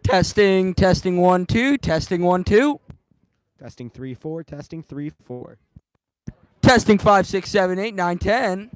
Testing 1 2, testing 1 2. Testing 3 4, testing 3 4. Testing 5 6 7 8 9 10.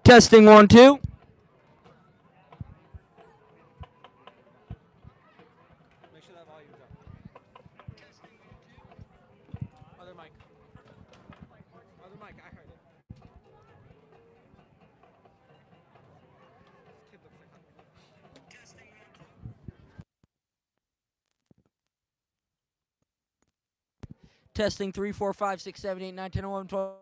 Testing 1 2. Make sure that volume's up. Other mic. Other mic, I heard it. This kid looks like a... Testing 3 4 5 6 7 8 9 10 11 12.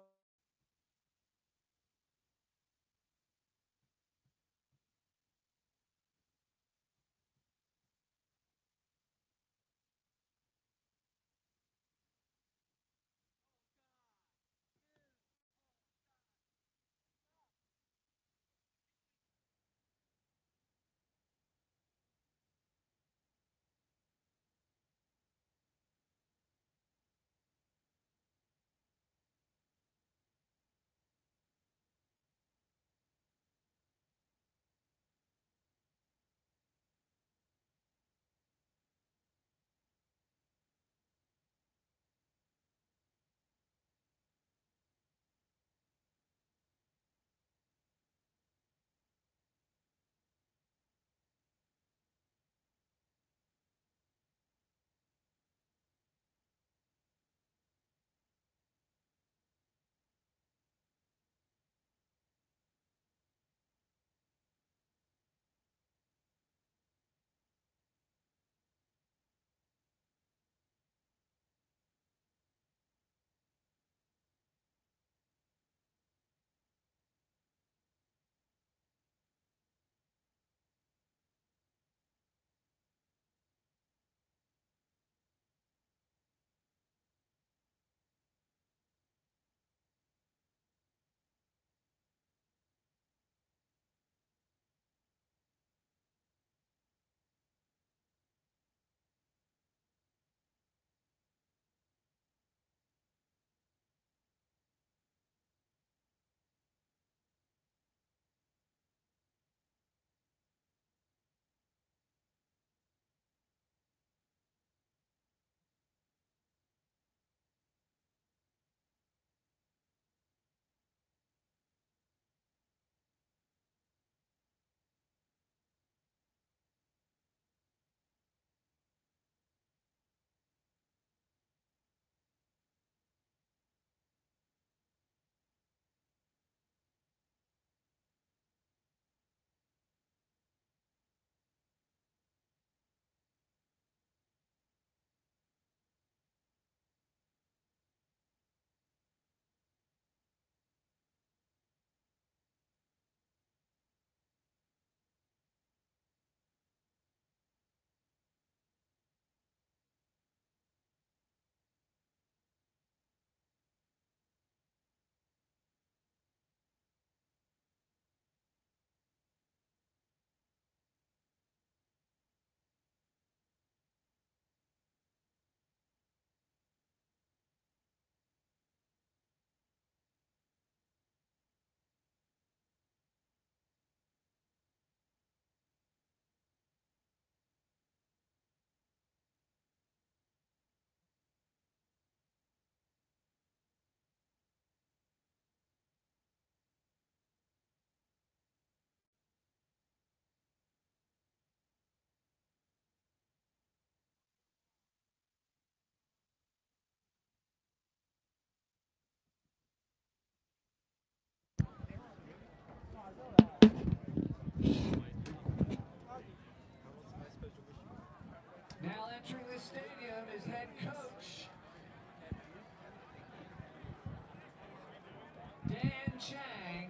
Chang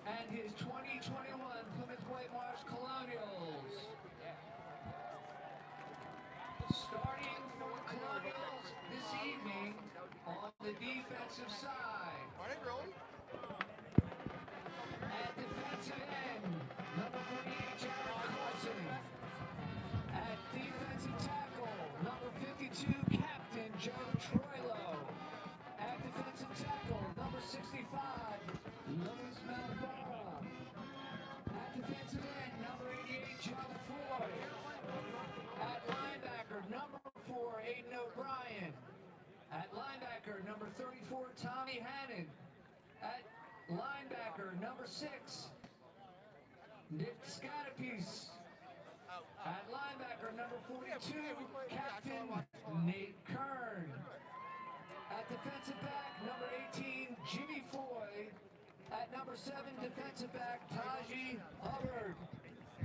and his 2021 Plymouth White Marsh Colonials. Starting for the Colonials this evening on the defensive side. At defensive end, number 48, Jared Carson. At defensive tackle, number 52, Captain Joe Troilo. At defensive tackle, number 65, Luis Malvara. At defensive end, number 88, Joe Floyd. At linebacker, number 4, Aiden O'Brien. At linebacker, number 34, Tommy Hannon. At linebacker, number 6, Nick Scatterpiece. At linebacker, number 42, Captain Nate Kern. At defensive back, number 18, Jimmy Foy. At number 7, defensive back, Taji Hubbard.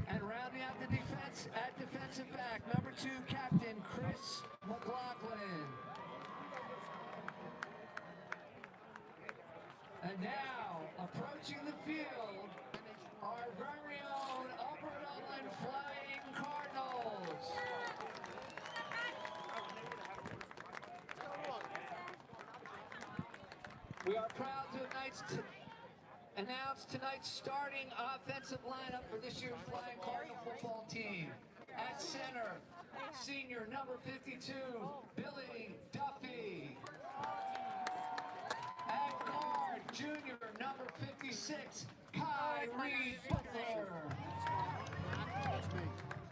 And rounding out the defense, at defensive back, number 2, Captain Chris McLaughlin. And now, approaching the field, our very own Upper Dublin Flying Cardinals. We are proud to announce tonight's starting offensive lineup for this year's Flying Cardinal football team. At center, senior number 52, Billy Duffy. At guard, junior number 56, Kai Reed Butler.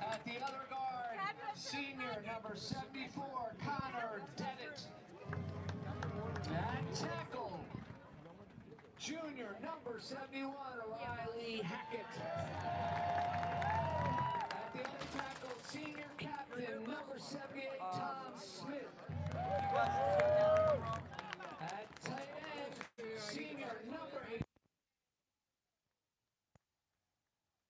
At the other guard, senior number 74, Connor Devitt. At tackle, junior number 71, Riley Hackett. At the other tackle, senior captain number 78, Tom Smith. At tight end, senior number 8.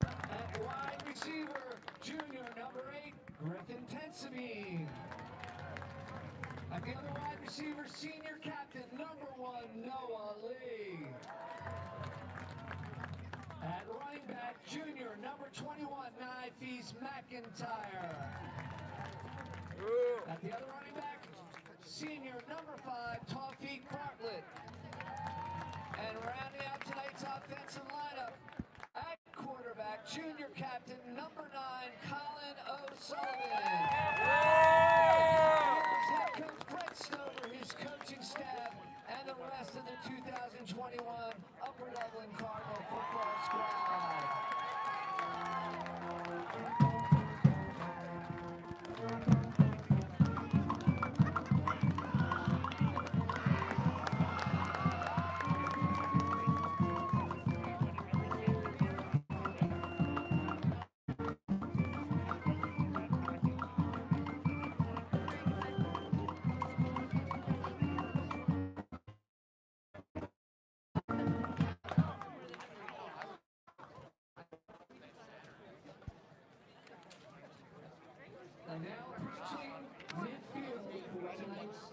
At wide receiver, junior number 8, Griffin Tensabine. At the other wide receiver, senior captain number 1, Noah Lee. At running back, junior number 21, Nifes McIntyre. At the other running back, senior number 5, Tawfiq Bartlett. And rounding out tonight's offensive lineup, at quarterback, junior captain number 9, Colin O'Sullivan. Head coach Brett Stover, his coaching staff, and the rest of the 2021 Upper Dublin Cardinal football squad. And now approaching midfield for tonight's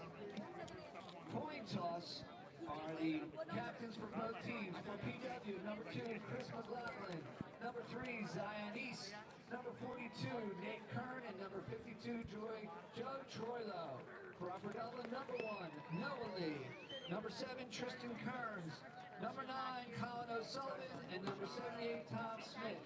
coin toss are the captains for both teams. For PW, number 2, Chris McLaughlin. Number 3, Zion East. Number 42, Nate Kern. And number 52, Joe Troilo. For Upper Dublin, number 1, Noah Lee. Number 7, Tristan Kearns. Number 9, Colin O'Sullivan. And number 78, Tom Smith.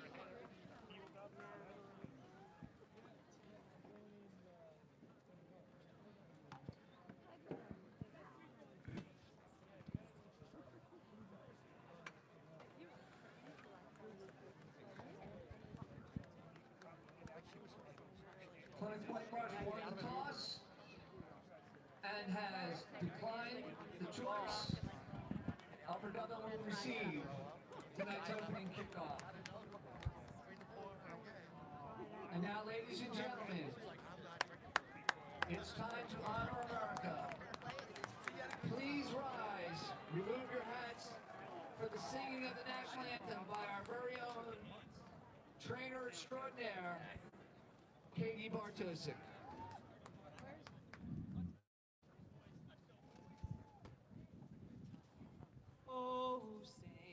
Plymouth Whitemarsh won the toss and has declined the choice. Upper Dublin will receive tonight's opening kickoff. And now, ladies and gentlemen, it's time to honor America. Please rise, remove your hats for the singing of the national anthem by our very own trainer extraordinaire, Katie Bartosik. Oh, say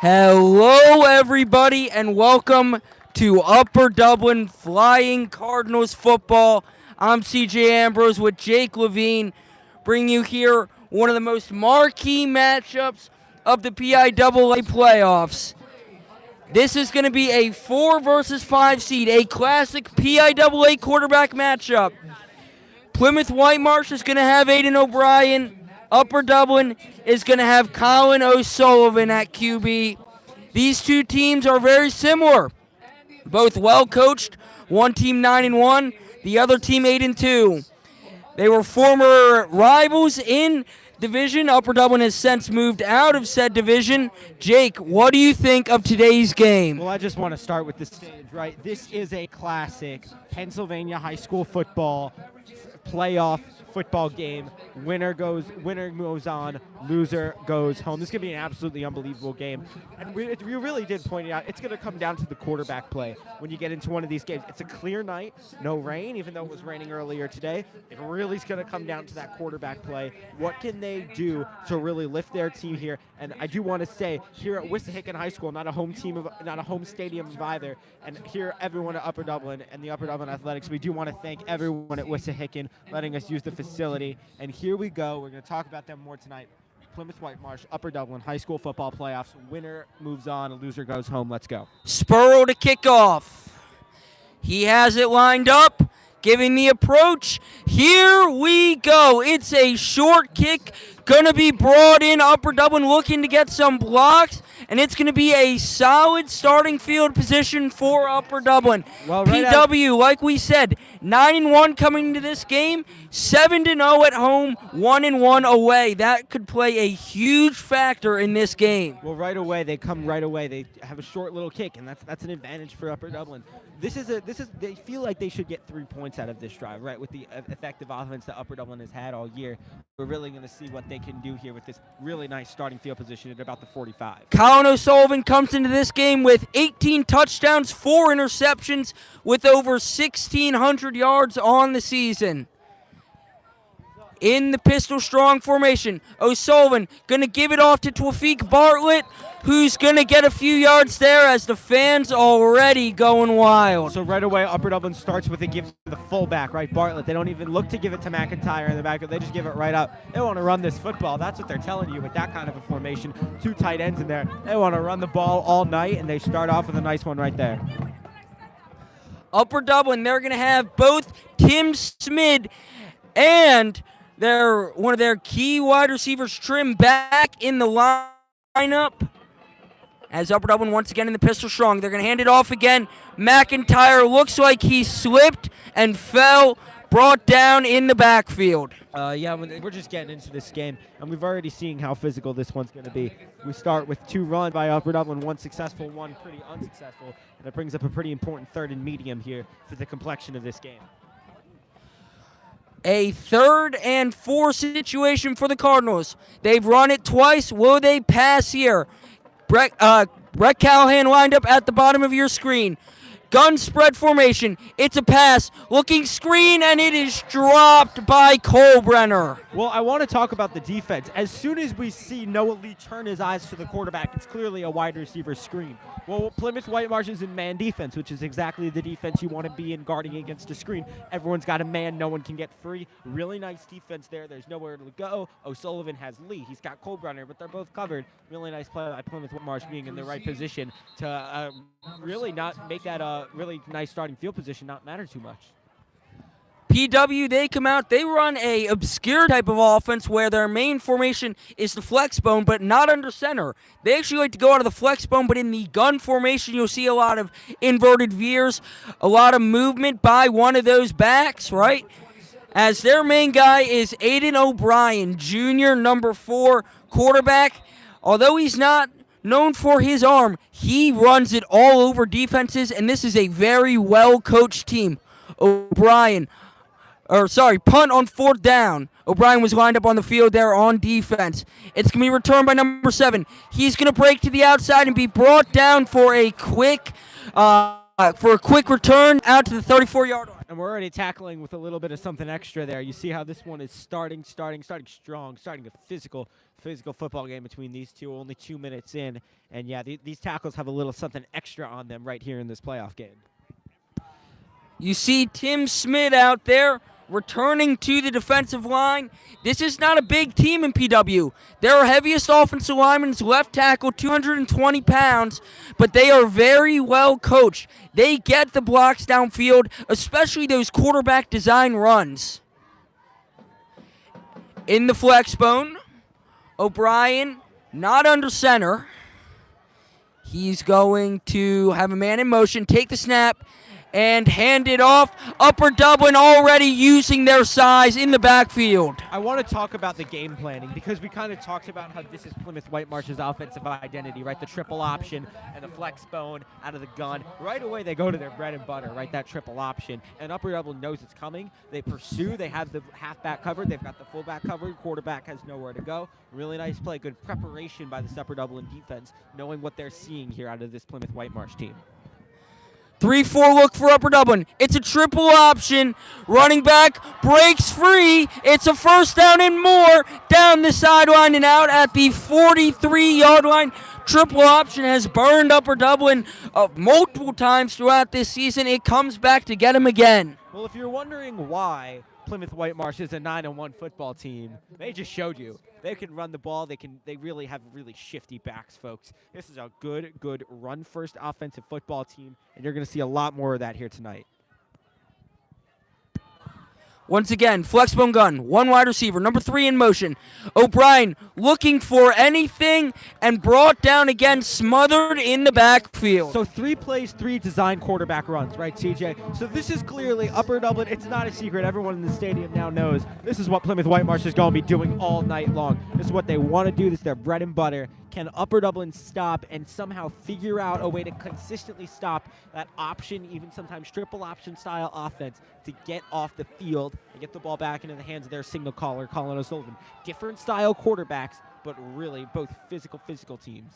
Hello, everybody, and welcome to Upper Dublin Flying Cardinals football. I'm CJ Ambrose with Jake Levine, bringing you here one of the most marquee matchups of the PIAA playoffs. This is going to be a 4 versus 5 seed, a classic PIAA quarterback matchup. Plymouth-Whitemarsh is going to have Aidan O'Brien. Upper Dublin is going to have Colin O'Sullivan at QB. These two teams are very similar. Both well coached. One team 9-1, the other team 8-2. They were former rivals in division. Upper Dublin has since moved out of said division. Jake, what do you think of today's game? Well, I just want to start with the stage, right? This is a classic Pennsylvania high school football playoff football game. Winner moves on, loser goes home. This is going to be an absolutely unbelievable game. And we really did point it out. It's going to come down to the quarterback play when you get into one of these games. It's a clear night, no rain, even though it was raining earlier today. It really is going to come down to that quarterback play. What can they do to really lift their team here? And I do want to say, here at Wissahickon High School, not a home stadium of either, and here everyone at Upper Dublin and the Upper Dublin Athletics, we do want to thank everyone at Wissahickon letting us use the facility. And here we go. We're going to talk about them more tonight. Plymouth White Marsh, Upper Dublin high school football playoffs. Winner moves on, loser goes home. Let's go. Spurl to kickoff. He has it lined up, giving the approach. Here we go. It's a short kick, going to be brought in. Upper Dublin looking to get some blocks, and it's going to be a solid starting field position for Upper Dublin. Well, PW, like we said, 9-1 coming into this game, 7-0 at home, 1-1 away. That could play a huge factor in this game. Well, right away they come right away. They have a short little kick, and that's an advantage for Upper Dublin. They feel like they should get 3 points out of this drive, right? With the effective offense that Upper Dublin has had all year, we're really going to see what they can do here with this really nice starting field position at about the 45. Colin O'Sullivan comes into this game with 18 touchdowns, 4 interceptions, with over 1,600 yards on the season. In the pistol strong formation, O'Sullivan going to give it off to Twafiq Bartlett, who's going to get a few yards there as the fans already going wild. So right away, Upper Dublin starts with a give to the fullback, right? Bartlett. They don't even look to give it to McIntyre in the back. They just give it right up. They want to run this football. That's what they're telling you with that kind of a formation. 2 tight ends in there. They want to run the ball all night, and they start off with a nice one right there. Upper Dublin, they're going to have both Tim Smid and one of their key wide receivers, Trim, back in the lineup. As Upper Dublin once again in the pistol strong. They're going to hand it off again. McIntyre looks like he slipped and fell, brought down in the backfield. Yeah, we're just getting into this game, and we've already seen how physical this one's going to be. We start with 2 runs by Upper Dublin, 1 successful, 1 pretty unsuccessful, and it brings up a pretty important 3rd and medium here for the complexion of this game. A 3rd and 4 situation for the Cardinals. They've run it twice. Will they pass here? Brett Callahan lined up at the bottom of your screen. Gun spread formation. It's a pass. Looking screen, and it is dropped by Colbrenner. Well, I want to talk about the defense. As soon as we see Noah Lee turn his eyes to the quarterback, it's clearly a wide receiver screen. Well, Plymouth White Marsh is in man defense, which is exactly the defense you want to be in guarding against a screen. Everyone's got a man. No one can get free. Really nice defense there. There's nowhere to go. O'Sullivan has Lee. He's got Colbrenner, but they're both covered. Really nice play by Plymouth White Marsh being in the right position to really not make that really nice starting field position not matter too much. PW, they come out, they run a obscure type of offense where their main formation is the flex bone, but not under center. They actually like to go out of the flex bone, but in the gun formation, you'll see a lot of inverted veers, a lot of movement by one of those backs, right? As their main guy is Aidan O'Brien, junior, number 4 quarterback. Although he's not known for his arm, he runs it all over defenses, and this is a very well-coached team. Punt on 4th down. O'Brien was lined up on the field there on defense. It's going to be returned by number 7. He's going to break to the outside and be brought down for a quick return out to the 34-yard line. And we're already tackling with a little bit of something extra there. You see how this one is starting strong, starting a physical football game between these two, only 2 minutes in. And yeah, these tackles have a little something extra on them right here in this playoff game. You see Tim Smith out there returning to the defensive line. This is not a big team in PW. Their heaviest offensive lineman is left tackle, 220 pounds, but they are very well coached. They get the blocks downfield, especially those quarterback design runs. In the flex bone, O'Brien not under center. He's going to have a man in motion, take the snap, and hand it off. Upper Dublin already using their size in the backfield. I want to talk about the game planning because we kind of talked about how this is Plymouth White Marsh's offensive identity, right? The triple option and the flex bone out of the gun. Right away, they go to their bread and butter, right? That triple option. And Upper Dublin knows it's coming. They pursue. They have the halfback covered. They've got the fullback covered. Quarterback has nowhere to go. Really nice play. Good preparation by this Upper Dublin defense, knowing what they're seeing here out of this Plymouth White Marsh team. 3-4 look for Upper Dublin. It's a triple option. Running back breaks free. It's a first down and more down the sideline and out at the 43-yard line. Triple option has burned Upper Dublin multiple times throughout this season. It comes back to get him again. Well, if you're wondering why Plymouth White Marsh is a 9-1 football team, they just showed you. They can run the ball. They really have really shifty backs, folks. This is a good run-first offensive football team, and you're going to see a lot more of that here tonight. Once again, flexbone gun, one wide receiver, number 3 in motion. O'Brien looking for anything and brought down again, smothered in the backfield. So 3 plays, 3 design quarterback runs, right, CJ? So this is clearly Upper Dublin. It's not a secret. Everyone in the stadium now knows this is what Plymouth White Marsh is going to be doing all night long. This is what they want to do. This is their bread and butter. Can Upper Dublin stop and somehow figure out a way to consistently stop that option, even sometimes triple option style offense to get off the field and get the ball back into the hands of their signal caller, Colin O'Sullivan? Different style quarterbacks, but really both physical teams.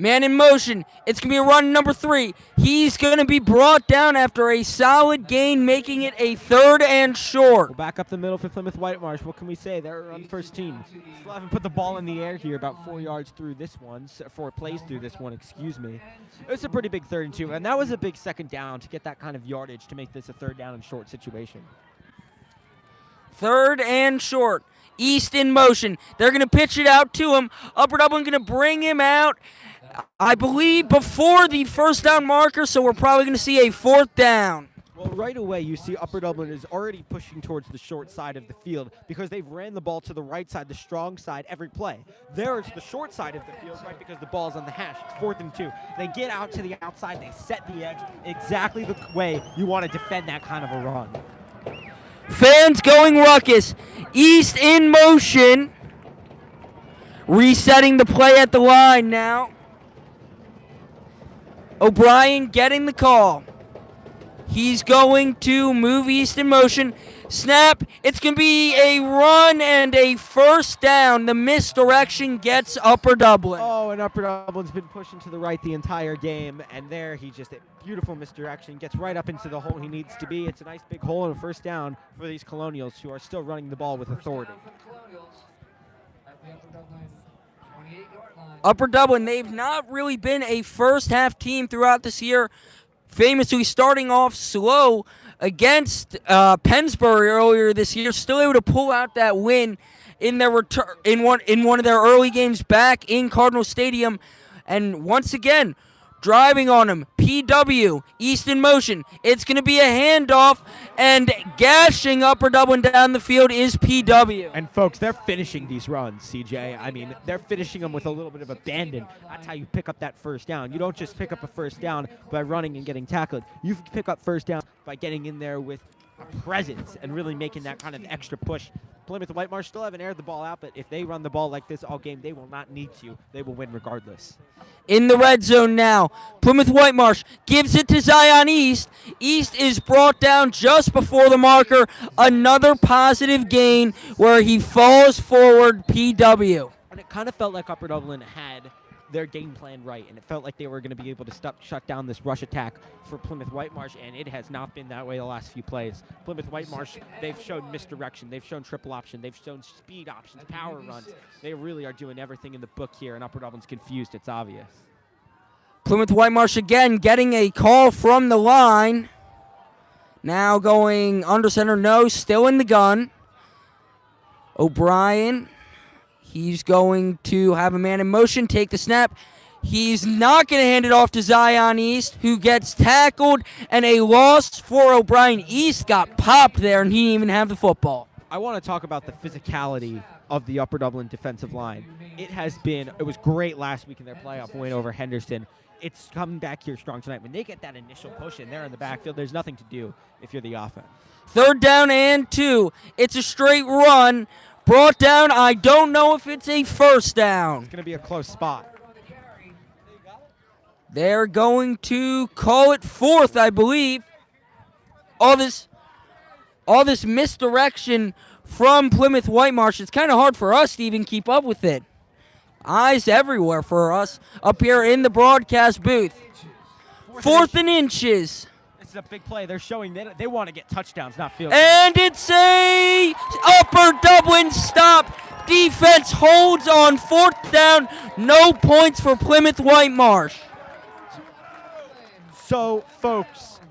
Man in motion. It's going to be a run number 3. He's going to be brought down after a solid gain, making it a 3rd and short. We'll back up the middle for Plymouth White Marsh. What can we say? They're on first team. Still haven't put the ball in the air here, about 4 yards through this one, 4 plays through this one, excuse me. It's a pretty big 3rd and 2, and that was a big 2nd down to get that kind of yardage to make this a 3rd down and short situation. 3rd and short. East in motion. They're going to pitch it out to him. Upper Dublin going to bring him out, I believe, before the first down marker, so we're probably going to see a 4th down. Well, right away, you see Upper Dublin is already pushing towards the short side of the field because they've ran the ball to the right side, the strong side, every play. There it's the short side of the field, right, because the ball's on the hash. It's 4th and 2. They get out to the outside. They set the edge exactly the way you want to defend that kind of a run. Fans going ruckus. East in motion. Resetting the play at the line now. O'Brien getting the call. He's going to move East in motion. Snap. It's going to be a run and a 1st down. The misdirection gets Upper Dublin. Oh, and Upper Dublin's been pushing to the right the entire game, and there he just, a beautiful misdirection, gets right up into the hole he needs to be. It's a nice big hole and a 1st down for these Colonials, who are still running the ball with authority. Upper Dublin, they've not really been a first-half team throughout this year, famously starting off slow against Pennsbury earlier this year, still able to pull out that win in their in one of their early games back in Cardinals Stadium, and once again driving on him. PW, East in motion. It's going to be a handoff, and gashing Upper Dublin down the field is PW. And folks, they're finishing these runs, CJ. I mean, they're finishing them with a little bit of abandon. That's how you pick up that 1st down. You don't just pick up a 1st down by running and getting tackled. You pick up 1st down by getting in there with a presence and really making that kind of extra push. Plymouth White Marsh still haven't aired the ball out, but if they run the ball like this all game, they will not need to. They will win regardless. In the red zone now, Plymouth White Marsh gives it to Zion East. East is brought down just before the marker. Another positive gain where he falls forward, PW. And it kind of felt like Upper Dublin had their game plan right, and it felt like they were going to be able to shut down this rush attack for Plymouth-Whitemarsh, and it has not been that way the last few plays. Plymouth-Whitemarsh, they've shown misdirection, they've shown triple option, they've shown speed options, power runs. They really are doing everything in the book here, and Upper Dublin's confused. It's obvious. Plymouth-Whitemarsh again getting a call from the line. Now going under center, no, still in the gun. O'Brien, he's going to have a man in motion, take the snap. He's not going to hand it off to Zion East, who gets tackled, and a loss for O'Brien. East got popped there, and he didn't even have the football. I want to talk about the physicality of the Upper Dublin defensive line. It was great last week in their playoff win over Henderson. It's coming back here strong tonight. When they get that initial push in there in the backfield, there's nothing to do if you're the offense. 3rd down and 2. It's a straight run. Brought down. I don't know if it's a first down. It's going to be a close spot. They're going to call it 4th, I believe. All this misdirection from Plymouth-Whitemarsh. It's kind of hard for us to even keep up with it. Eyes everywhere for us up here in the broadcast booth. 4th and inches. This is a big play. They're showing they want to get touchdowns, not field. And it's a Upper Dublin stop. Defense holds on 4th down. No points for Plymouth-Whitemarsh. So, folks,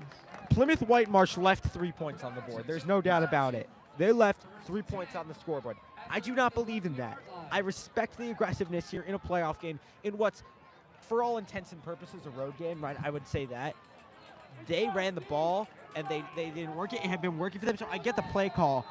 Plymouth-Whitemarsh left 3 points on the board. There's no doubt about it. They left 3 points on the scoreboard. I do not believe in that. I respect the aggressiveness here in a playoff game, in what's, for all intents and purposes, a road game, right? I would say that. They ran the ball, and they didn't work it. It had been working for them, so I get the play call.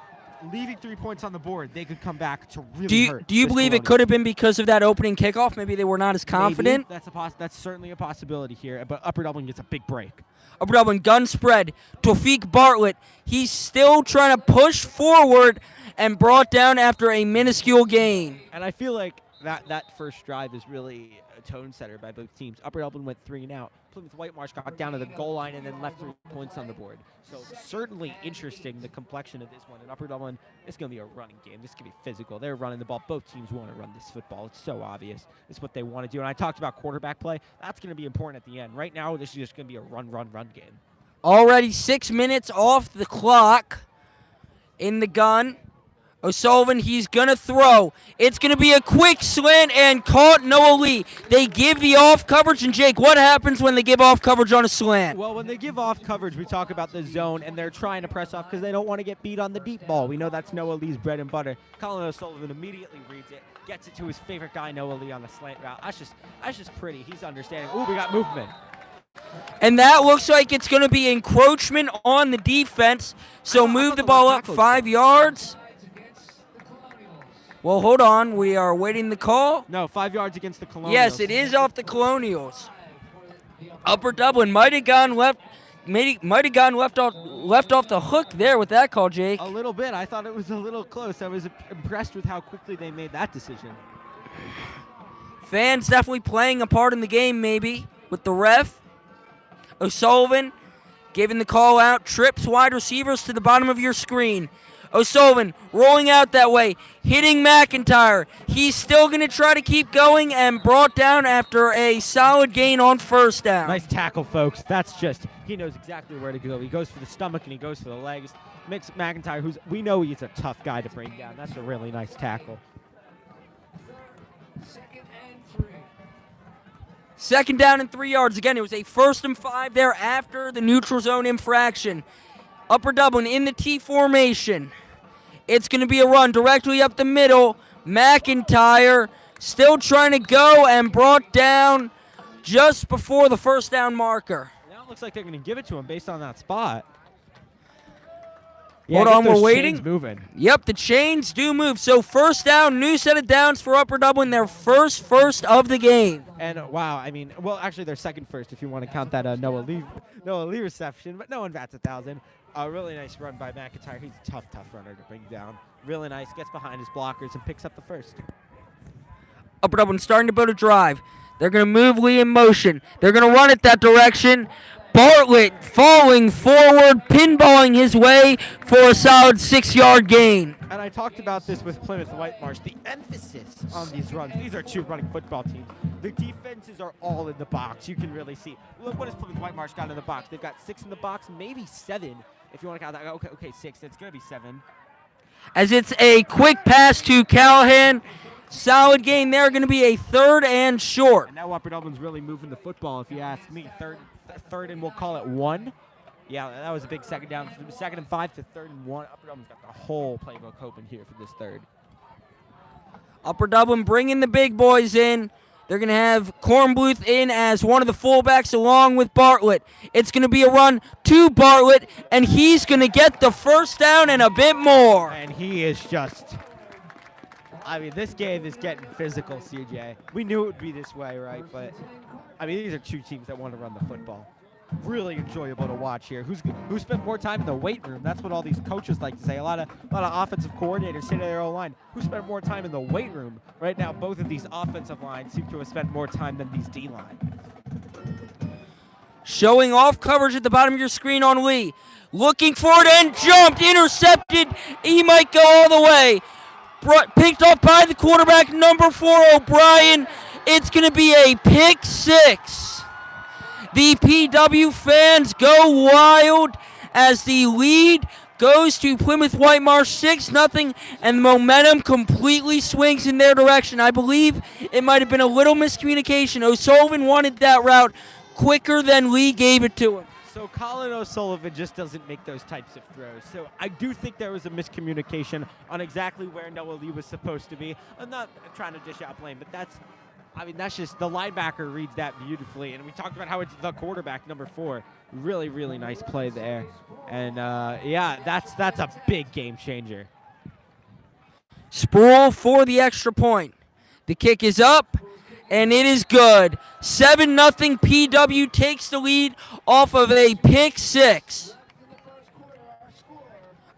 Leaving 3 points on the board, they could come back to really hurt. Do you believe it could have been because of that opening kickoff? Maybe they were not as confident? Maybe. That's certainly a possibility here, but Upper Dublin gets a big break. Upper Dublin gun spread. Tawfiq Bartlett, he's still trying to push forward and brought down after a minuscule gain. And I feel like that first drive is really a tone setter by both teams. Upper Dublin went 3 and out. Plymouth-Whitemarsh got down to the goal line and then left 3 points on the board. So certainly interesting, the complexion of this one. And Upper Dublin, it's going to be a running game. This is going to be physical. They're running the ball. Both teams want to run this football. It's so obvious. It's what they want to do. And I talked about quarterback play. That's going to be important at the end. Right now, this is just going to be a run game. Already 6 minutes off the clock in the gun. O'Sullivan, he's going to throw. It's going to be a quick slant and caught Noah Lee. They give the off coverage. And, Jake, what happens when they give off coverage on a slant? Well, when they give off coverage, we talk about the zone, and they're trying to press off because they don't want to get beat on the deep ball. We know that's Noah Lee's bread and butter. Colin O'Sullivan immediately reads it, gets it to his favorite guy, Noah Lee, on the slant route. That's just pretty. He's understanding. Ooh, we got movement. And that looks like it's going to be encroachment on the defense. So move the ball up 5 yards. Well, hold on. We are waiting the call. No, 5 yards against the Colonials. Yes, it is off the Colonials. Upper Dublin might have gone left off the hook there with that call, Jake. A little bit. I thought it was a little close. I was impressed with how quickly they made that decision. Fans definitely playing a part in the game, maybe, with the ref. O'Sullivan giving the call out. Trips wide receivers to the bottom of your screen. O'Sullivan rolling out that way, hitting McIntyre. He's still going to try to keep going and brought down after a solid gain on 1st down. Nice tackle, folks. He knows exactly where to go. He goes for the stomach and he goes for the legs. Makes McIntyre, we know he's a tough guy to bring down. That's a really nice tackle. 2nd down and 3 yards. Again, it was a 1st and 5 there after the neutral zone infraction. Upper Dublin in the T formation. It's going to be a run directly up the middle. McIntyre still trying to go and brought down just before the 1st down marker. Now it looks like they're going to give it to him based on that spot. Hold on, we're waiting. Chains moving. Yep, the chains do move. So 1st down, new set of downs for Upper Dublin, their first of the game. And wow, actually their second first if you want to count that Noah Lee reception, but no one bats 1,000. A really nice run by McIntyre. He's a tough runner to bring down. Really nice, gets behind his blockers and picks up the 1st. Upper Dublin starting to build a drive. They're going to move Lee in motion. They're going to run it that direction, Bartlett falling forward, pinballing his way for a solid 6-yard gain. And I talked about this with Plymouth-Whitemarsh, the emphasis on these runs. These are two running football teams. The defenses are all in the box. You can really see. Look, what has Plymouth-Whitemarsh got in the box? They've got 6 in the box, maybe 7, if you want to count that. Okay, 6. It's going to be 7. As it's a quick pass to Callahan. Solid gain there, going to be a 3rd and short. And now Upper Dublin's really moving the football, if you ask me. Third and we'll call it 1. Yeah, that was a big second down. From 2nd and 5 to 3rd and 1. Upper Dublin's got the whole playbook open here for this third. Upper Dublin bringing the big boys in. They're going to have Kornbluth in as one of the fullbacks along with Bartlett. It's going to be a run to Bartlett, and he's going to get the first down and a bit more. And he is just... I mean, this game is getting physical, CJ. We knew it would be this way, right? But, I mean, these are two teams that want to run the football. Really enjoyable to watch here. Who spent more time in the weight room? That's what all these coaches like to say. A lot of offensive coordinators say to their own line, who spent more time in the weight room? Right now, both of these offensive lines seem to have spent more time than these D lines. Showing off coverage at the bottom of your screen on Lee. Looking for it and jumped, intercepted. He might go all the way. Picked up by the quarterback, number 4, O'Brien. It's going to be a pick 6. The PW fans go wild as the lead goes to Plymouth-Whitemarsh 6-0, and the momentum completely swings in their direction. I believe it might have been a little miscommunication. O'Sullivan wanted that route quicker than Lee gave it to him. So Colin O'Sullivan just doesn't make those types of throws. So I do think there was a miscommunication on exactly where Noah Lee was supposed to be. I'm not trying to dish out blame, but that's just the linebacker reads that beautifully. And we talked about how it's the quarterback, number 4. Really, really nice play there. And yeah, that's a big game changer. Sproul for the extra point. The kick is up, and it is good. 7-0 PW takes the lead off of a pick 6.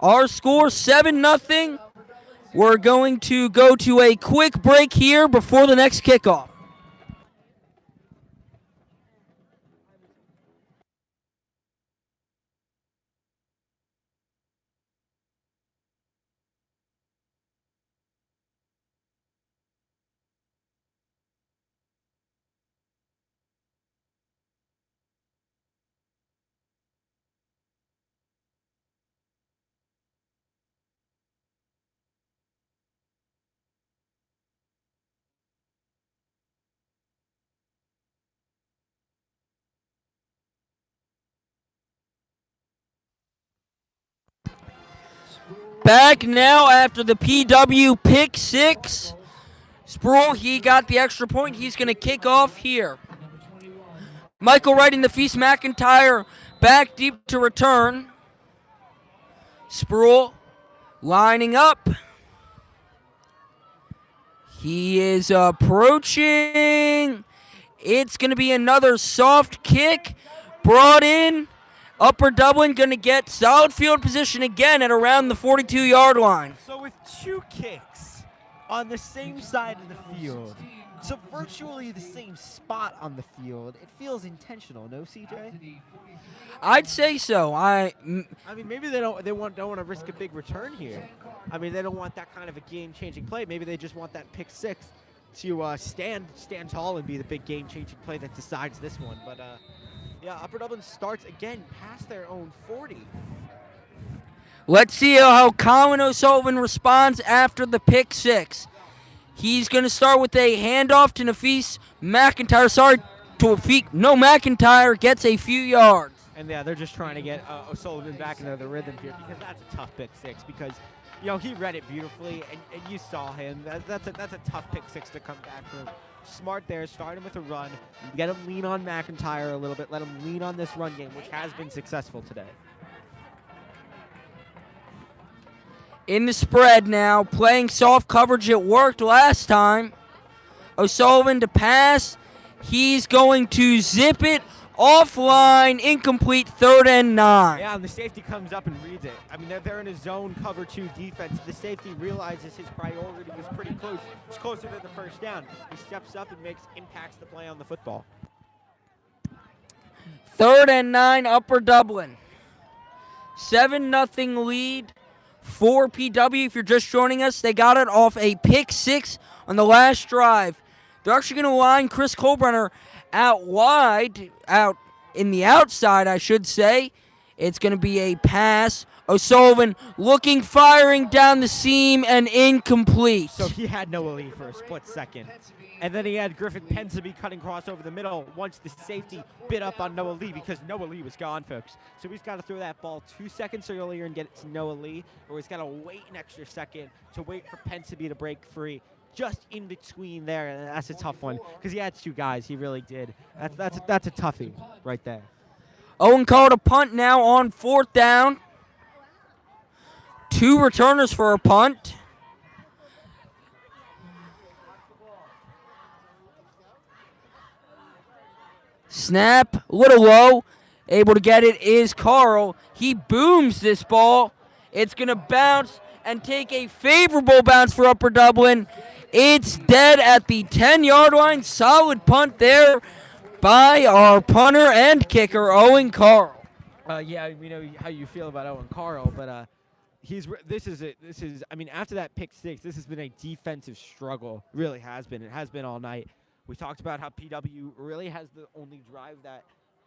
Our score 7-0. We're going to go to a quick break here before the next kickoff. Back now after the PW pick 6. Sproul, he got the extra point. He's going to kick off here. Michael Wright in the feast. McIntyre back deep to return. Sproul lining up. He is approaching. It's going to be another soft kick brought in. Upper Dublin going to get solid field position again at around the 42-yard line. So with 2 kicks on the same side of the field, so virtually the same spot on the field, it feels intentional, no, CJ? I'd say so. I mean, maybe they don't want to risk a big return here. I mean, they don't want that kind of a game-changing play. Maybe they just want that pick 6 to stand tall and be the big game-changing play that decides this one. But yeah, Upper Dublin starts again past their own 40. Let's see how Colin O'Sullivan responds after the pick 6. He's going to start with a handoff to Nafis McIntyre. McIntyre gets a few yards. And yeah, they're just trying to get O'Sullivan back into the rhythm here because that's a tough pick 6 because, you know, he read it beautifully and you saw him. That's a tough pick 6 to come back from. Smart there, start him with a run. Get him lean on McIntyre a little bit. Let him lean on this run game, which has been successful today. In the spread now, playing soft coverage. It worked last time. O'Sullivan to pass. He's going to zip it offline, incomplete, 3rd and 9. Yeah, and the safety comes up and reads it. I mean, they're in a zone cover 2 defense. The safety realizes his priority was pretty close. It's closer to the first down. He steps up and impacts the play on the football. 3rd and 9, Upper Dublin. 7-0 lead for PW. If you're just joining us, they got it off a pick 6 on the last drive. They're actually going to line Chris Colbrenner out wide, out in the outside, I should say. It's going to be a pass. O'Sullivan looking, firing down the seam, and incomplete. So he had Noah Lee for a split second. And then he had Griffin Penseby cutting cross over the middle once the safety bit up on Noah Lee because Noah Lee was gone, folks. So he's got to throw that ball 2 seconds earlier and get it to Noah Lee, or he's got to wait an extra second to wait for Penseby to break free. Just in between there, and that's a tough one because he had 2 guys. He really did. That's a toughie right there. Owen called a punt now on 4th down. 2 returners for a punt. Snap, a little low. Able to get it is Carl. He booms this ball. It's going to bounce and take a favorable bounce for Upper Dublin. It's dead at the 10-yard line. Solid punt there by our punter and kicker, Owen Carl. Yeah, we know how you feel about Owen Carl, but this is I mean, after that pick 6, this has been a defensive struggle. It really has been. It has been all night. We talked about how PW really has the only drive that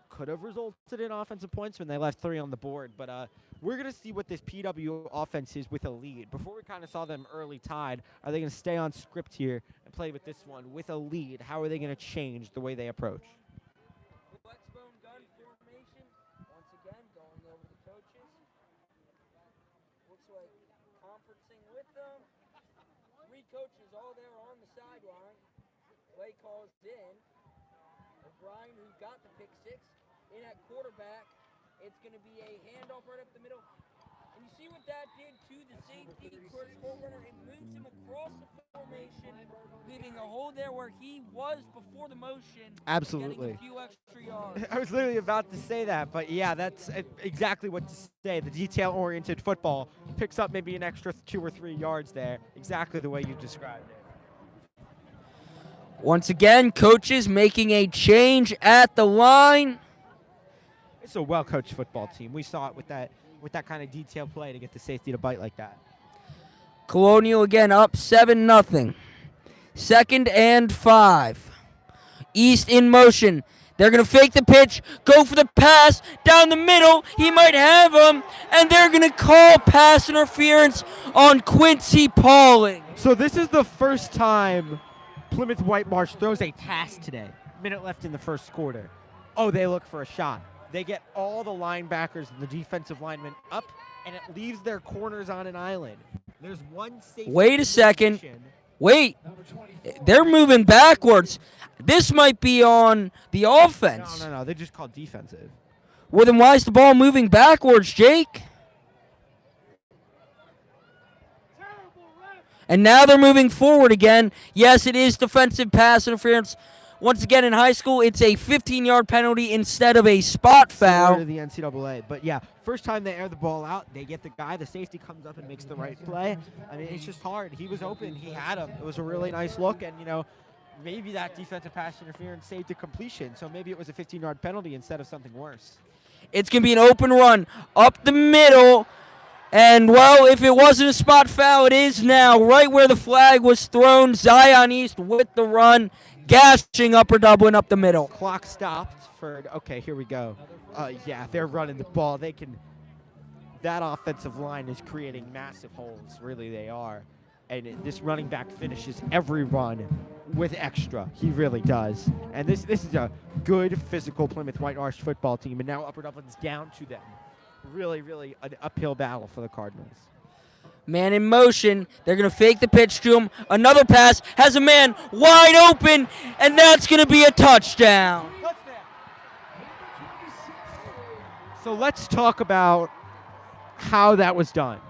could have resulted in offensive points when they left 3 on the board. But we're going to see what this PW offense is with a lead. Before we kind of saw them early tied, are they going to stay on script here and play with this one with a lead? How are they going to change the way they approach? Flexbone gun formation. Once again, going over the coaches. Looks like conferencing with them. 3 coaches all there on the sideline. Play calls in. O'Brien, who got the pick 6, in at quarterback. It's going to be a handoff right up the middle. And you see what that did to the safety, Chris Colbrenner. It moves him across the formation, leaving a hole there where he was before the motion. Absolutely. Getting a few extra yards. I was literally about to say that, but yeah, that's exactly what to say. The detail-oriented football picks up maybe an extra 2 or 3 yards there, exactly the way you described it. Once again, coaches making a change at the line. It's a well-coached football team. We saw it with that kind of detail play to get the safety to bite like that. Colonial again up 7-0. 2nd and 5. East in motion. They're going to fake the pitch, go for the pass down the middle. He might have him, and they're going to call pass interference on Quincy Pauling. So this is the first time Plymouth-Whitemarsh throws a pass today. Minute left in the first quarter. Oh, they look for a shot. They get all the linebackers and the defensive linemen up, and it leaves their corners on an island. There's one safety. Wait a second. Wait. They're moving backwards. This might be on the offense. No. They just called defensive. Well, then why is the ball moving backwards, Jake? And now they're moving forward again. Yes, it is defensive pass interference. Once again, in high school, it's a 15-yard penalty instead of a spot foul. To the NCAA. But, yeah, first time they air the ball out, they get the guy. The safety comes up and makes the right play. I mean, it's just hard. He was open. He had him. It was a really nice look. And, maybe that defensive pass interference saved a completion. So maybe it was a 15-yard penalty instead of something worse. It's going to be an open run up the middle. And, well, if it wasn't a spot foul, it is now. Right where the flag was thrown, Zion East with the run, gashing Upper Dublin up the middle. Clock stopped for, okay, here we go. Yeah, they're running the ball. That offensive line is creating massive holes. Really, they are. And this running back finishes every run with extra. He really does. And this is a good physical Plymouth-Whitemarsh football team. And now Upper Dublin's down to them. Really, really an uphill battle for the Cardinals. Man in motion. They're going to fake the pitch to him. Another pass has a man wide open, and that's going to be a touchdown. So let's talk about how that was done.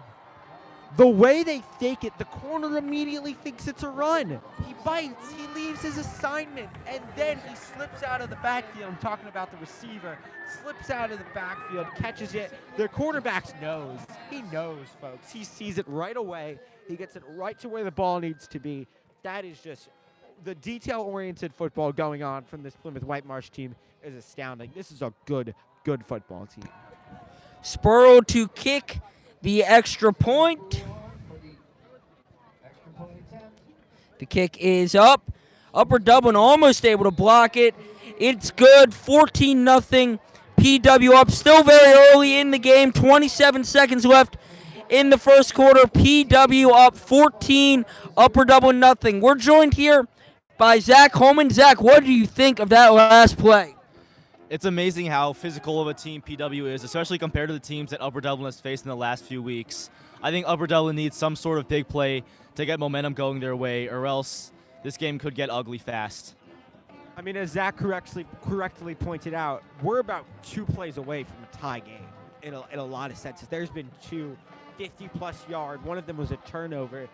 The way they fake it, the corner immediately thinks it's a run. He bites, he leaves his assignment, and then he slips out of the backfield. I'm talking about the receiver. Slips out of the backfield, catches it. Their quarterback knows. He knows, folks. He sees it right away. He gets it right to where the ball needs to be. That is just the detail-oriented football going on from this Plymouth Whitemarsh team is astounding. This is a good football team. Spurl to kick the extra point. The kick is up. Upper Dublin almost able to block it. It's good. 14-0. PW up. Still very early in the game. 27 seconds left in the first quarter. PW up 14. Upper Dublin nothing. We're joined here by Zach Holman. Zach, what do you think of that last play? It's amazing how physical of a team PW is, especially compared to the teams that Upper Dublin has faced in the last few weeks. I think Upper Dublin needs some sort of big play to get momentum going their way, or else this game could get ugly fast. I mean, as Zach correctly pointed out, we're about 2 plays away from a tie game in a lot of senses. There's been 2 50-plus yard. One of them was a turnover.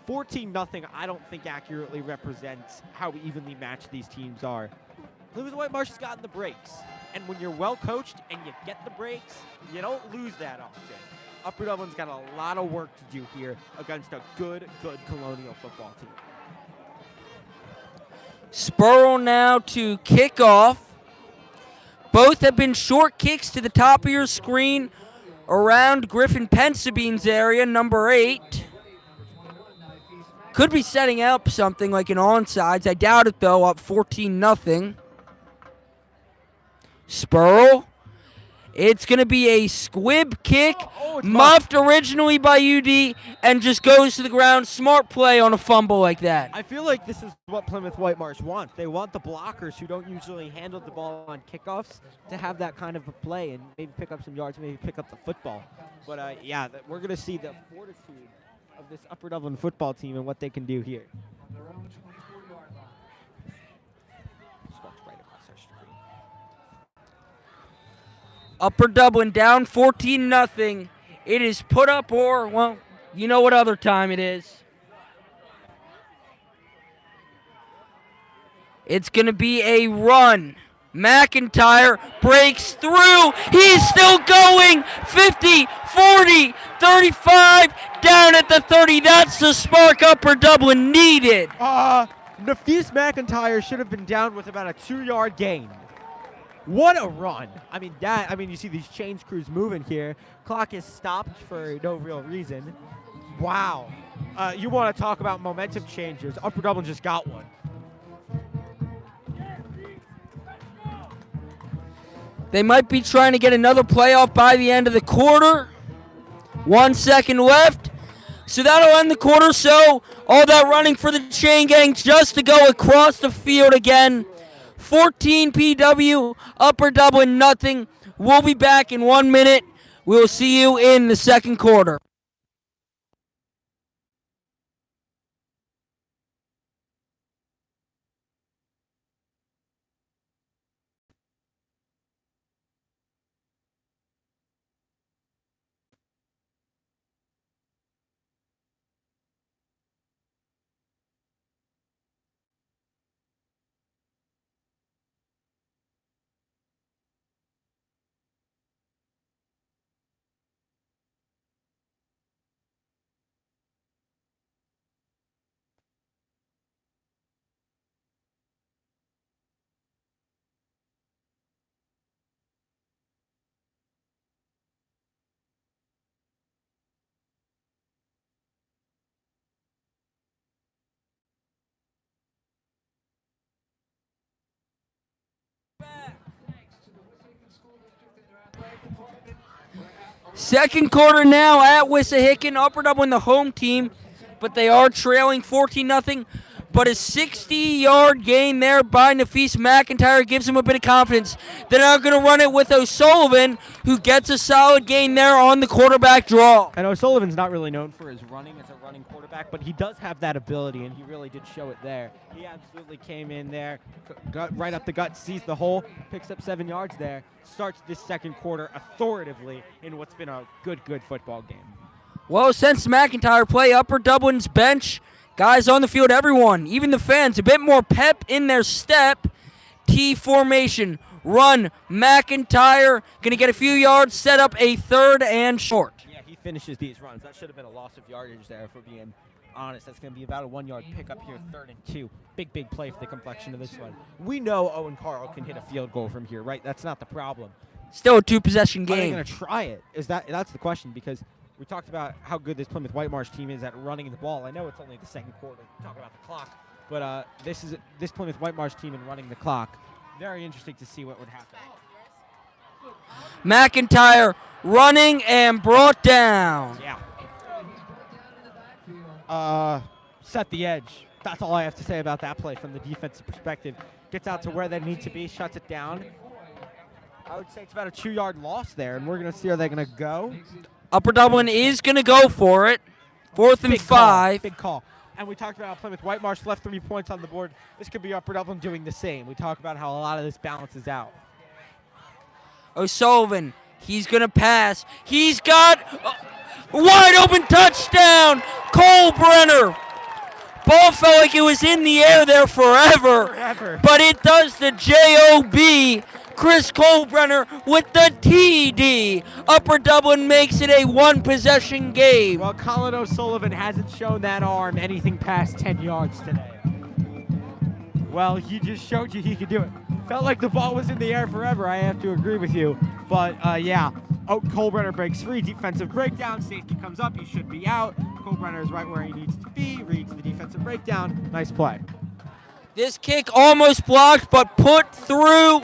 14-0 I don't think accurately represents how evenly matched these teams are. Plymouth Whitemarsh has gotten the breaks. And when you're well coached and you get the breaks, you don't lose that often. Upper Dublin's got a lot of work to do here against a good Colonial football team. Spurl now to kick off. Both have been short kicks to the top of your screen around Griffin Pensabean's area, number 8. Could be setting up something like an onside. I doubt it, though, up 14-0. Spurl. It's going to be a squib kick, muffed originally by UD, and just goes to the ground. Smart play on a fumble like that. I feel like this is what Plymouth Whitemarsh wants. They want the blockers who don't usually handle the ball on kickoffs to have that kind of a play and maybe pick up some yards, maybe pick up the football. But, yeah, we're going to see the fortitude of this Upper Dublin football team and what they can do here. Upper Dublin down 14-0. It is put up or, well, you know what other time it is. It's going to be a run. McIntyre breaks through. He's still going. 50, 40, 35, down at the 30. That's the spark Upper Dublin needed. Nafis McIntyre should have been down with about a 2-yard gain. What a run. I mean, you see these change crews moving here. Clock is stopped for no real reason. Wow. You want to talk about momentum changers. Upper Dublin just got one. They might be trying to get another playoff by the end of the quarter. 1 second left. So that'll end the quarter. So all that running for the chain gang just to go across the field again. 14 PW, Upper Dublin nothing. We'll be back in 1 minute. We'll see you in the second quarter. Second quarter now at Wissahickon. Upper Dublin the home team, but they are trailing 14-0. But a 60-yard gain there by Nafis McIntyre gives him a bit of confidence. They're now going to run it with O'Sullivan, who gets a solid gain there on the quarterback draw. And O'Sullivan's not really known for his running as a running quarterback, but he does have that ability, and he really did show it there. He absolutely came in there, got right up the gut, sees the hole, picks up 7 yards there, starts this second quarter authoritatively in what's been a good football game. Well, since McIntyre play, Upper Dublin's bench, guys on the field, everyone, even the fans, a bit more pep in their step. T formation, run, McIntyre, going to get a few yards, set up a 3rd and short. Yeah, he finishes these runs. That should have been a loss of yardage there, if we're being honest. That's going to be about a 1 yard pickup here, 3rd and 2. Big play for the complexion of this one. We know Owen Carl can hit a field goal from here, right? That's not the problem. Still a 2-possession Are they game. going to try it? That's the question, because we talked about how good this Plymouth White Marsh team is at running the ball. I know it's only the second quarter. We're talking about the clock, but this Plymouth White Marsh team in running the clock. Very interesting to see what would happen. McIntyre running and brought down. Yeah. Set the edge. That's all I have to say about that play from the defensive perspective. Gets out to where they need to be, shuts it down. I would say it's about a 2 yard loss there, and we're going to see, are they going to go? Upper Dublin is going to go for it. 4th and 5. Big call. And we talked about how Plymouth White Marsh left 3 points on the board. This could be Upper Dublin doing the same. We talk about how a lot of this balances out. O'Sullivan, he's going to pass. He's got a wide open touchdown. Cole Brenner. Ball felt like it was in the air there forever. But it does the J.O.B. Chris Colebrenner with the TD. Upper Dublin makes it a 1-possession game. Well, Colin O'Sullivan hasn't shown that arm anything past 10 yards today. Well, he just showed you he could do it. Felt like the ball was in the air forever. I have to agree with you. But, yeah. Colebrenner breaks free. Defensive breakdown. Safety comes up. He should be out. Colebrenner is right where he needs to be. Reads the defensive breakdown. Nice play. This kick almost blocked, but put through.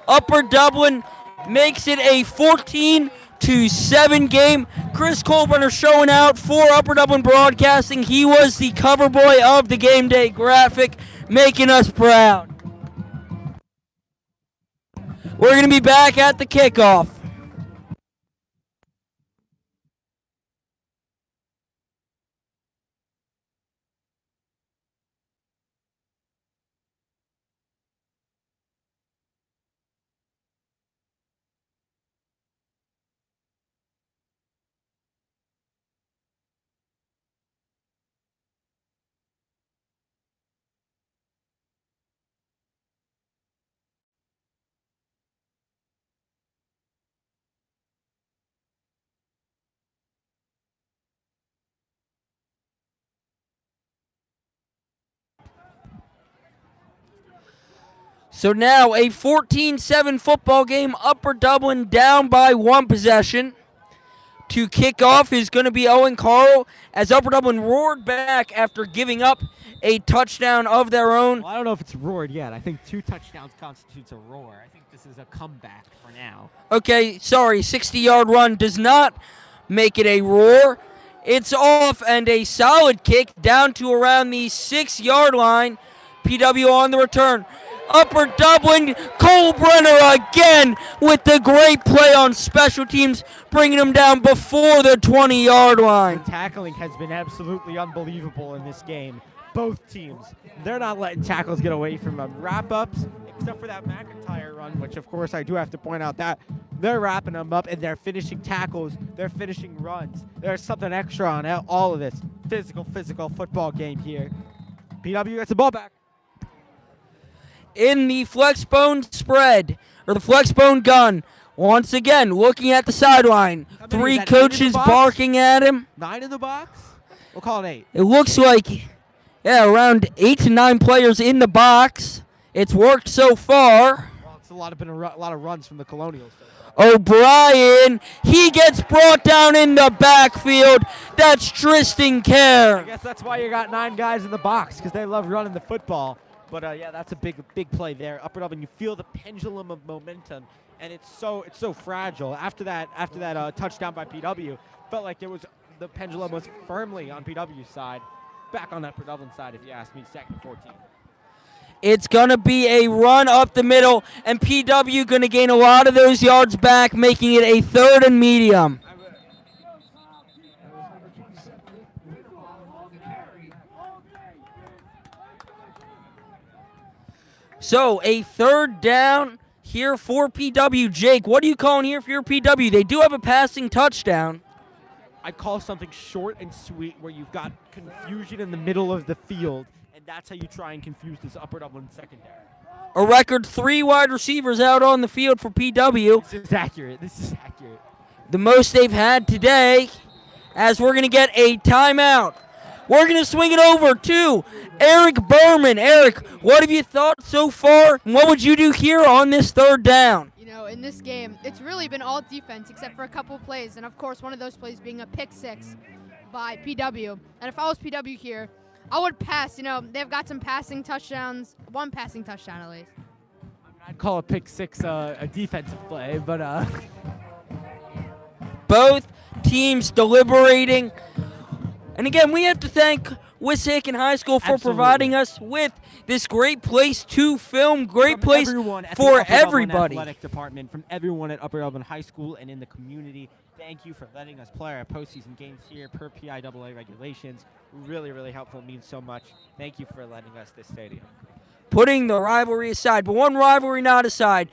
Upper Dublin makes it a 14-7 game. Chris Colebrenner showing out for Upper Dublin Broadcasting. He was the cover boy of the game day graphic, making us proud. We're going to be back at the kickoff. So now a 14-7 football game. Upper Dublin down by 1 possession. To kick off is going to be Owen Carl as Upper Dublin roared back after giving up a touchdown of their own. Well, I don't know if it's roared yet. I think 2 touchdowns constitutes a roar. I think this is a comeback for now. Okay, sorry, 60-yard run does not make it a roar. It's off and a solid kick down to around the 6-yard line. PW on the return. Upper Dublin, Colebrenner again with the great play on special teams, bringing them down before the 20-yard line. The tackling has been absolutely unbelievable in this game. Both teams, they're not letting tackles get away from them. Wrap-ups, except for that McIntyre run, which, of course, I do have to point out that they're wrapping them up and they're finishing tackles. They're finishing runs. There's something extra on all of this. Physical football game here. PW gets the ball back. In the flexbone spread, or the flexbone gun, once again, looking at the sideline. 3 coaches barking at him. 9 in the box? We'll call it 8. It looks like, around 8 to 9 players in the box. It's worked so far. Well, it's been a lot of runs from the Colonials. O'Brien, he gets brought down in the backfield. That's Tristan Kerr. I guess that's why you got 9 guys in the box, because they love running the football. But yeah, that's a big play there. Upper Dublin, you feel the pendulum of momentum, and it's so fragile. After that touchdown by PW, felt like the pendulum was firmly on PW's side, back on Upper Dublin side, if you ask me. 2nd and 14. It's gonna be a run up the middle, and PW gonna gain a lot of those yards back, making it a 3rd and medium. So a 3rd down here for PW. Jake, what are you calling here for your PW? They do have a passing touchdown. I call something short and sweet where you've got confusion in the middle of the field, and that's how you try and confuse this Upper Dublin secondary. A record 3 wide receivers out on the field for PW. This is accurate. The most they've had today, as we're going to get a timeout. We're going to swing it over to Eric Berman. Eric, what have you thought so far? And what would you do here on this third down? You know, in this game, it's really been all defense except for a couple of plays, and of course one of those plays being a pick six by PW. And if I was PW here, I would pass. You know, they've got some passing touchdowns, one passing touchdown at least. I'd call a pick six a defensive play, but Both teams deliberating. And again, we have to thank Wissahickon High School for providing us with this great place to film, great place for everybody. Athletic department, from everyone at Upper Dublin High School and in the community. Thank you for letting us play our postseason games here per PIAA regulations. Really, really helpful. Means so much. Thank you for letting us this stadium. Putting the rivalry aside, but one rivalry not aside,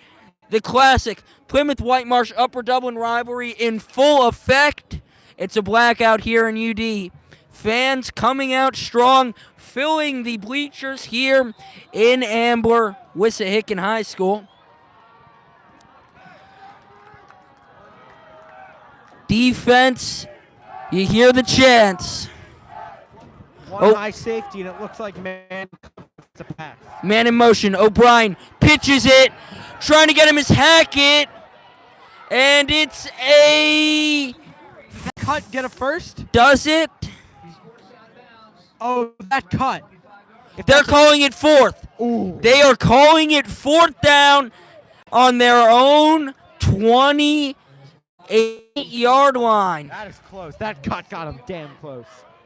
the classic Plymouth-Whitemarsh Upper Dublin rivalry in full effect. It's a blackout here in UD. Fans coming out strong, filling the bleachers here in Ambler, Wissahickon High School. Defense, you hear the chants. One high safety, and it looks like man to pass. Man in motion. O'Brien pitches it, trying to get him his Hackett, and it's a Cut, get a first. Does it? Oh, that cut. They're calling it fourth. Ooh. They are calling it fourth down on their own 28-yard line. That is close. That cut got him damn close.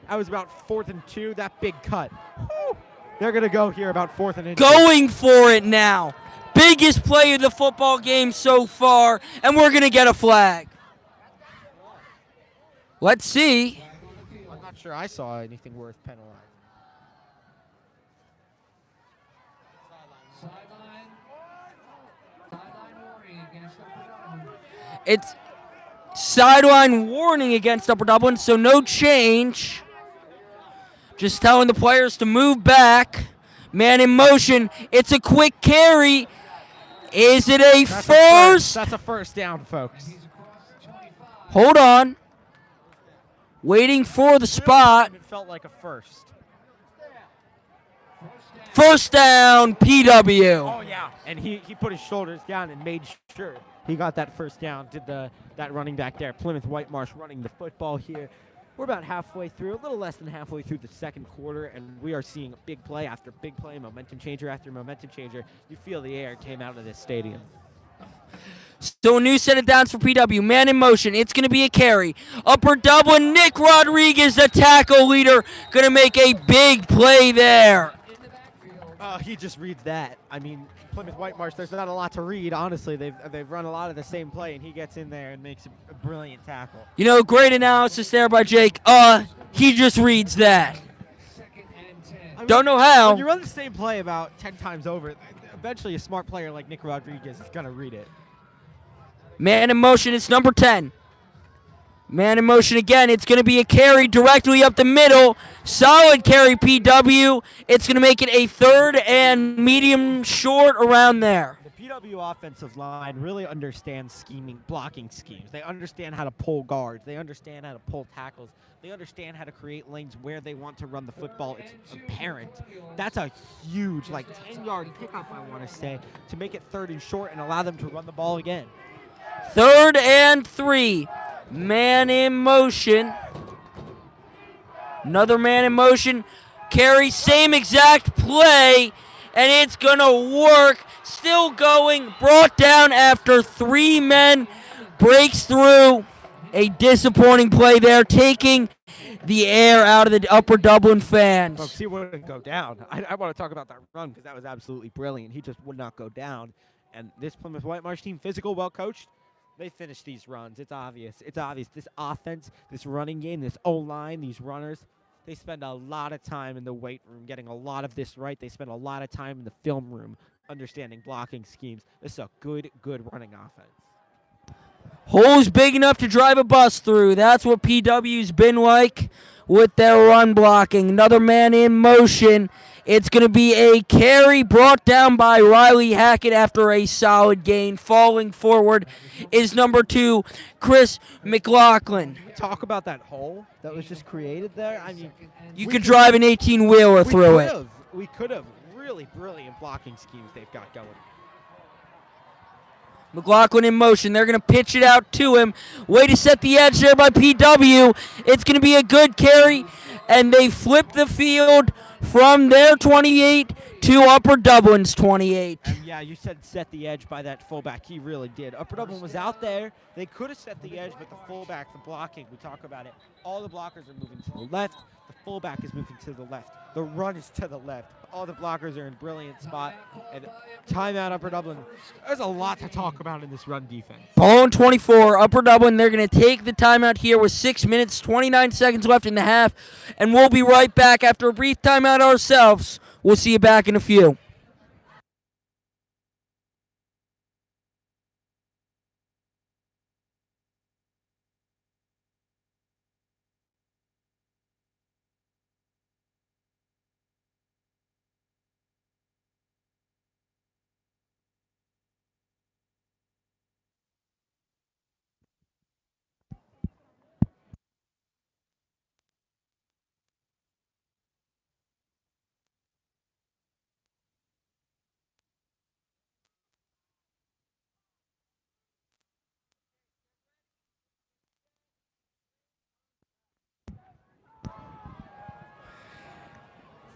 That was about 4th and 2. That big cut. Woo. They're going to go here about 4th and 2. Going for it now. Biggest play of the football game so far, and we're going to get a flag. Let's see. I'm not sure I saw anything worth penalizing. It's sideline warning against Upper Dublin, so no change. Just telling the players to move back. Man in motion. It's a quick carry. Is it a first? That's a first down, folks. Hold on. Waiting for the spot. It felt like a first. First down, PW. Oh, yeah. And he put his shoulders down and made sure he got that first down. Did that running back there. Plymouth-Whitemarsh running the football here. We're about halfway through, a little less than halfway through the second quarter, and we are seeing big play after big play, momentum changer after momentum changer. You feel the air came out of this stadium. So a new set of downs for PW. Man in motion. It's going to be a carry. Upper Dublin, Nick Rodriguez, the tackle leader, going to make a big play there. He just reads that. I mean, Plymouth-Whitemarsh, there's not a lot to read, honestly. They've run a lot of the same play, and he gets in there and makes a brilliant tackle. You know, great analysis there by Jake. He just reads that. I mean, Don't know how. When you run the same play about 10 times over, eventually a smart player like Nick Rodriguez is going to read it. Man in motion, it's number 10. Man in motion again. It's going to be a carry directly up the middle. Solid carry, PW. It's going to make it a third and medium short around there. The PW offensive line really understands blocking schemes. They understand how to pull guards. They understand how to pull tackles. They understand how to create lanes where they want to run the football. It's apparent. That's a huge, 10-yard pickup, I want to say, to make it third and short and allow them to run the ball again. 3rd and 3. Man in motion. Another man in motion. Carry, same exact play. And it's going to work. Still going. Brought down after 3 men. Breaks through. A disappointing play there. Taking the air out of the Upper Dublin fans. Folks, he wouldn't go down. I want to talk about that run because that was absolutely brilliant. He just would not go down. And this Plymouth-Whitemarsh team, physical, well-coached, they finish these runs. It's obvious. It's obvious. This offense, this running game, this O-line, these runners, they spend a lot of time in the weight room getting a lot of this right. They spend a lot of time in the film room understanding blocking schemes. This is a good running offense. Holes big enough to drive a bus through. That's what PW's been like with their run blocking. Another man in motion. It's going to be a carry brought down by Riley Hackett after a solid gain. Falling forward is number 2, Chris McLaughlin. Talk about that hole that was just created there. I mean, You could drive an 18-wheeler through it. We could have. Really brilliant blocking schemes they've got going. McLaughlin in motion. They're going to pitch it out to him. Way to set the edge there by PW. It's going to be a good carry, and they flip the field from their 28 to Upper Dublin's 28. And yeah, you said set the edge by that fullback. He really did. Upper Dublin was out there. They could have set the edge, but the fullback, the blocking, we talk about it. All the blockers are moving to the left. The fullback is moving to the left. The run is to the left. All the blockers are in brilliant spot. And timeout Upper Dublin. There's a lot to talk about in this run defense. Ball and 24, Upper Dublin. They're going to take the timeout here with 6 minutes, 29 seconds left in the half. And we'll be right back after a brief timeout ourselves. We'll see you back in a few.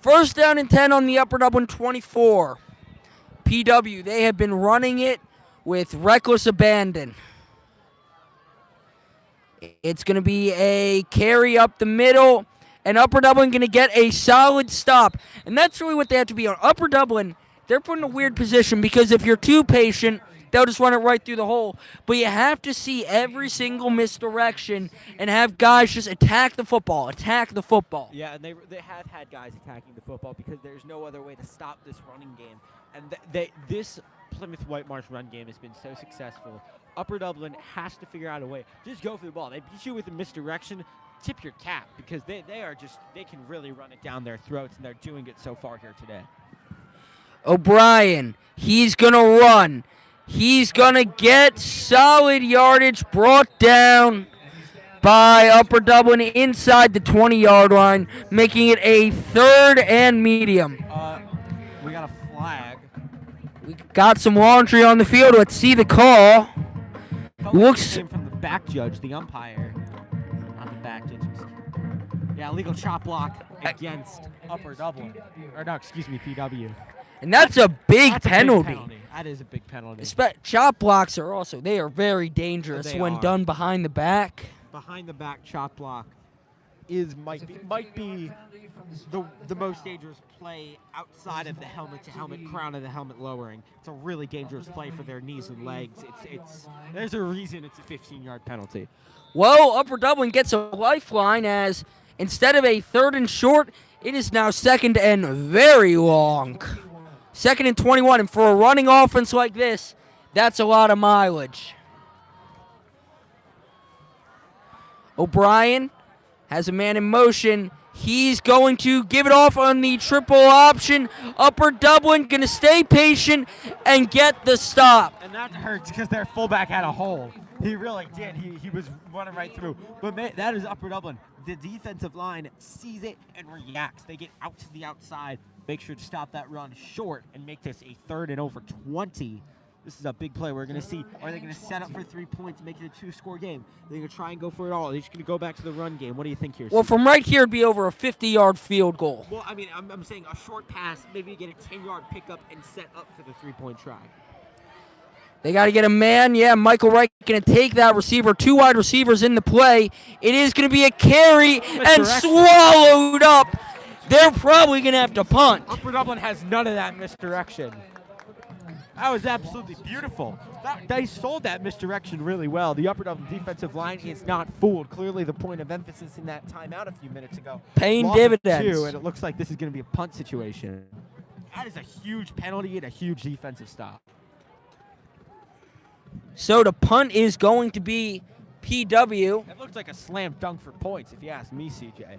First down and 10 on the Upper Dublin 24. PW, they have been running it with reckless abandon. It's going to be a carry up the middle, and Upper Dublin going to get a solid stop. And that's really what they have to be on. Upper Dublin, they're put in a weird position because if you're too patient, they'll just run it right through the hole. But you have to see every single misdirection and have guys just attack the football, Yeah, and they have had guys attacking the football because there's no other way to stop this running game. And this Plymouth Whitemarsh run game has been so successful. Upper Dublin has to figure out a way. Just go for the ball. They beat you with a misdirection. Tip your cap because they can really run it down their throats, and they're doing it so far here today. O'Brien, he's going to run. He's going to get solid yardage brought down by Upper Dublin inside the 20-yard line, making it a 3rd and medium. We got a flag. We got some laundry on the field. Let's see the call. Looks came from the back judge, the umpire. Not the back judge. Yeah, illegal chop block against Upper Dublin. Or no, excuse me, PW. And that's a big penalty. That is a big penalty. Chop blocks are also, they are very dangerous They when are. done behind the back. Behind the back chop block might be the most dangerous play outside of the helmet to helmet, crown of the helmet lowering. It's a really dangerous play for their knees and legs. There's a reason it's a 15-yard penalty. Well, Upper Dublin gets a lifeline as instead of a 3rd and short, it is now 2nd and very long. 2nd and 21, and for a running offense like this, that's a lot of mileage. O'Brien has a man in motion. He's going to give it off on the triple option. Upper Dublin going to stay patient and get the stop. And that hurts because their fullback had a hole. He really did. He was running right through. But that is Upper Dublin. The defensive line sees it and reacts. They get out to the outside. Make sure to stop that run short and make this a 3rd and over 20. This is a big play. We're going to see, are they going to set up for 3 points, make it a 2-score game? They're going to try and go for it all. They're just going to go back to the run game. What do you think here? Well, from right here, it'd be over a 50-yard field goal. Well, I mean, I'm saying a short pass, maybe get a 10-yard pickup and set up for the 3-point try. They got to get a man. Yeah, Michael Wright going to take that receiver. 2 wide receivers in the play. It is going to be a carry and swallowed up. They're probably going to have to punt. Upper Dublin has none of that misdirection. That was absolutely beautiful. They sold that misdirection really well. The Upper Dublin defensive line is not fooled. Clearly the point of emphasis in that timeout a few minutes ago. Paying Lost dividends. 2, and it looks like this is going to be a punt situation. That is a huge penalty and a huge defensive stop. So the punt is going to be PW. That looked like a slam dunk for points, if you ask me, CJ.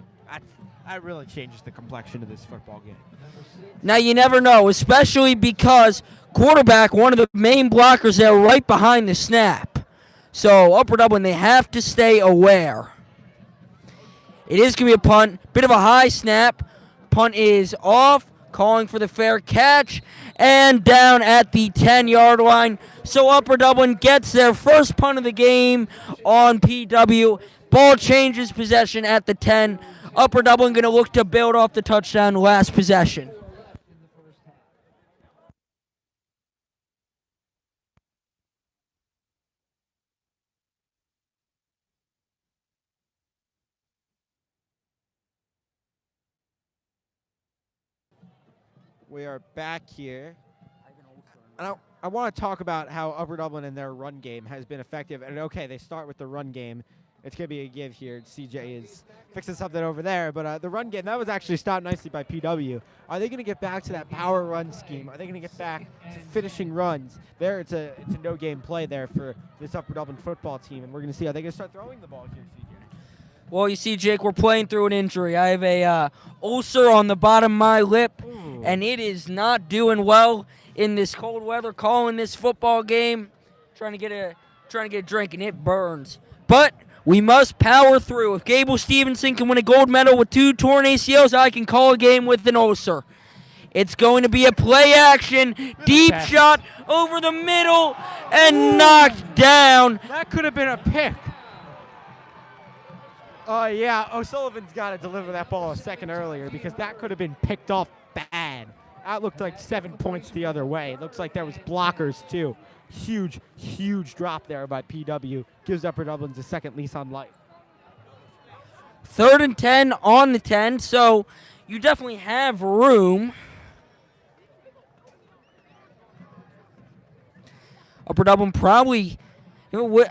That really changes the complexion of this football game. Now, you never know, especially because quarterback, one of the main blockers there right behind the snap. So Upper Dublin, they have to stay aware. It is going to be a punt. Bit of a high snap. Punt is off, calling for the fair catch, and down at the 10-yard line. So Upper Dublin gets their first punt of the game on PW. Ball changes possession at the 10. Upper Dublin going to look to build off the touchdown last possession. We are back here. And I want to talk about how Upper Dublin and their run game has been effective. And okay, they start with the run game. It's going to be a give here. CJ is fixing something over there. But the run game, that was actually stopped nicely by PW. Are they going to get back to that power run scheme? Are they going to get back to finishing runs? There, it's a no-game play there for this Upper Dublin football team. And we're going to see, are they going to start throwing the ball here, CJ? Well, you see, Jake, we're playing through an injury. I have a ulcer on the bottom of my lip, and it is not doing well in this cold weather. Calling this football game, trying to get a drink, and it burns. But we must power through. If Gable Stevenson can win a gold medal with 2 torn ACLs, I can call a game with an ulcer. It's going to be a play action, deep shot over the middle, and knocked down. That could have been a pick. Oh, yeah, O'Sullivan's got to deliver that ball a second earlier because that could have been picked off bad. That looked like 7 points the other way. It looks like there was blockers, too. Huge, huge drop there by PW. Gives Upper Dublin's a second lease on life. 3rd and 10 on the 10, so you definitely have room. Upper Dublin probably...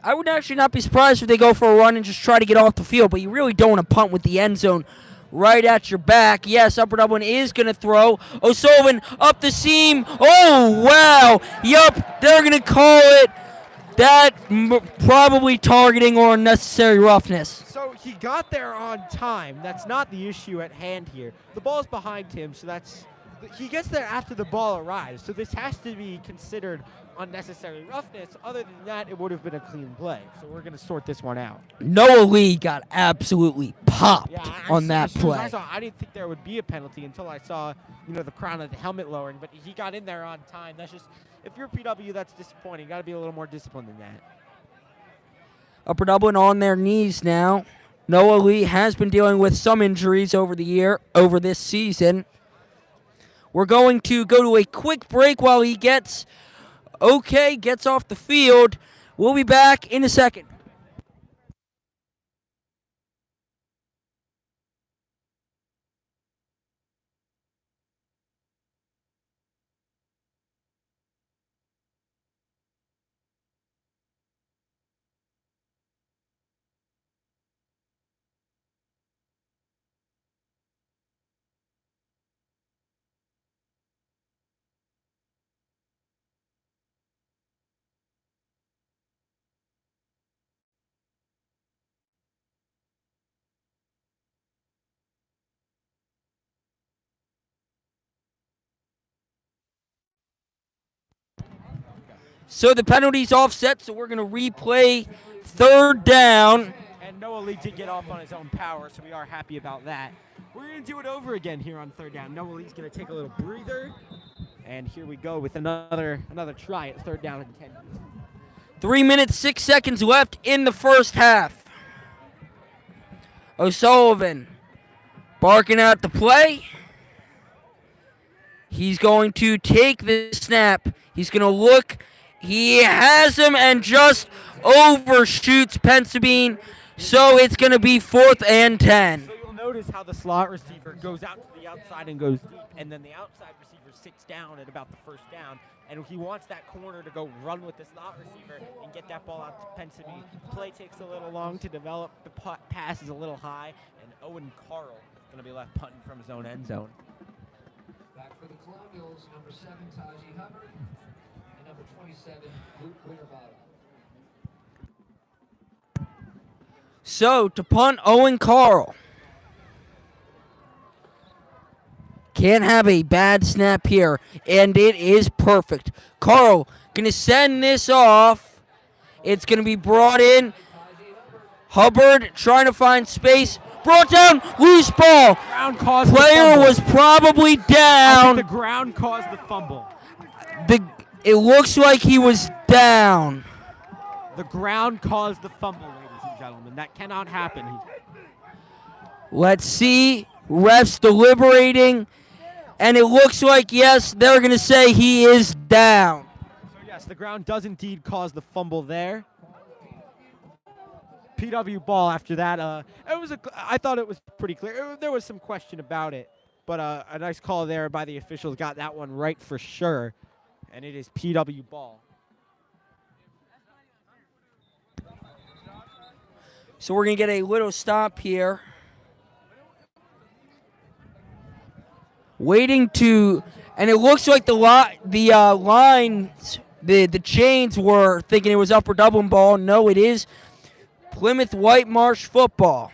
I would actually not be surprised if they go for a run and just try to get off the field, but you really don't want to punt with the end zone right at your back. Yes, Upper Dublin is going to throw. O'Sullivan up the seam. Oh, wow. Yup, they're going to call it. That probably targeting or unnecessary roughness. So he got there on time. That's not the issue at hand here. The ball's behind him, so he gets there after the ball arrives. So this has to be considered unnecessary roughness. Other than that, it would have been a clean play. So we're going to sort this one out. Noah Lee got absolutely popped on that play. I didn't think there would be a penalty until I saw, the crown of the helmet lowering. But he got in there on time. That's just, if you're PW, that's disappointing. You got to be a little more disciplined than that. Upper Dublin on their knees now. Noah Lee has been dealing with some injuries over this season. We're going to go to a quick break while he gets off the field. We'll be back in a second. So the penalty's offset, so we're going to replay 3rd down. And Noah Lee did get off on his own power, so we are happy about that. We're going to do it over again here on 3rd down. Noah Lee's going to take a little breather. And here we go with another try at 3rd down and 10. 3 minutes, 6 seconds left in the first half. O'Sullivan barking out the play. He's going to take the snap. He's going to look. He has him and just overshoots Pensabine. So it's going to be 4th and 10. So you'll notice how the slot receiver goes out to the outside and goes deep, and then the outside receiver sits down at about the 1st down. And he wants that corner to go run with the slot receiver and get that ball out to Pensabine. Play takes a little long to develop. The pass is a little high, and Owen Carl going to be left punting from his own end zone. Back for the Colonials, number 7, Taji Hubbard, and number 27, Luke Winterbottom. So, to punt, Owen Carl. Can't have a bad snap here, and it is perfect. Carl going to send this off. It's going to be brought in. Hubbard trying to find space. Brought down, loose ball. Ground caused the Player fumble. was probably I down. think the ground caused the fumble. It looks like he was down. The ground caused the fumble, ladies and gentlemen. That cannot happen. Let's see. Refs deliberating. And it looks like, yes, they're going to say he is down. So, yes, the ground does indeed cause the fumble there. PW ball after that. I thought it was pretty clear. There was some question about it. But a nice call there by the officials. Got that one right for sure. And it is PW ball. So we're going to get a little stop here. Waiting to, and it looks like the lines, the chains were thinking it was Upper Dublin ball. No, it is Plymouth-Whitemarsh football.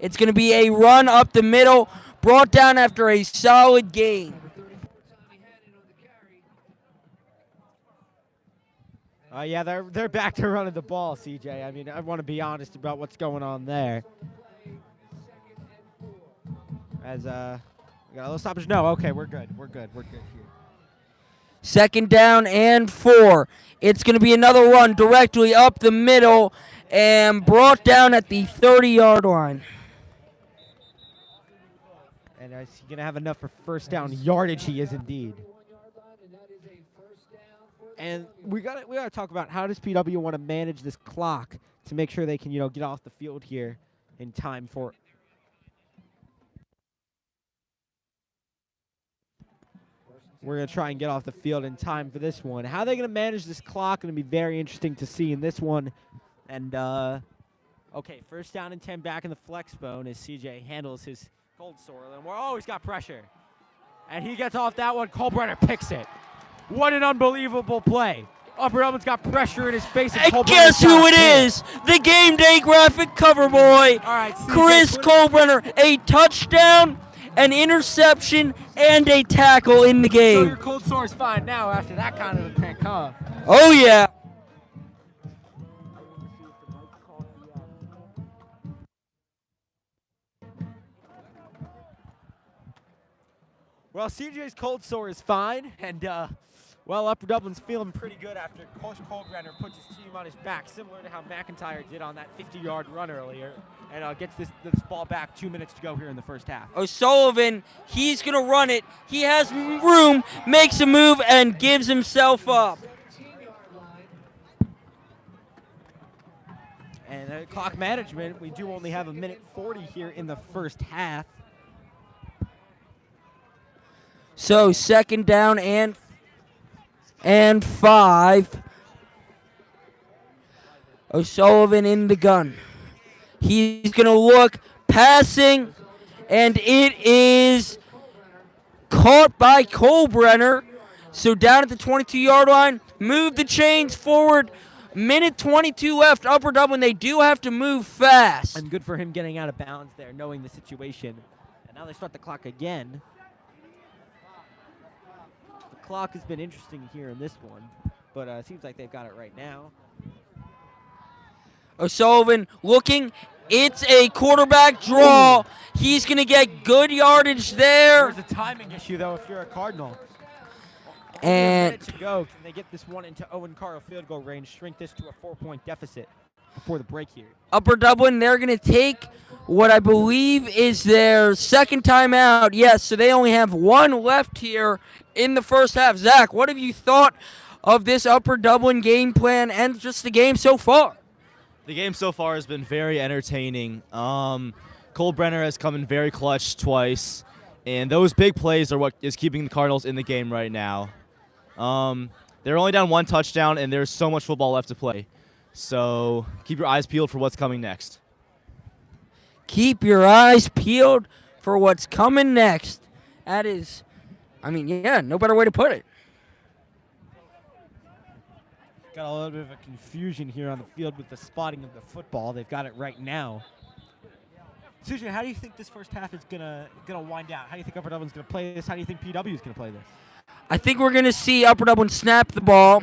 It's going to be a run up the middle, brought down after a solid gain. Yeah, they're back to running the ball, CJ. I mean, I want to be honest about what's going on there. As we got a little stoppage. No, okay, we're good. We're good here. Second down and 4. It's going to be another run directly up the middle and brought down at the 30-yard line. And is he going to have enough for first down yardage? He is indeed. And we got to talk about how does PW want to manage this clock to make sure they can, get off the field here in time for. We're going to try and get off the field in time for this one. How are they going to manage this clock? Going to be very interesting to see in this one. And, okay, first down and 10 back in the flex bone as CJ handles his cold sore. And he's got pressure. And he gets off that one. Colbrenner picks it. What an unbelievable play. Upper Dublin's got pressure in his face. And guess who it is? The game day graphic cover boy, All right, Chris Colbrenner. A touchdown, an interception, and a tackle in the So game. your cold sore is fine now after that kind of a pick, huh? Oh, yeah. Well, CJ's cold sore is fine, and, Upper Dublin's feeling pretty good after Coach Colbrenner puts his team on his back, similar to how McIntyre did on that 50-yard run earlier, and gets this ball back 2 minutes to go here in the first half. O'Sullivan, he's going to run it. He has room, makes a move, and gives himself up. And clock management, we do only have 1:40 here in the first half. So second down and 5. O'Sullivan in the gun. He's going to look, passing, and it is caught by Colbrenner. So down at the 22-yard line, move the chains forward. Minute 22 left. Upper Dublin, they do have to move fast. And good for him getting out of bounds there, knowing the situation. And now they start the clock again. Clock has been interesting here in this one, but it seems like they've got it right now. O'Sullivan looking. It's a quarterback draw. He's going to get good yardage there. There's a timing issue, though, if you're a Cardinal. And a minute to go. Can they get this one into Owen Carl field goal range, shrink this to a 4-point deficit before the break here? Upper Dublin, they're going to take what I believe is their second timeout. Yes, so they only have one left here in the first half. Zach, what have you thought of this Upper Dublin game plan and just the game so far? The game so far has been very entertaining. Colbrenner has come in very clutch twice, and those big plays are what is keeping the Cardinals in the game right now. They're only down one touchdown, and there's so much football left to play. So keep your eyes peeled for what's coming next. Keep your eyes peeled for what's coming next. That is, no better way to put it. Got a little bit of a confusion here on the field with the spotting of the football. They've got it right now. Susan, how do you think this first half is gonna wind out? How do you think Upper Dublin's gonna play this? How do you think PW is gonna play this? I think we're going to see Upper Dublin snap the ball.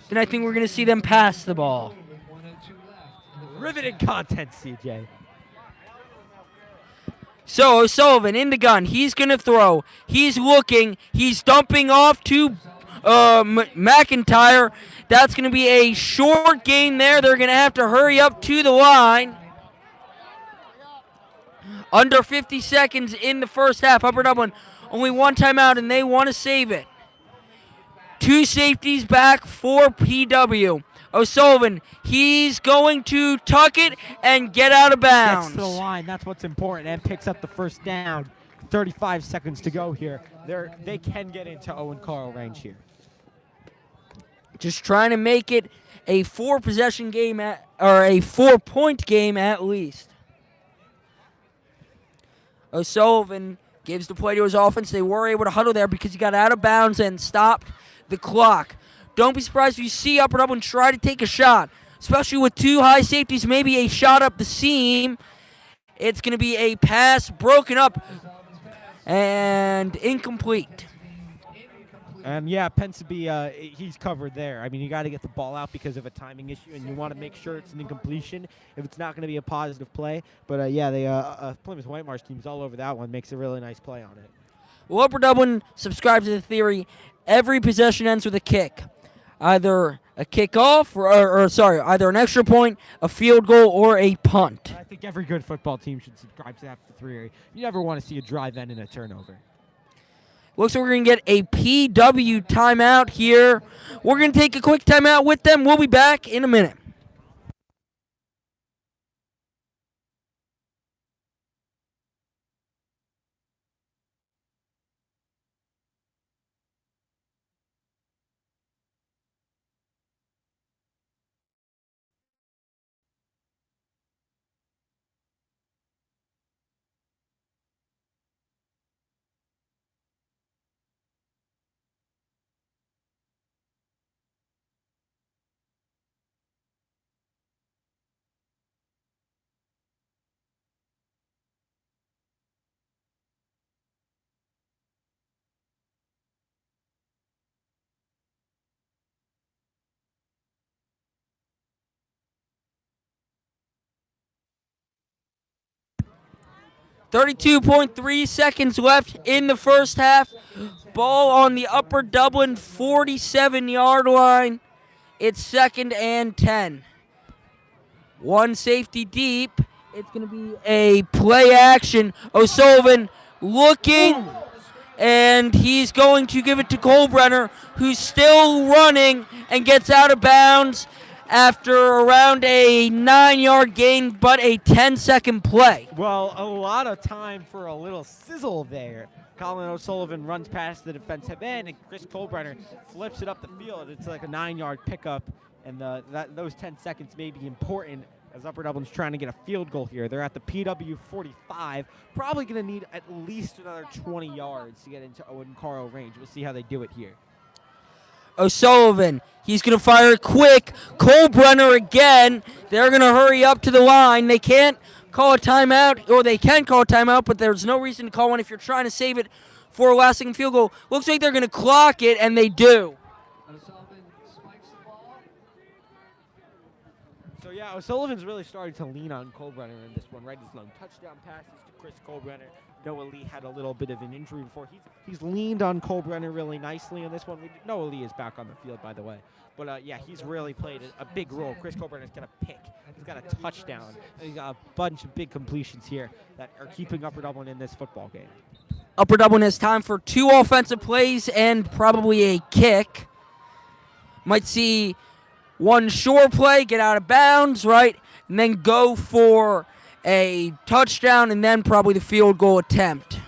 Then I think we're going to see them pass the ball. Riveting content, CJ. So O'Sullivan in the gun. He's going to throw. He's looking. He's dumping off to McIntyre. That's going to be a short gain there. They're going to have to hurry up to the line. Under 50 seconds in the first half. Upper Dublin only one timeout, and they want to save it. Two safeties back for PW. O'Sullivan, he's going to tuck it and get out of bounds. Gets to the line. That's what's important, and picks up the first down. 35 seconds to go here. They can get into Owen Carl range here. Just trying to make it a 4-possession game or a 4-point game at least. O'Sullivan gives the play to his offense. They were able to huddle there because he got out of bounds and stopped the clock. Don't be surprised if you see Upper Dublin try to take a shot, especially with two high safeties, maybe a shot up the seam. It's going to be a pass broken up and incomplete. And yeah, Penseby, he's covered there. I mean, you got to get the ball out because of a timing issue, and you want to make sure it's an incompletion if it's not going to be a positive play. But yeah, the Plymouth-Whitemarsh team's all over that one. Makes a really nice play on it. Well, Upper Dublin subscribes to the theory every possession ends with a kick. Either a kickoff or either an extra point, a field goal, or a punt. I think every good football team should subscribe to that theory. You never want to see a drive end in a turnover. Looks like we're going to get a PW timeout here. We're going to take a quick timeout with them. We'll be back in a minute. .3 seconds left in the first half. Ball on the Upper Dublin 47-yard line. It's 2nd and 10. One safety deep. It's going to be a play action. O'Sullivan looking, and he's going to give it to Colbrenner, who's still running and gets out of bounds after around a 9-yard gain, but a 10-second play. Well, a lot of time for a little sizzle there. Colin O'Sullivan runs past the defensive end, and Chris Colbrenner flips it up the field. It's like a 9-yard pickup, and those 10 seconds may be important as Upper Dublin's trying to get a field goal here. They're at the PW 45, probably going to need at least another 20 yards to get into Owen Carl range. We'll see how they do it here. O'Sullivan, he's going to fire it quick. Colbrenner again. They're going to hurry up to the line. They can't call a timeout, or they can call a timeout, but there's no reason to call one if you're trying to save it for a last-second field goal. Looks like they're going to clock it, and they do. So yeah, O'Sullivan's really starting to lean on Colbrenner in this one, right? His long touchdown passes to Chris Colbrenner. Noah Lee had a little bit of an injury before. He's leaned on Colbrenner really nicely in this one. Noah Lee is back on the field, by the way. But yeah, he's really played a big role. Chris Colbrenner's got a pick. He's got a touchdown. And he's got a bunch of big completions here that are keeping Upper Dublin in this football game. Upper Dublin has time for 2 offensive plays and probably a kick. Might see one short play, get out of bounds, right? And then go for a touchdown, and then probably the field goal attempt.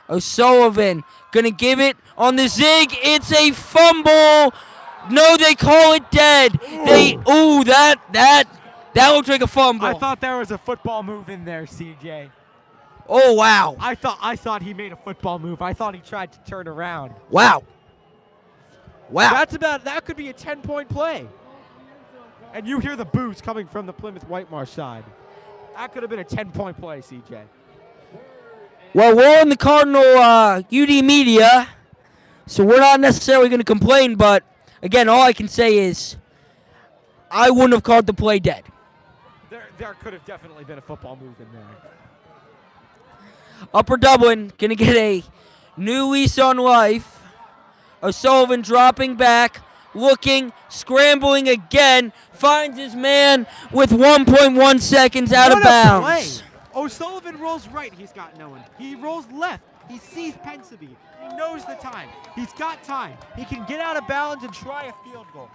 O'Sullivan gonna give it on the zig. It's a fumble. No, they call it dead. That looked like a fumble. I thought there was a football move in there, CJ. Oh wow. I thought he made a football move. I thought he tried to turn around. Wow. Wow. That could be a 10-point play. And you hear the boos coming from the Plymouth-Whitemarsh side. That could have been a 10-point play, CJ. Well, we're on the Cardinal UD media, so we're not necessarily going to complain, but again, all I can say is I wouldn't have called the play dead. There could have definitely been a football move in there. Upper Dublin going to get a new lease on life. O'Sullivan dropping back, looking, scrambling again, finds his man with 1.1 seconds out of bounds. Play. O'Sullivan rolls right, he's got no one. He rolls left, he sees Penseby. He knows the time. He's got time. He can get out of bounds and try a field goal.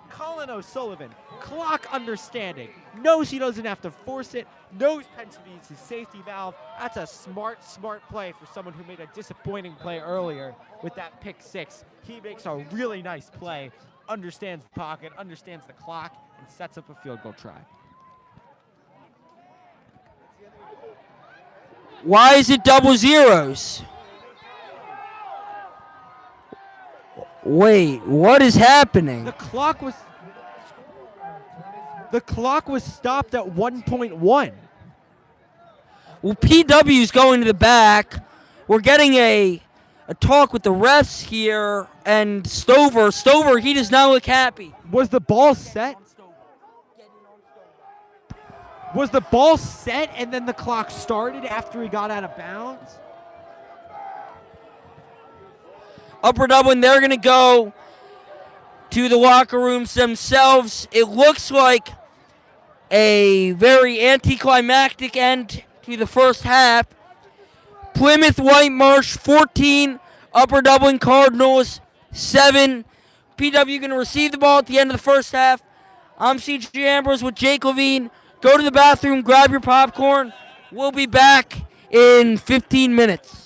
Colin O'Sullivan, clock understanding, knows he doesn't have to force it, knows Penseby is his safety valve. That's a smart play for someone who made a disappointing play earlier with that pick six. He makes a really nice play, understands the pocket, understands the clock, and sets up a field goal try. Why is it double zeros? Wait, what is happening? The clock was stopped at 1.1. Well, PW's going to the back. We're getting a talk with the refs here, and Stover, he does not look happy. Was the ball set? Was the ball set and then the clock started after he got out of bounds? Upper Dublin, they're going to go to the locker rooms themselves. It looks like a very anticlimactic end to the first half. Plymouth-Whitemarsh 14, Upper Dublin Cardinals 7. PW going to receive the ball at the end of the first half. I'm CJ Ambrose with Jake Levine. Go to the bathroom, grab your popcorn. We'll be back in 15 minutes.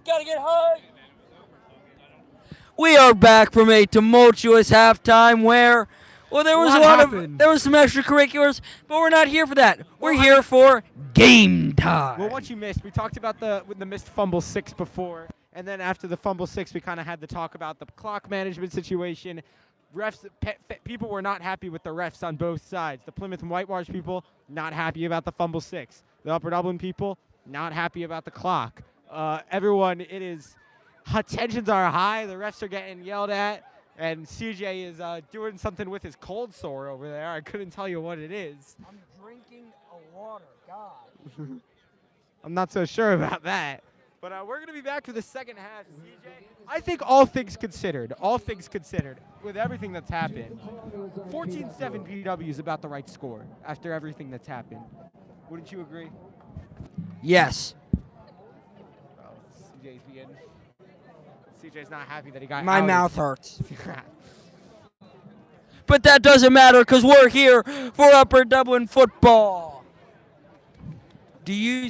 Gotta get high. We are back from a tumultuous halftime where, well, there was there was some extracurriculars, but we're not here for that. We're here for game time. Well, what you missed, we talked about the missed fumble 6 before, and then after the fumble 6, we kind of had to talk about the clock management situation. Refs, people were not happy with the refs on both sides. The Plymouth and Whitemarsh people, not happy about the fumble 6. The Upper Dublin people, not happy about the clock. Everyone, tensions are high. The refs are getting yelled at, and CJ is doing something with his cold sore over there. I couldn't tell you what it is. I'm drinking a water. God. I'm not so sure about that. But we're going to be back for the second half, CJ. I think all things considered, with everything that's happened, 14-7 PW is about the right score after everything that's happened. Wouldn't you agree? Yes. Well, CJ's not happy that he got My outed. mouth hurts. But that doesn't matter because we're here for Upper Dublin football. Do you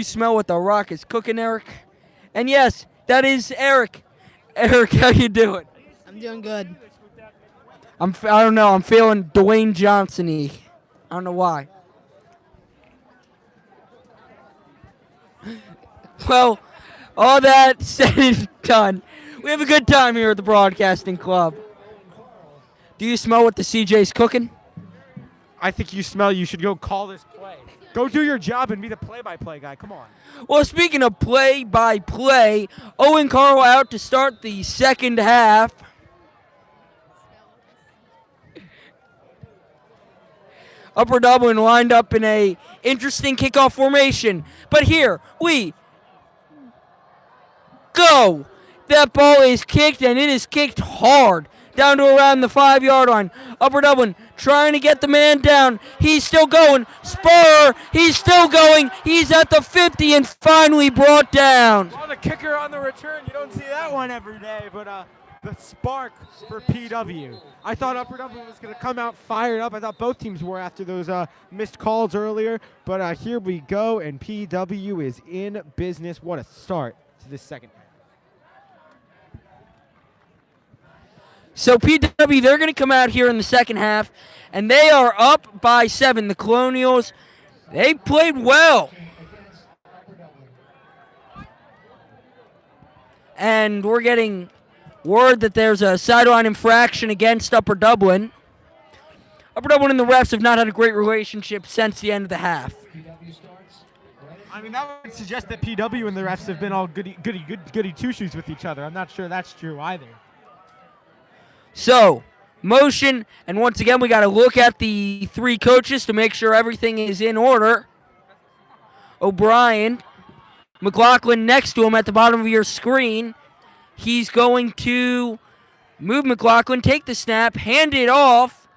smell what the Rock is cooking, Eric? And yes, that is Eric. Eric, how you doing? I'm doing good. I don't know. I'm feeling Dwayne Johnson-y. I don't know why. Well, all that said and done, we have a good time here at the Broadcasting Club. Do you smell what the CJ's cooking? I think you should go call this play. Go do your job and be the play-by-play guy. Come on. Well, speaking of play-by-play, Owen Carl out to start the second half. Upper Dublin lined up in a interesting kickoff formation. But here we go. That ball is kicked, and it is kicked hard down to around the 5-yard line. Upper Dublin trying to get the man down. He's still going. Spurr, he's still going. He's at the 50 and finally brought down. Well, the kicker on the return, you don't see that one every day, but the spark for PW. I thought Upper Dublin was going to come out fired up. I thought both teams were after those missed calls earlier, but here we go, and PW is in business. What a start to this second half. So PW, they're going to come out here in the second half, and they are up by 7. The Colonials, they played well. And we're getting word that there's a sideline infraction against Upper Dublin. Upper Dublin and the refs have not had a great relationship since the end of the half. I mean, that would suggest that PW and the refs have been all goody two-shoes with each other. I'm not sure that's true either. So, motion, and once again, we got to look at the 3 coaches to make sure everything is in order. O'Brien, McLaughlin next to him at the bottom of your screen. He's going to move McLaughlin, take the snap, hand it off,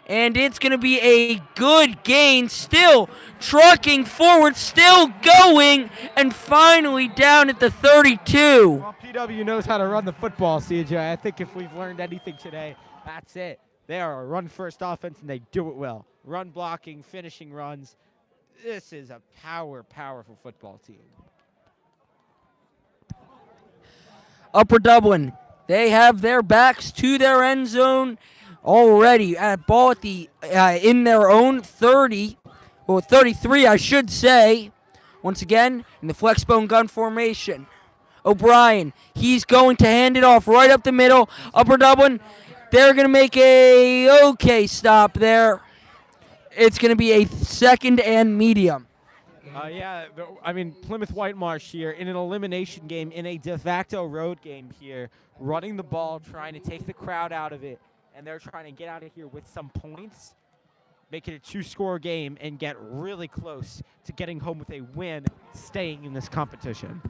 and it's going to be a good gain. Still trucking forward, still going, and finally down at the 32. Well, PW knows how to run the football, CJ. I think if we've learned anything today, that's it. They are a run-first offense, and they do it well. Run blocking, finishing runs. This is a powerful football team. Upper Dublin, they have their backs to their end zone already. Ball at the in their own 30, or 33, I should say. Once again, in the flexbone gun formation. O'Brien, he's going to hand it off right up the middle. Upper Dublin, they're going to make a okay stop there. It's going to be a second and medium. Plymouth Whitemarsh here in an elimination game, in a de facto road game here, running the ball, trying to take the crowd out of it, and they're trying to get out of here with some points, make it a 2-score game, and get really close to getting home with a win, staying in this competition.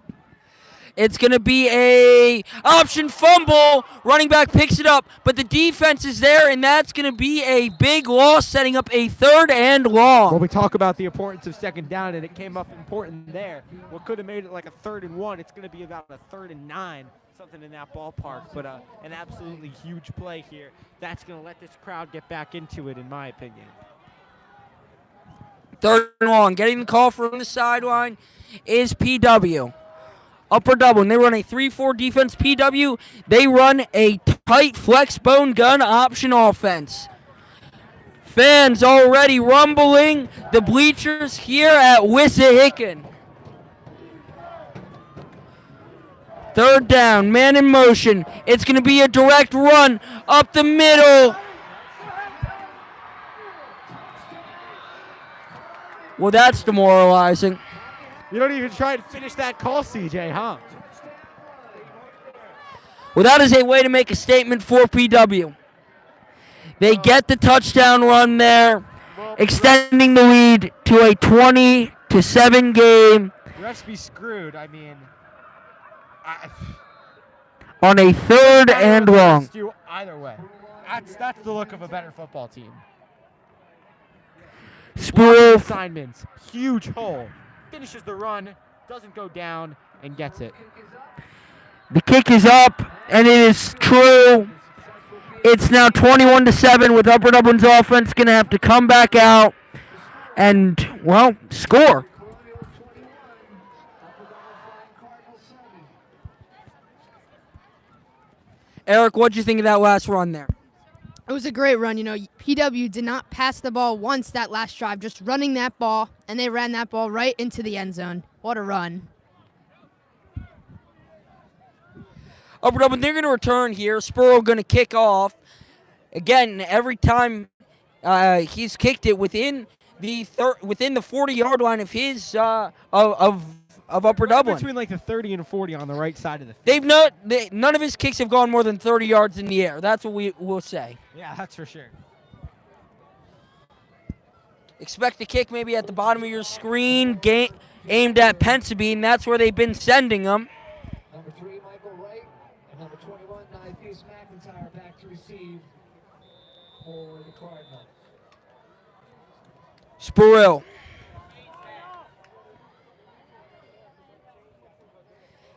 It's going to be a option fumble. Running back picks it up, but the defense is there, and that's going to be a big loss, setting up a 3rd and long. Well, we talk about the importance of second down, and it came up important there. What could have made it like a 3rd and 1, it's going to be about a 3rd and 9, something in that ballpark. But an absolutely huge play here. That's going to let this crowd get back into it, in my opinion. 3rd and long. Getting the call from the sideline is PW. Upper Dublin, they run a 3-4 defense. PW, they run a tight flex bone gun option offense. Fans already rumbling the bleachers here at Wissahickon. Third down, man in motion. It's going to be a direct run up the middle. Well, that's demoralizing. You don't even try to finish that call, CJ, huh? Well, that is a way to make a statement for PW. They get the touchdown run there, extending the lead to a 20-7 game. Refs be screwed. I mean, On a third and long. Either way, that's the look of a better football team. Spoof. Assignments, huge hole, finishes the run, doesn't go down, and gets it. The kick is up, and it is true. It's now 21-7 with Upper Dublin's offense going to have to come back out and, well, score. Eric, what'd you think of that last run there? It was a great run. You know, PW did not pass the ball once that last drive, just running that ball, and they ran that ball right into the end zone. What a run. Upper Dublin, they're going to return here. Spurl going to kick off. Again, every time he's kicked it within the 40-yard line of his of Upper Dublin. Between like the 30 and 40 on the right side of the field. None of his kicks have gone more than 30 yards in the air. That's what we will say. Yeah, that's for sure. Expect the kick maybe at the bottom of your screen, aimed at Pensabine. That's where they've been sending them. Number 3, Michael Wright. And number 21, Nypeace McIntyre back to receive for the Cardinals. Spurrill.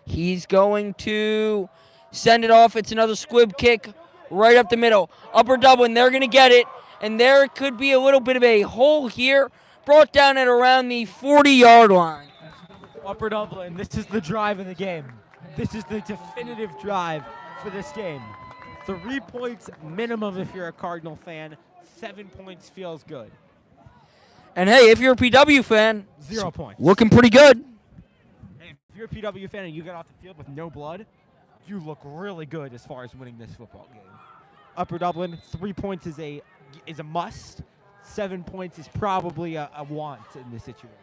He's going to send it off. It's another squib kick right up the middle. Upper Dublin, they're going to get it. And there could be a little bit of a hole here. Brought down at around the 40-yard line. Upper Dublin, this is the drive of the game. This is the definitive drive for this game. 3 points minimum if you're a Cardinal fan. 7 points feels good. And hey, if you're a PW fan, 0 points. looking pretty good. Hey, if you're a PW fan and you get off the field with no blood, you look really good as far as winning this football game. Upper Dublin, 3 points is a must. 7 points is probably a want in this situation.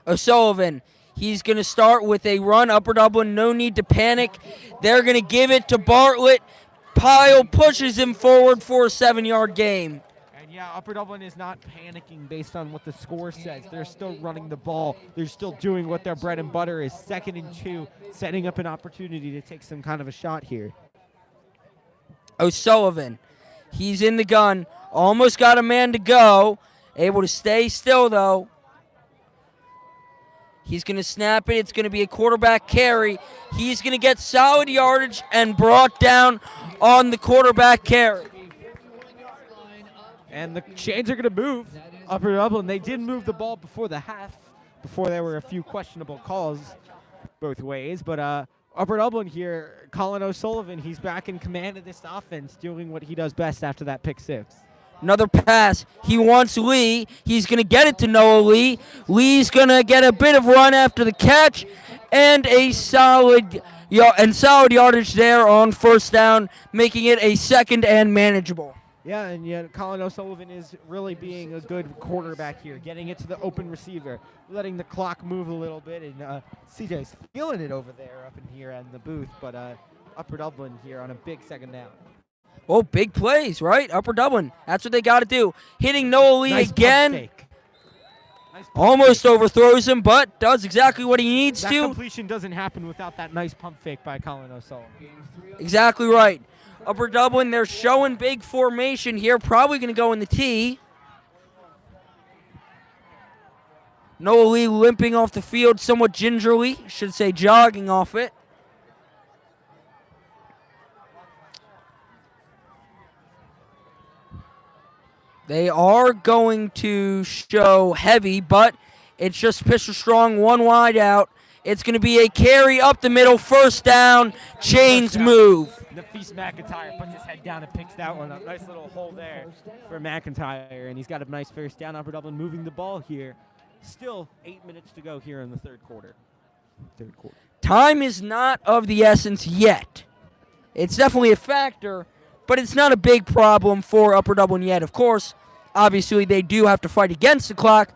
O'Sullivan, he's going to start with a run. Upper Dublin, no need to panic. They're going to give it to Bartlett. Pyle pushes him forward for a 7-yard gain. And yeah, Upper Dublin is not panicking based on what the score says. They're still running the ball. They're still doing what their bread and butter is. 2nd and 2, setting up an opportunity to take some kind of a shot here. O'Sullivan, he's in the gun. Almost got a man to go. Able to stay still, though. He's going to snap it. It's going to be a quarterback carry. He's going to get solid yardage and brought down on the quarterback carry. And the chains are going to move. Upper Dublin, they did move the ball before the half, before there were a few questionable calls both ways. But Upper Dublin here, Colin O'Sullivan, he's back in command of this offense, doing what he does best after that pick 6. Another pass. He wants Lee. He's going to get it to Noah Lee. Lee's going to get a bit of run after the catch and a solid yardage there on first down, making it a 2nd and manageable. Yeah, and yet Colin O'Sullivan is really being a good quarterback here, getting it to the open receiver, letting the clock move a little bit, and CJ's feeling it over there up in here in the booth, but Upper Dublin here on a big 2nd down. Oh, big plays, right? Upper Dublin. That's what they got to do. Hitting Noah Lee Nice again. pump fake. Nice pump Almost fake. overthrows him, but does exactly what he needs That to. completion doesn't happen without that nice pump fake by Colin O'Sullivan. Exactly right. Upper Dublin, they're showing big formation here. Probably going to go in the T. Noah Lee limping off the field somewhat gingerly. Should say jogging off it. They are going to show heavy, but It's just Pisher Strong, one wide out. It's going to be a carry up the middle, first down, chains move. Nafis McIntyre puts his head down and picks that one up. Nice little hole there for McIntyre, and he's got a nice first down. Upper Dublin moving the ball here. Still 8 minutes to go here in the third quarter. Time is not of the essence yet. It's definitely a factor, but it's not a big problem for Upper Dublin yet. Of course, obviously they do have to fight against the clock,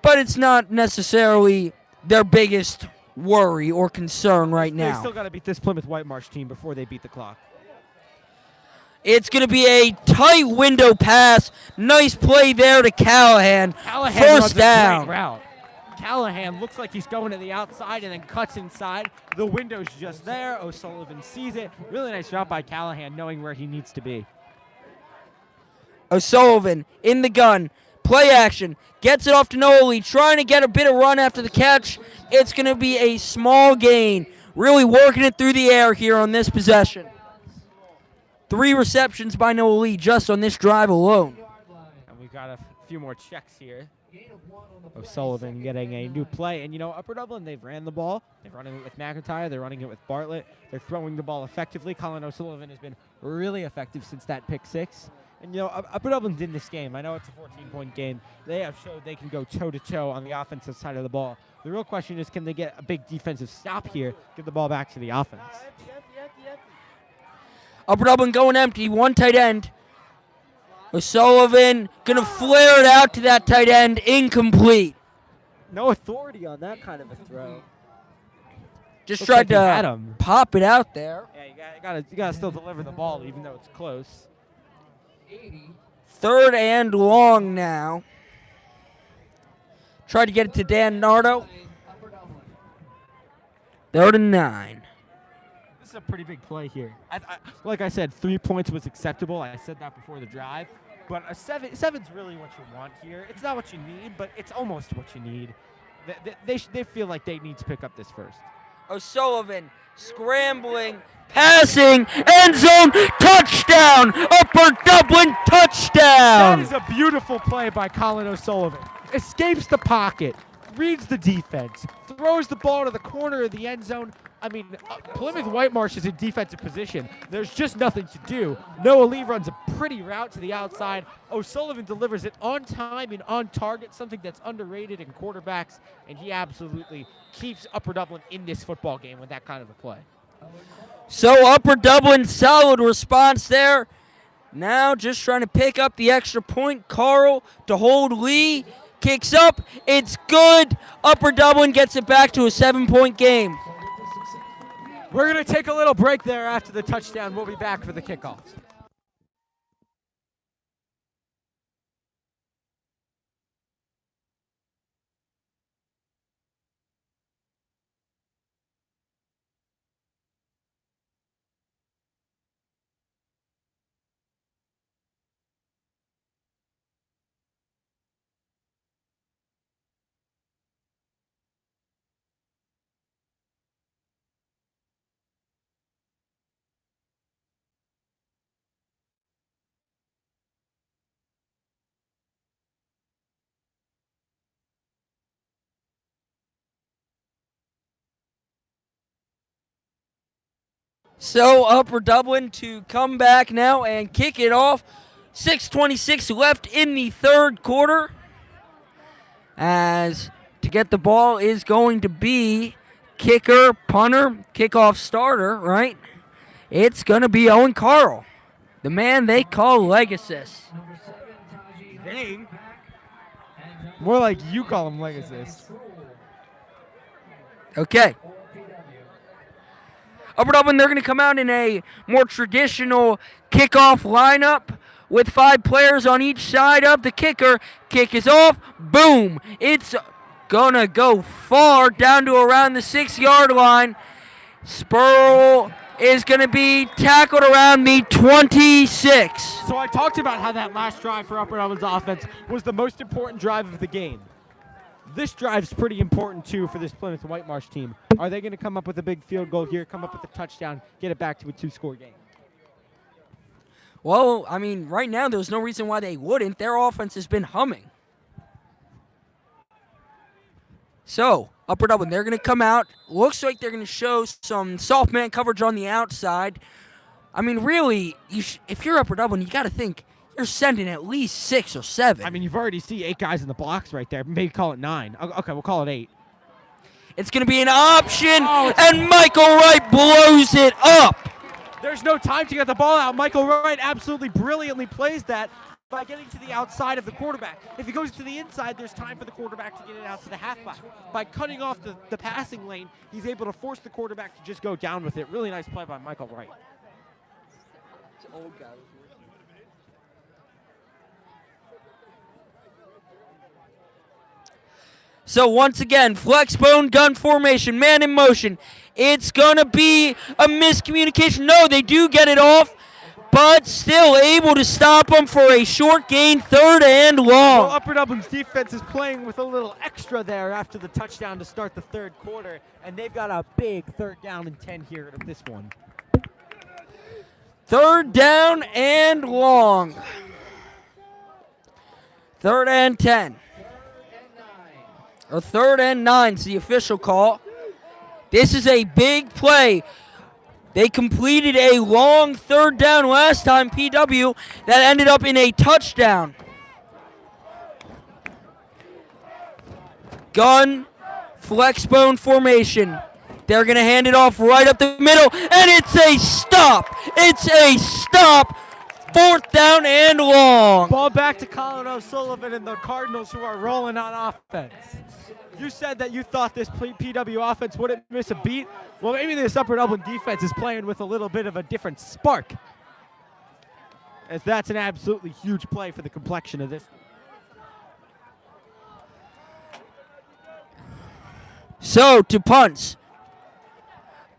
but it's not necessarily their biggest worry or concern right now. They still got to beat this Plymouth-Whitemarsh team before they beat the clock. It's going to be a tight window pass. Nice play there to Callahan. First down. A great route. Callahan looks like he's going to the outside and then cuts inside. The window's just there. O'Sullivan sees it. Really nice route by Callahan, knowing where he needs to be. O'Sullivan in the gun. Play action. Gets it off to Noah, trying to get a bit of run after the catch. It's going to be a small gain. Really working it through the air here on this possession. 3 receptions by Noah Lee just on this drive alone. And we've got a few more checks here. O'Sullivan getting a new play. And, Upper Dublin, they've ran the ball. They're running it with McIntyre. They're running it with Bartlett. They're throwing the ball effectively. Colin O'Sullivan has been really effective since that pick 6. And, Upper Dublin's in this game. I know it's a 14-point game. They have showed they can go toe-to-toe on the offensive side of the ball. The real question is, can they get a big defensive stop here, give the ball back to the offense? Upper Dublin going empty, one tight end. O'Sullivan going to flare it out to that tight end, incomplete. No authority on that kind of a throw. Just Looks tried like to pop it out there. Yeah, you gotta still deliver the ball even though it's close. 3rd and long now. Try to get it to Dan Nardo. 3rd and 9. This is a pretty big play here. Like I said, 3 points was acceptable. I said that before the drive. But a seven's really what you want here. It's not what you need, but it's almost what you need. They feel like they need to pick up this first. O'Sullivan scrambling, passing, end zone, touchdown! Upper Dublin touchdown! That is a beautiful play by Colin O'Sullivan. Escapes the pocket, reads the defense, throws the ball to the corner of the end zone. I mean, Plymouth-Whitemarsh is in defensive position. There's just nothing to do. Noah Lee runs a pretty route to the outside. O'Sullivan delivers it on time and on target, something that's underrated in quarterbacks, and he absolutely keeps Upper Dublin in this football game with that kind of a play. So Upper Dublin, solid response there. Now just trying to pick up the extra point. Carl to hold Lee. Kicks up. It's good. Upper Dublin gets it back to a 7-point game. We're going to take a little break there after the touchdown. We'll be back for the kickoff. So Upper Dublin to come back now and kick it off. 6:26 left in the third quarter. As to get the ball is going to be kicker, punter, kickoff starter, right? It's going to be Owen Carl, the man they call Legasis. Dang. More like you call him Legasis. Okay. Upper Dublin, they're going to come out in a more traditional kickoff lineup with 5 players on each side of the kicker. Kick is off. Boom. It's going to go far down to around the 6-yard line. Spurl is going to be tackled around the 26. So I talked about how that last drive for Upper Dublin's offense was the most important drive of the game. This drive's pretty important, too, for this Plymouth-Whitemarsh team. Are they going to come up with a big field goal here, come up with a touchdown, get it back to a 2-score game? Well, I mean, right now there's no reason why they wouldn't. Their offense has been humming. So, Upper Dublin, they're going to come out. Looks like they're going to show some soft man coverage on the outside. I mean, really, if you're Upper Dublin, you got to think you're sending at least 6 or 7. I mean, you've already seen 8 guys in the blocks right there. Maybe call it 9. Okay, we'll call it 8. It's going to be an option, and Michael Wright blows it up. There's no time to get the ball out. Michael Wright absolutely brilliantly plays that by getting to the outside of the quarterback. If he goes to the inside, there's time for the quarterback to get it out to the halfback. By cutting off the passing lane, he's able to force the quarterback to just go down with it. Really nice play by Michael Wright. Old guy. So once again, flex bone gun formation, man in motion. It's going to be a miscommunication. No, they do get it off, but still able to stop them for a short gain, 3rd and long. Well, Upper Dublin's defense is playing with a little extra there after the touchdown to start the 3rd quarter, and they've got a big 3rd down and 10 here at this one. 3rd down and long. 3rd and 10. Or 3rd and 9 is the official call. This is a big play. They completed a long 3rd down last time, PW, that ended up in a touchdown. Gun, flex bone formation. They're going to hand it off right up the middle, and it's a stop. It's a stop. 4th down and long. Ball back to Colin O'Sullivan and the Cardinals, who are rolling on offense. You said that you thought this PW offense wouldn't miss a beat. Well, maybe this Upper Dublin defense is playing with a little bit of a different spark, as that's an absolutely huge play for the complexion of this. So, to punts.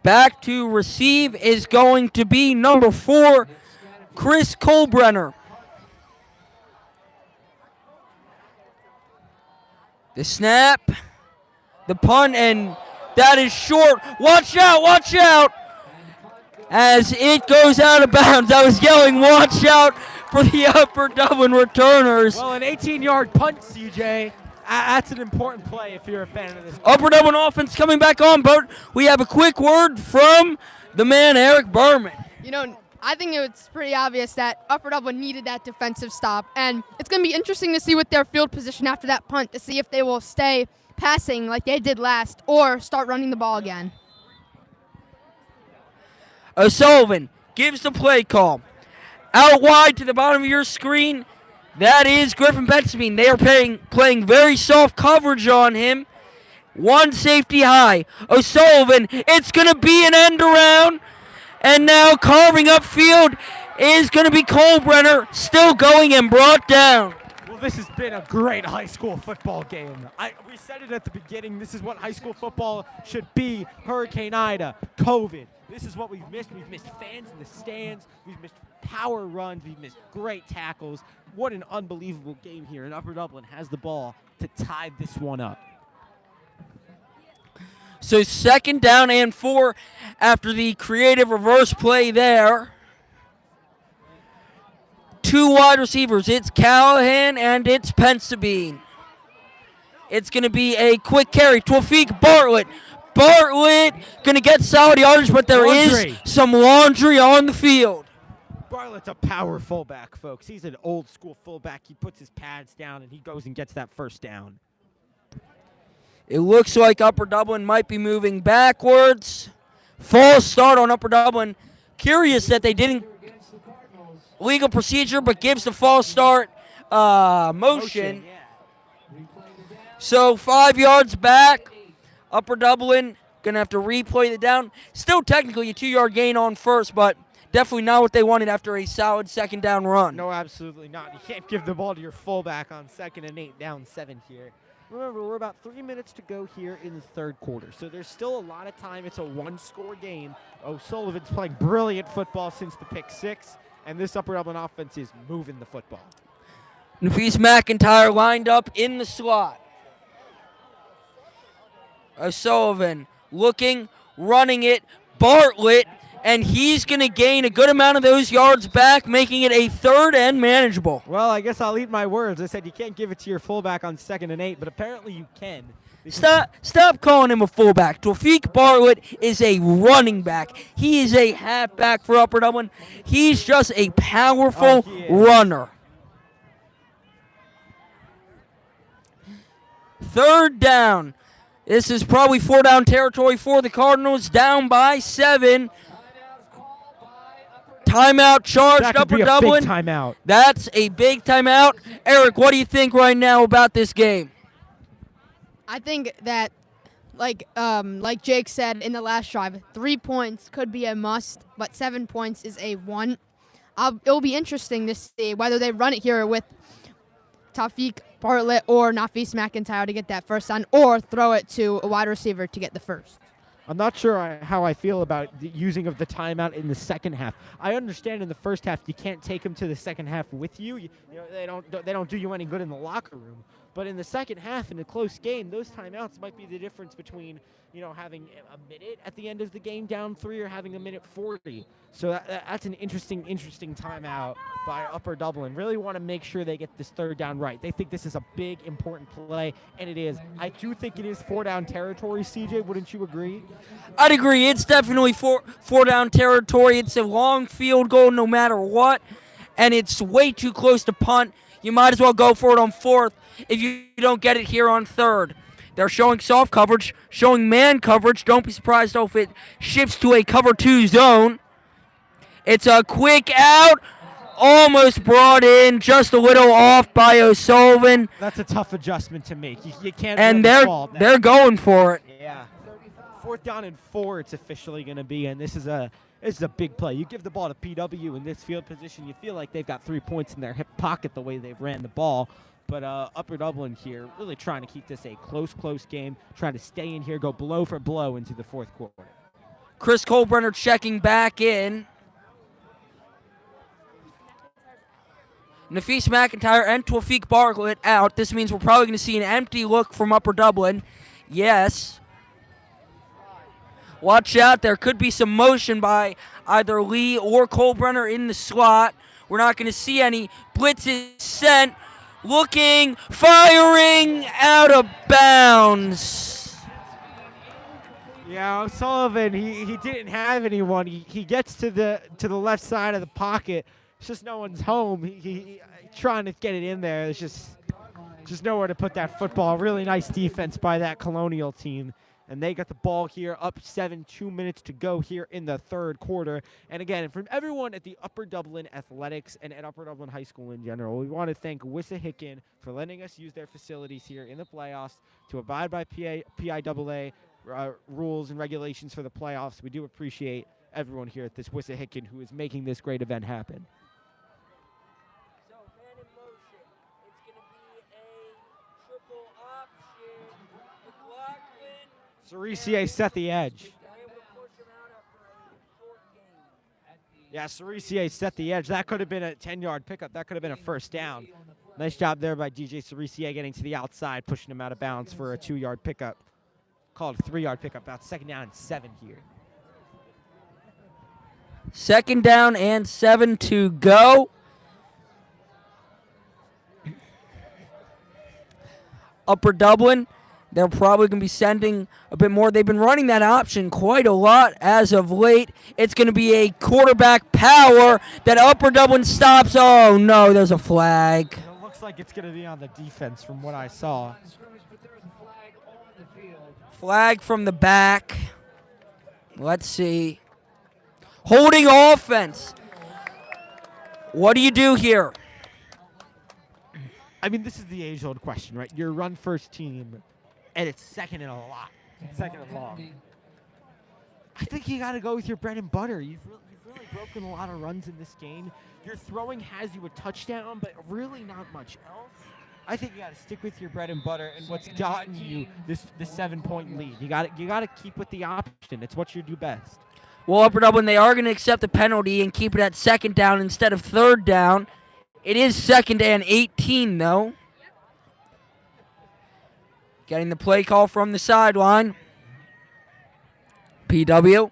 Back to receive is going to be number 4, Chris Colbrenner. The snap, the punt, and that is short. Watch out, watch out. As it goes out of bounds. I was yelling, watch out for the Upper Dublin returners. Well, an 18-yard punt, CJ. That's an important play if you're a fan of this. Upper Dublin offense coming back on, but we have a quick word from the man, Eric Berman. You know, I think it's pretty obvious that Upper Dublin needed that defensive stop, and it's going to be interesting to see what their field position after that punt, to see if they will stay passing like they did last or start running the ball again. O'Sullivan gives the play call. Out wide to the bottom of your screen, that is Griffin Bensabine. They are playing very soft coverage on him. 1 safety high. O'Sullivan, it's going to be an end around. And now carving upfield is going to be Colbrenner, still going and brought down. Well, this has been a great high school football game. We said it at the beginning. This is what high school football should be. Hurricane Ida, COVID. This is what we've missed. We've missed fans in the stands. We've missed power runs. We've missed great tackles. What an unbelievable game here. And Upper Dublin has the ball to tie this one up. So 2nd down and 4 after the creative reverse play there. 2 wide receivers. It's Callahan and it's Pensabine. It's going to be a quick carry. Tawfiq Bartlett. Bartlett going to get solid yardage, but there is some laundry on the field. Bartlett's a power fullback, folks. He's an old school fullback. He puts his pads down and he goes and gets that 1st down. It looks like Upper Dublin might be moving backwards. False start on Upper Dublin. Curious that they didn't legal procedure, but gives the false start motion. So 5 yards back. Upper Dublin going to have to replay the down. Still technically a 2-yard gain on first, but definitely not what they wanted after a solid 2nd down run. No, absolutely not. You can't give the ball to your fullback on 2nd and 8, down 7 here. Remember, we're about 3 minutes to go here in the 3rd quarter, so there's still a lot of time. It's a 1-score game. O'Sullivan's playing brilliant football since the pick 6, and this Upper Dublin offense is moving the football. Nafis McIntyre lined up in the slot. O'Sullivan looking, running it. Bartlett And he's going to gain a good amount of those yards back, making it a 3rd and manageable. Well, I guess I'll eat my words. I said you can't give it to your fullback on 2nd and 8, but apparently you can. Stop calling him a fullback. Tawfiq Bartlett is a running back. He is a halfback for Upper Dublin. He's just a powerful runner. 3rd down. This is probably 4-down territory for the Cardinals, down by 7. Timeout charged That could Upper be a Dublin. big timeout. That's a big timeout. Eric, what do you think right now about this game? I think that, like Jake said in the last drive, 3 points could be a must, but 7 points is a want. It'll be interesting to see whether they run it here with Tawfiq Bartlett or Nafis McIntyre to get that first down, or throw it to a wide receiver to get the first. I'm not sure how I feel about the using of the timeout in the second half. I understand in the first half you can't take them to the second half with you. You know they don't do you any good in the locker room. But in the second half, in a close game, those timeouts might be the difference between, having a minute at the end of the game down 3 or having a minute 40. So that's an interesting timeout by Upper Dublin. Really want to make sure they get this 3rd down right. They think this is a big, important play, and it is. I do think it is 4-down territory, CJ. Wouldn't you agree? I'd agree. It's definitely 4-down territory. It's a long field goal no matter what, and it's way too close to punt. You might as well go for it on 4th if you don't get it here on 3rd. They're showing soft coverage, showing man coverage. Don't be surprised if it shifts to a cover 2 zone. It's a quick out, almost brought in, just a little off by O'Sullivan. That's a tough adjustment to make. You can't. And they're going for it. Yeah. 4th down and 4. It's officially going to be, and this is a big play. You give the ball to PW in this field position, you feel like they've got 3 points in their hip pocket the way they've ran the ball. But Upper Dublin here really trying to keep this a close game, trying to stay in here, go blow for blow into the 4th quarter. Chris Colbrenner checking back in. Nafis McIntyre and Tawfiq Bartlett out. This means we're probably going to see an empty look from Upper Dublin. Yes. Watch out. There could be some motion by either Lee or Colbrenner in the slot. We're not going to see any. Blitz is sent. Looking, firing, out of bounds. Yeah, O'Sullivan, he didn't have anyone. He gets to the left side of the pocket. It's just no one's home. He trying to get it in there. There's just nowhere to put that football. Really nice defense by that Colonial team. And they got the ball here, up 7, 2 minutes to go here in the 3rd quarter. And again, from everyone at the Upper Dublin Athletics and at Upper Dublin High School in general, we want to thank Wissahickon for letting us use their facilities here in the playoffs to abide by PIAA rules and regulations for the playoffs. We do appreciate everyone here at this Wissahickon who is making this great event happen. So, man in motion. It's going to be a triple option. McLaughlin. Cerisier set the edge. Yeah, Cerisier set the edge. That could have been a 10-yard pickup. That could have been a 1st down. Nice job there by DJ Cerisier getting to the outside, pushing him out of bounds for a 2-yard pickup. Called a 3-yard pickup. About 2nd down and 7 here. 2nd down and 7 to go. Upper Dublin, they're probably going to be sending a bit more. They've been running that option quite a lot as of late. It's going to be a quarterback power that Upper Dublin stops. Oh, no, there's a flag. It looks like it's going to be on the defense from what I saw. Flag from the back. Let's see. Holding offense. What do you do here? I mean, this is the age-old question, right? You're a run-first team, and it's 2nd and a lot. 2nd and long. I think you got to go with your bread and butter. You've really broken a lot of runs in this game. Your throwing has you a touchdown, but really not much else. I think you got to stick with your bread and butter and what's gotten you this 7-point lead. You got to keep with the option. It's what you do best. Well, Upper Dublin, they are going to accept the penalty and keep it at 2nd down instead of 3rd down. It is 2nd and 18, though. Getting the play call from the sideline. PW.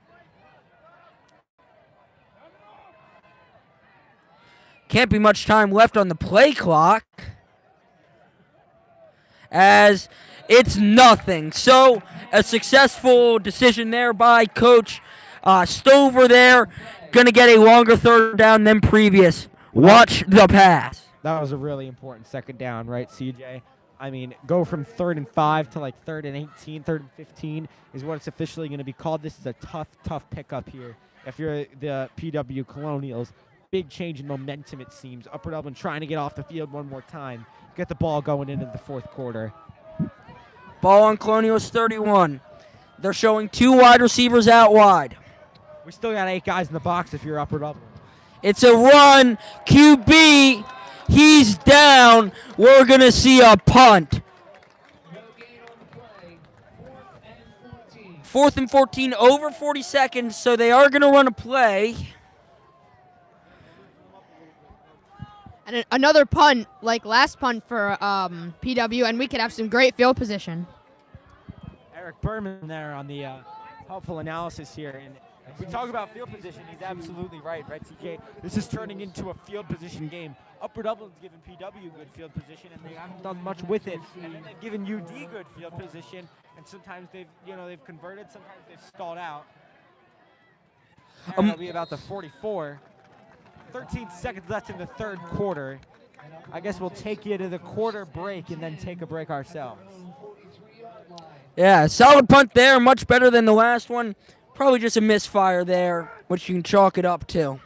Can't be much time left on the play clock, as it's nothing. So a successful decision there by Coach Stover there. Going to get a longer third down than previous. Watch the pass. That was a really important second down, right, CJ? I mean, go from 3rd and 5 to like 3rd and 18, 3rd and 15 is what it's officially going to be called. This is a tough pickup here. If you're the PW Colonials, big change in momentum, it seems. Upper Dublin trying to get off the field one more time. Get the ball going into the fourth quarter. Ball on Colonials 31. They're showing 2 wide receivers out wide. We still got 8 guys in the box if you're Upper Dublin. It's a run. QB, he's down. We're going to see a punt. No gain on the play. 4th and 14. 4th and 14, over 40 seconds, so they are going to run a play. And another punt, like last punt for PW, and we could have some great field position. Eric Berman there on the helpful analysis here. And we talk about field position. He's absolutely right, CJ? This is turning into a field position game. Upper Dublin's given PW good field position, and they haven't done much with it. And then they've given UD good field position, and sometimes they've converted, sometimes they've stalled out. It'll be about the 44. 13 seconds left in the third quarter. I guess we'll take you to the quarter break and then take a break ourselves. Yeah, solid punt there, much better than the last one. Probably just a misfire there, which you can chalk it up to.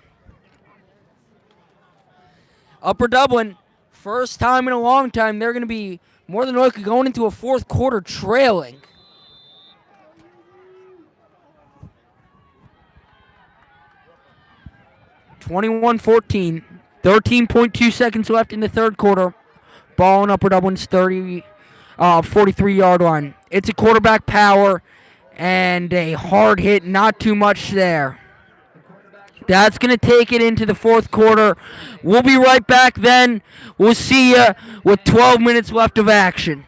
Upper Dublin, first time in a long time, they're going to be more than likely going into a fourth quarter trailing. (21-14), 13.2 seconds left in the third quarter. Ball on Upper Dublin's 43-yard line. It's a quarterback power and a hard hit, not too much there. That's going to take it into the fourth quarter. We'll be right back then. We'll see you with 12 minutes left of action.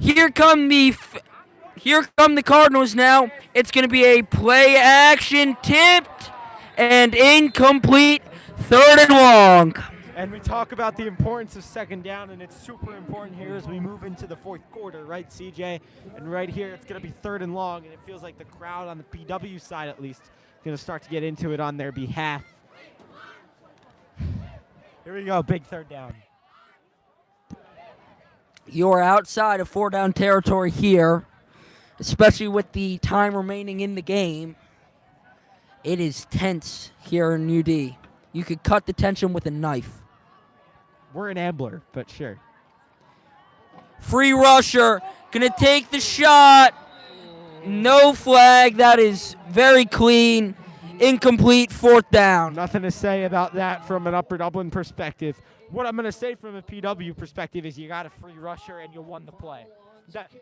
Here come the Cardinals now. It's going to be a play action, tipped and incomplete, 3rd and long. And we talk about the importance of second down, and it's super important here as we move into the fourth quarter, right, CJ? And right here, it's going to be 3rd and long, and it feels like the crowd on the PW side, at least, is going to start to get into it on their behalf. Here we go, big 3rd down. You're outside of 4-down territory here, especially with the time remaining in the game. It is tense here in UD. You could cut the tension with a knife. We're an Ambler, but sure. Free rusher, gonna take the shot. No flag, that is very clean. Incomplete, 4th down. Nothing to say about that from an Upper Dublin perspective. What I'm going to say from a PW perspective is you got a free rusher and you won the play.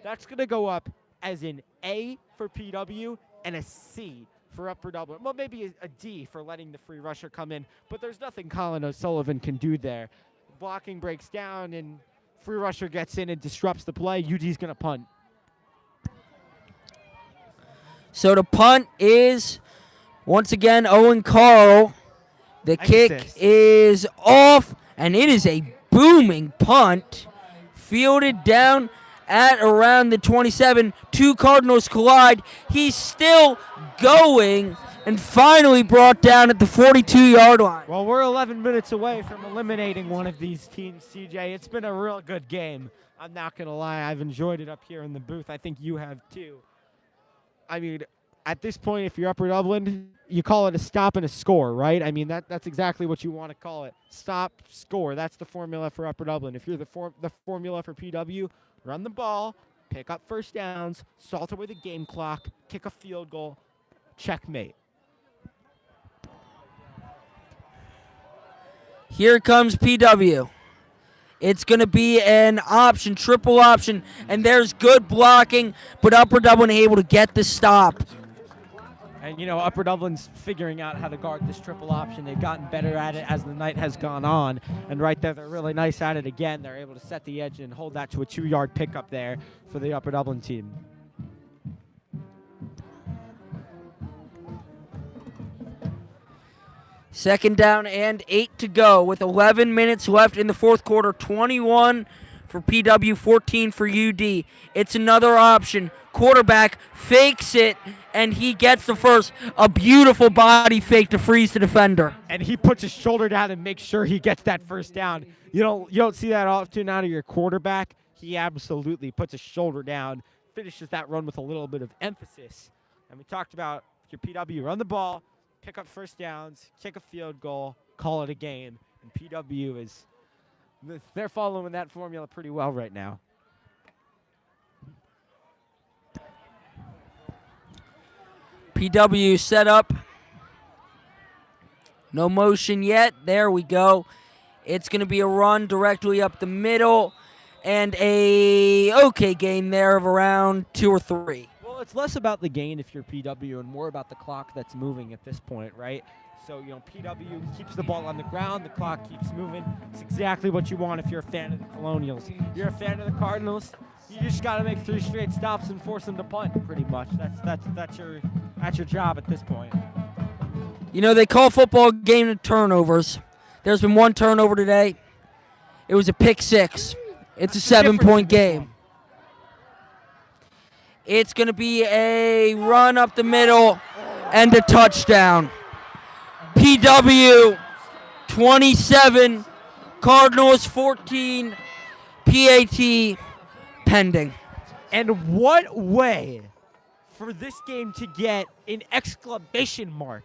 That's going to go up as an A for PW and a C for Upper Dublin. Well, maybe a D for letting the free rusher come in, but there's nothing Colin O'Sullivan can do there. Blocking breaks down and free rusher gets in and disrupts the play. UD's going to punt. So the punt is Once again, Owen Carl. The kick Assist. is off, and it is a booming punt. Fielded down at around the 27. Two Cardinals collide. He's still going and finally brought down at the 42-yard line. Well, we're 11 minutes away from eliminating one of these teams, CJ. It's been a real good game. I'm not going to lie. I've enjoyed it up here in the booth. I think you have too. I mean, at this point, if you're Upper Dublin, you call it a stop and a score, right? I mean, that's exactly what you want to call it. Stop, score. That's the formula for Upper Dublin. If you're the formula for PW, run the ball, pick up first downs, salt away the game clock, kick a field goal, checkmate. Here comes PW. It's going to be an option, triple option, and there's good blocking, but Upper Dublin able to get the stop. And, you know, Upper Dublin's figuring out how to guard this triple option. They've gotten better at it as the night has gone on. And right there, they're really nice at it again. They're able to set the edge and hold that to a 2-yard pickup there for the Upper Dublin team. Second down and 8 to go with 11 minutes left in the fourth quarter. 21 for PW, 14 for UD. It's another option. Quarterback fakes it, and he gets the first. A beautiful body fake to freeze the defender. And he puts his shoulder down and makes sure he gets that first down. You don't see that often out of your quarterback. He absolutely puts his shoulder down, finishes that run with a little bit of emphasis. And we talked about your PW, run the ball, pick up first downs, kick a field goal, call it a game. And PW they're following that formula pretty well right now. PW set up. No motion yet. There we go. It's going to be a run directly up the middle and a okay gain there of around 2 or 3. Well, it's less about the gain if you're PW and more about the clock that's moving at this point, right? So, you know, PW keeps the ball on the ground, the clock keeps moving. It's exactly what you want if you're a fan of the Colonials. You're a fan of the Cardinals, you just got to make 3 straight stops and force them to punt, pretty much. That's your job at this point. You know, they call football a game of turnovers. There's been 1 turnover today. It was a pick 6. It's a 7-point game. It's going to be a run up the middle and a touchdown. PW 27, Cardinals 14, PAT pending. And what way for this game to get an exclamation mark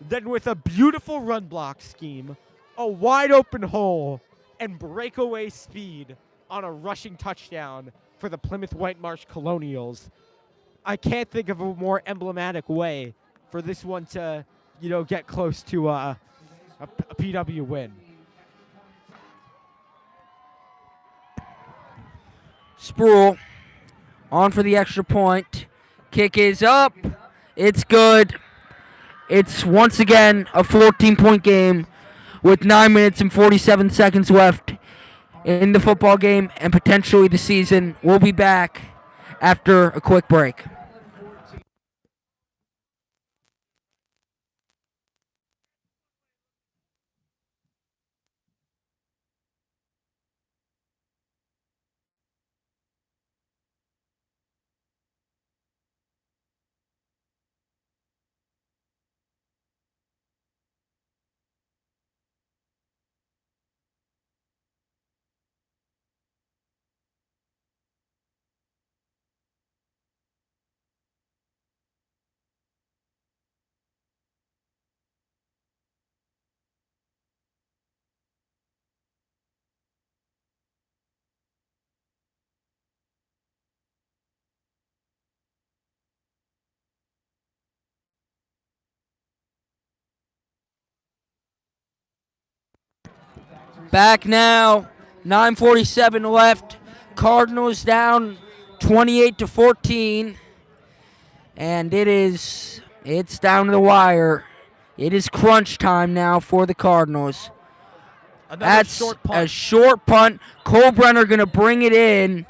than with a beautiful run block scheme, a wide open hole, and breakaway speed on a rushing touchdown for the Plymouth-Whitemarsh Colonials. I can't think of a more emblematic way for this one to, you know, get close to a PW win. Sproul on for the extra point. Kick is up. It's good. It's once again a 14-point game with 9 minutes and 47 seconds left in the football game and potentially the season. We'll be back after a quick break. Back now, 9:47 left. Cardinals down 28-14. And it's down to the wire. It is crunch time now for the Cardinals. Another That's short punt. a short punt. Colebrenner going to bring it in.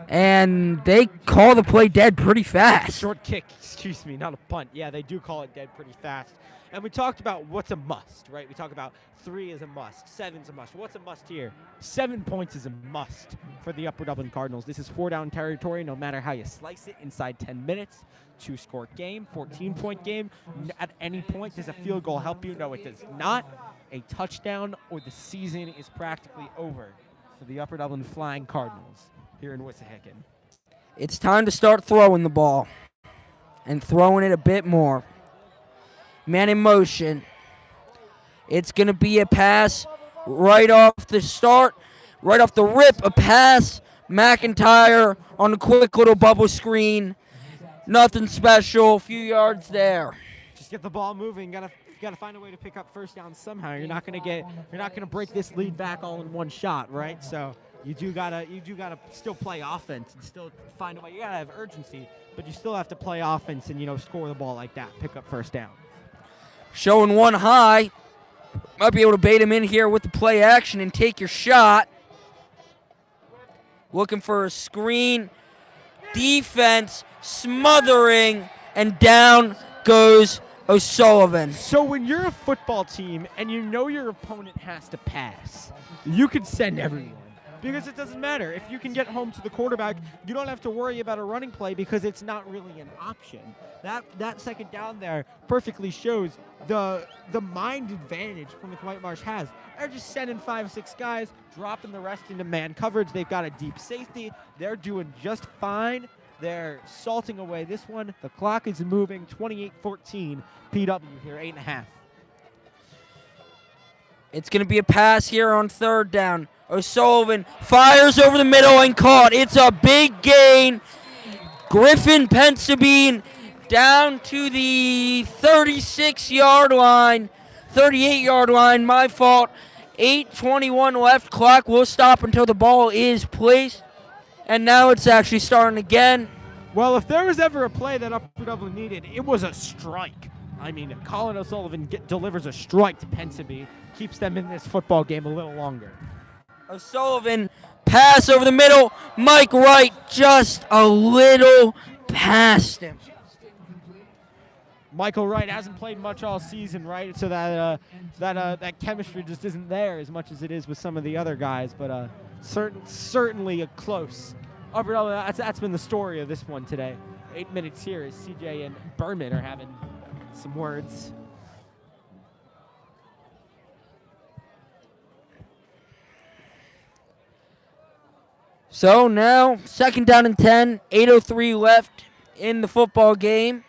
And they call the play dead pretty fast. Short kick, excuse me, not a punt. Yeah, they do call it dead pretty fast. And we talked about what's a must, right? We talk about 3 is a must, 7's a must. What's a must here? 7 points is a must for the Upper Dublin Cardinals. This is 4-down territory, no matter how you slice it, inside 10 minutes. 2-score game, 14-point game. At any point, does a field goal help you? No, it does not. A touchdown or the season is practically over for the Upper Dublin Flying Cardinals here in Wissahickon. It's time to start throwing the ball and throwing it a bit more. Man in motion. It's going to be a pass right off the start, right off the rip, a pass. McIntyre on a quick little bubble screen. Nothing special, a few yards there. Just get the ball moving. Gotta find a way to pick up first down somehow. You're not gonna break this lead back all in one shot, right? So you do gotta still play offense and still find a way. You gotta have urgency, but you still have to play offense and score the ball like that, pick up first down. Showing one high. Might be able to bait him in here with the play action and take your shot. Looking for a screen. Defense smothering, and down goes O'Sullivan. So when you're a football team and you know your opponent has to pass, you can send everyone. Because it doesn't matter. If you can get home to the quarterback, you don't have to worry about a running play because it's not really an option. That second down there perfectly shows the mind advantage Plymouth-Whitemarsh has. They're just sending 5-6 guys, dropping the rest into man coverage. They've got a deep safety. They're doing just fine. They're salting away this one. The clock is moving. 28-14. PW here, 8.5. It's going to be a pass here on 3rd down. O'Sullivan fires over the middle and caught. It's a big gain. Griffin Pensabine down to the 36-yard line, 38-yard line, my fault. 8:21 left. Clock will stop until the ball is placed. And now it's actually starting again. Well, if there was ever a play that Upper Dublin needed, it was a strike. I mean, Colin O'Sullivan delivers a strike to Pensabine, keeps them in this football game a little longer. O'Sullivan, pass over the middle. Mike Wright just a little past him. Michael Wright hasn't played much all season, right? So that chemistry just isn't there as much as it is with some of the other guys. But certainly a close. Upper Dublin, that's been the story of this one today. 8 minutes here as CJ and Berman are having some words. So now, 2nd down and 10, 8:03 left in the football game.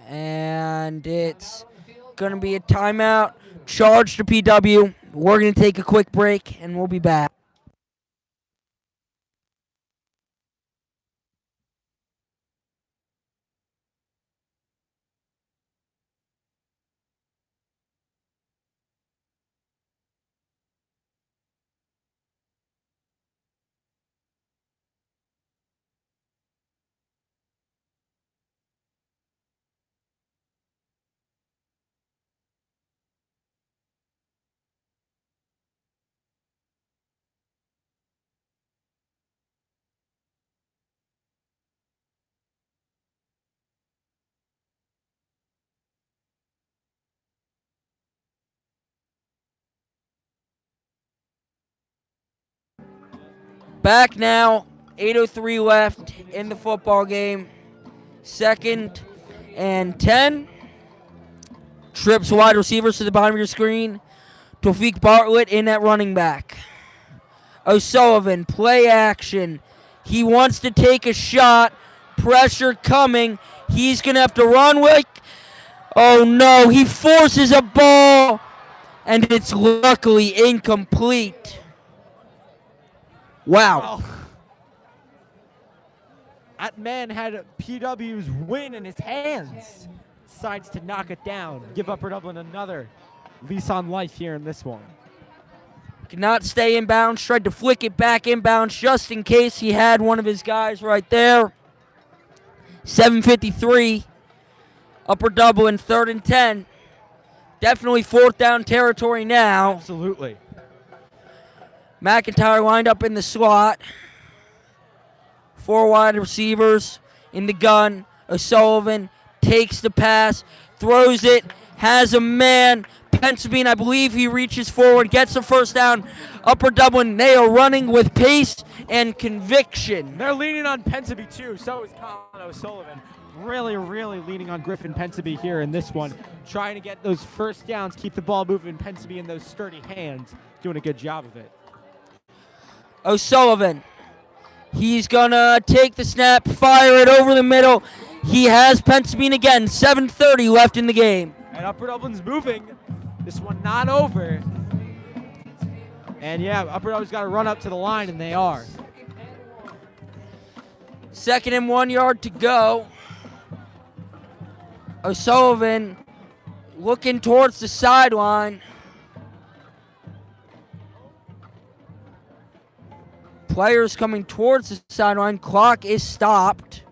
And it's going to be a timeout, charge to PW. We're going to take a quick break, and we'll be back. Back now, 8:03 left in the football game. 2nd and 10. Trips wide receivers to the bottom of your screen. Tawfiq Bartlett in at running back. O'Sullivan, play action. He wants to take a shot. Pressure coming. He's going to have to run with. Oh no, he forces a ball. And it's luckily incomplete. Wow. That man had PW's win in his hands. Decides to knock it down. Give Upper Dublin another lease on life here in this one. Could not stay inbounds. Tried to flick it back inbounds just in case he had one of his guys right there. 7:53. Upper Dublin, 3rd and 10. Definitely 4th down territory now. Absolutely. McIntyre lined up in the slot. 4 wide receivers in the gun. O'Sullivan takes the pass, throws it, has a man. Pensabine, I believe he reaches forward, gets the first down. Upper Dublin, they are running with pace and conviction. They're leaning on Pensabie too, so is Colin O'Sullivan. Really leaning on Griffin Pensabie here in this one. Trying to get those first downs, keep the ball moving. Pensabie in those sturdy hands, doing a good job of it. O'Sullivan, he's going to take the snap, fire it over the middle. He has Pensabine again, 7:30 left in the game. And Upper Dublin's moving. This one not over. And yeah, Upper Dublin's got to run up to the line, and they are. 2nd and 1 yard to go. O'Sullivan looking towards the sideline. Players coming towards the sideline. Clock is stopped.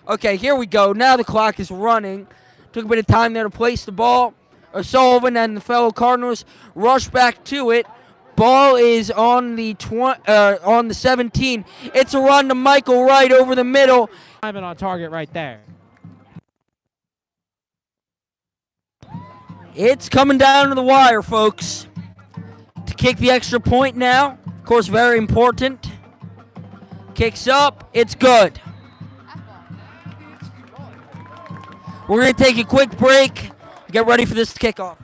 Okay, here we go. Now the clock is running. Took a bit of time there to place the ball. O'Sullivan and the fellow Cardinals rush back to it. Ball is on the 17. It's a run to Michael Wright over the middle. I'm on target right there. It's coming down to the wire, folks. To kick the extra point now. Of course, very important. Kicks up. It's good. We're going to take a quick break. Get ready for this kickoff.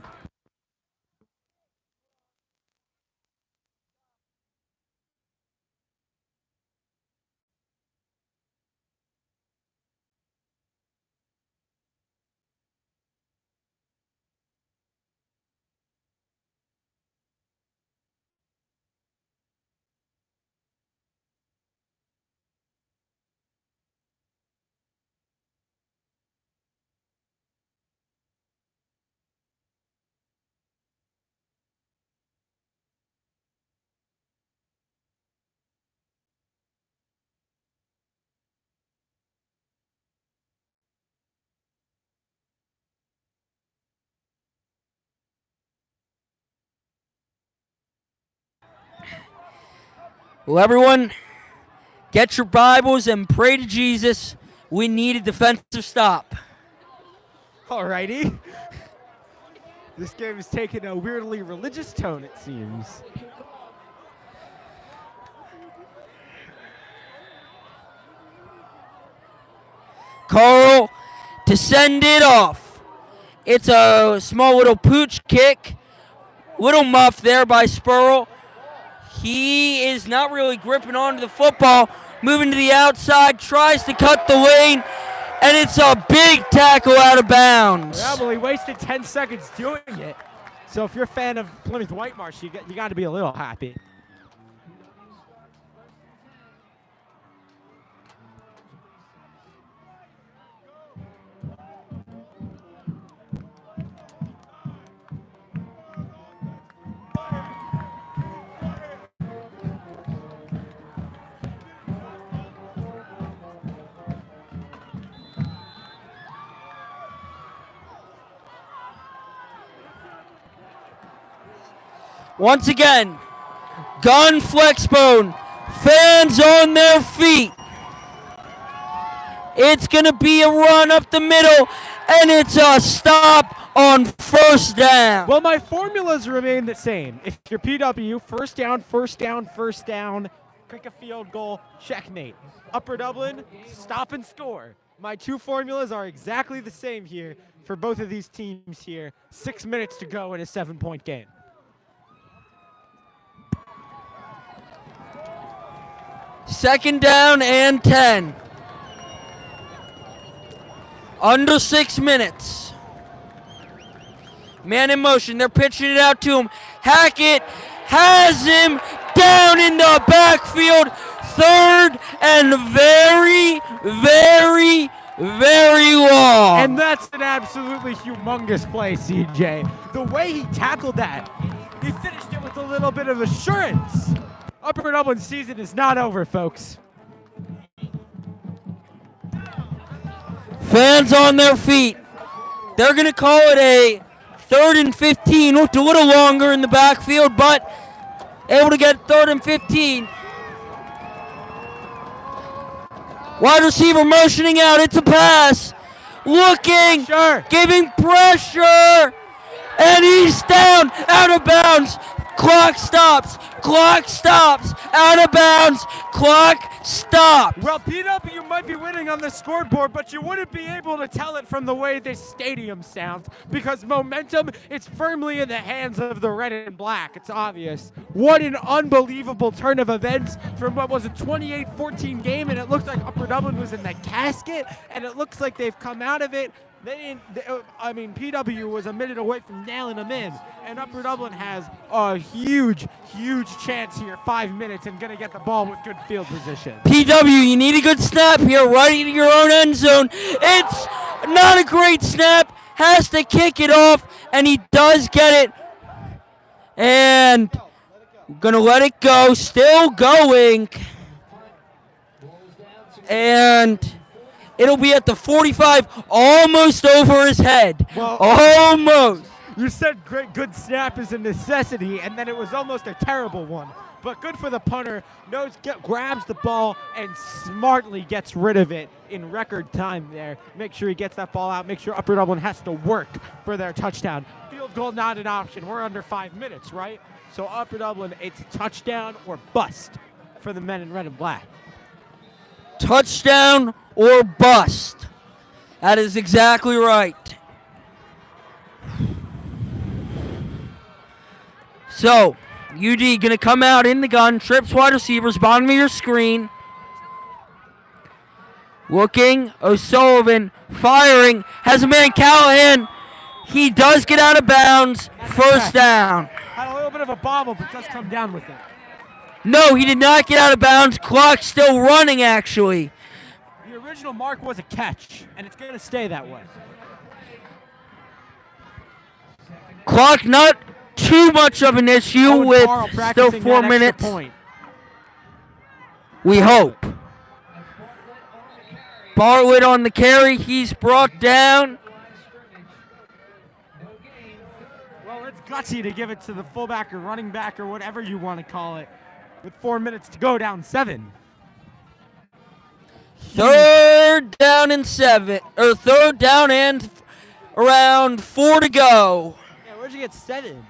Well, everyone, get your Bibles and pray to Jesus. We need a defensive stop. Alrighty. This game is taking a weirdly religious tone, it seems. Carl to send it off. It's a small little pooch kick. Little muff there by Spurl. He is not really gripping onto the football. Moving to the outside, tries to cut the lane, and it's a big tackle out of bounds. Yeah, well, he wasted 10 seconds doing it. So if you're a fan of Plymouth-Whitemarsh, you got to be a little happy. Once again, gun flex bone, fans on their feet. It's going to be a run up the middle, and it's a stop on first down. Well, my formulas remain the same. If you're PW, first down, kick a field goal, checkmate. Upper Dublin, stop and score. My two formulas are exactly the same here for both of these teams here. 6 minutes to go in a 7-point game. Second down and 10. Under 6 minutes. Man in motion. They're pitching it out to him. Hackett has him down in the backfield. 3rd and very, very, very long. And that's an absolutely humongous play, CJ. The way he tackled that, he finished it with a little bit of assurance. Upper Dublin season is not over, folks. Fans on their feet. They're going to call it a 3rd and 15. Looked a little longer in the backfield, but able to get 3rd and 15. Wide receiver motioning out. It's a pass. Looking, giving pressure, and he's down, out of bounds. Clock stops, out of bounds, clock stops. Well, PW might be winning on the scoreboard, but you wouldn't be able to tell it from the way this stadium sounds, because momentum is firmly in the hands of the red and black. It's obvious. What an unbelievable turn of events from what was a 28-14 game, and it looked like Upper Dublin was in the casket, and it looks like they've come out of it. PW was a minute away from nailing them in, and Upper Dublin has a huge chance here. 5 minutes and going to get the ball with good field position. PW, you need a good snap here, right into your own end zone. It's not a great snap. Has to kick it off, and he does get it. And going to let it go. Still going. And it'll be at the 45, almost over his head. Well, almost. You said good snap is a necessity, and then it was almost a terrible one. But good for the punter. Grabs the ball and smartly gets rid of it in record time there. Make sure he gets that ball out. Make sure Upper Dublin has to work for their touchdown. Field goal not an option. We're under 5 minutes, right? So Upper Dublin, it's touchdown or bust for the men in red and black. Touchdown or bust. That is exactly right. So, UD going to come out in the gun. Trips wide receivers, bottom of your screen. Looking, O'Sullivan firing. Has a man, Callahan. He does get out of bounds. First down. Had a little bit of a bobble, but does come down with it. No, he did not get out of bounds. Clock still running, actually. The original mark was a catch, and it's going to stay that way. Clock not too much of an issue with still 4 minutes. Point. We hope. Bartlett on the carry. He's brought down. Well, it's gutsy to give it to the fullback or running back or whatever you want to call it. With 4 minutes to go, down 7. 3rd down and 7, or 3rd down and around 4 to go. Yeah, where'd you get 7?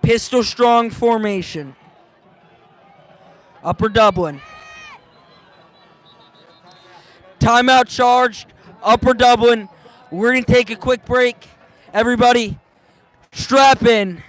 Pistol strong formation. Upper Dublin. Timeout charged. Upper Dublin. We're going to take a quick break. Everybody, strap in.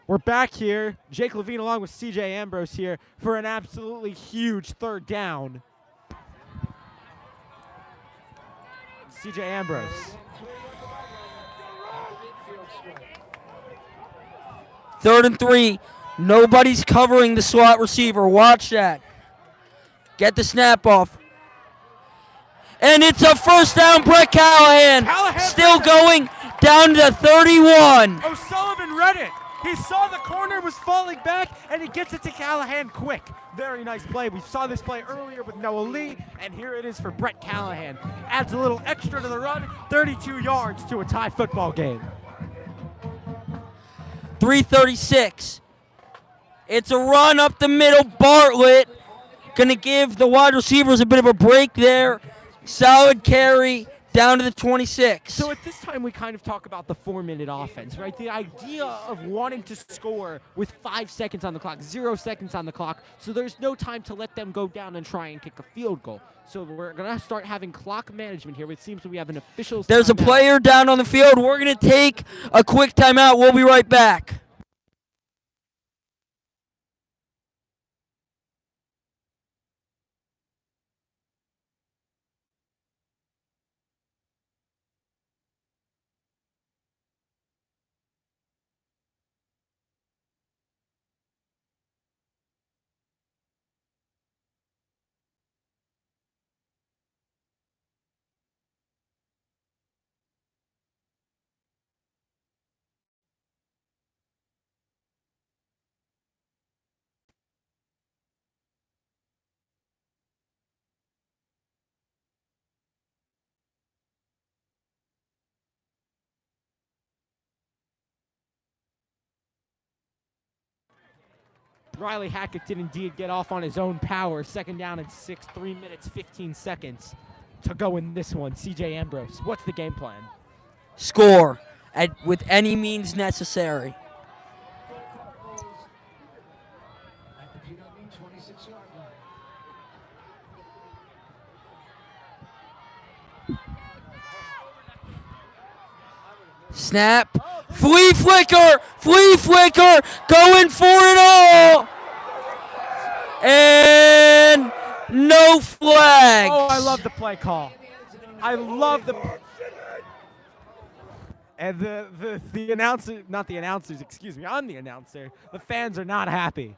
We're back here. Jake Levine along with CJ Ambrose here for an absolutely huge 3rd down. CJ Ambrose. Third and 3. Nobody's covering the slot receiver. Watch that. Get the snap off. And it's a first down, Brett Callahan. Still going down to 31. O'Sullivan read it. He saw the corner was falling back, and he gets it to Callahan quick. Very nice play. We saw this play earlier with Noah Lee, and here it is for Brett Callahan. Adds a little extra to the run, 32 yards to a tie football game. 3:36. It's a run up the middle. Bartlett going to give the wide receivers a bit of a break there. Solid carry down to the 26. So at this time, we kind of talk about the 4-minute offense, right? The idea of wanting to score with 5 seconds on the clock, 0 seconds on the clock, so there's no time to let them go down and try and kick a field goal. So we're going to start having clock management here. It seems that we have an official There's a player down on the field. We're going to take a quick timeout. We'll be right back. Riley Hackett did indeed get off on his own power. 2nd down and 6, 3 minutes, 15 seconds to go in this one. CJ Ambrose, what's the game plan? Score with any means necessary. At the PW 26-yard line. Snap. Flea flicker, going for it all. And no flags. Oh, I love the play call. I love the. And the announcer, not the announcers, excuse me, I'm the announcer. The fans are not happy.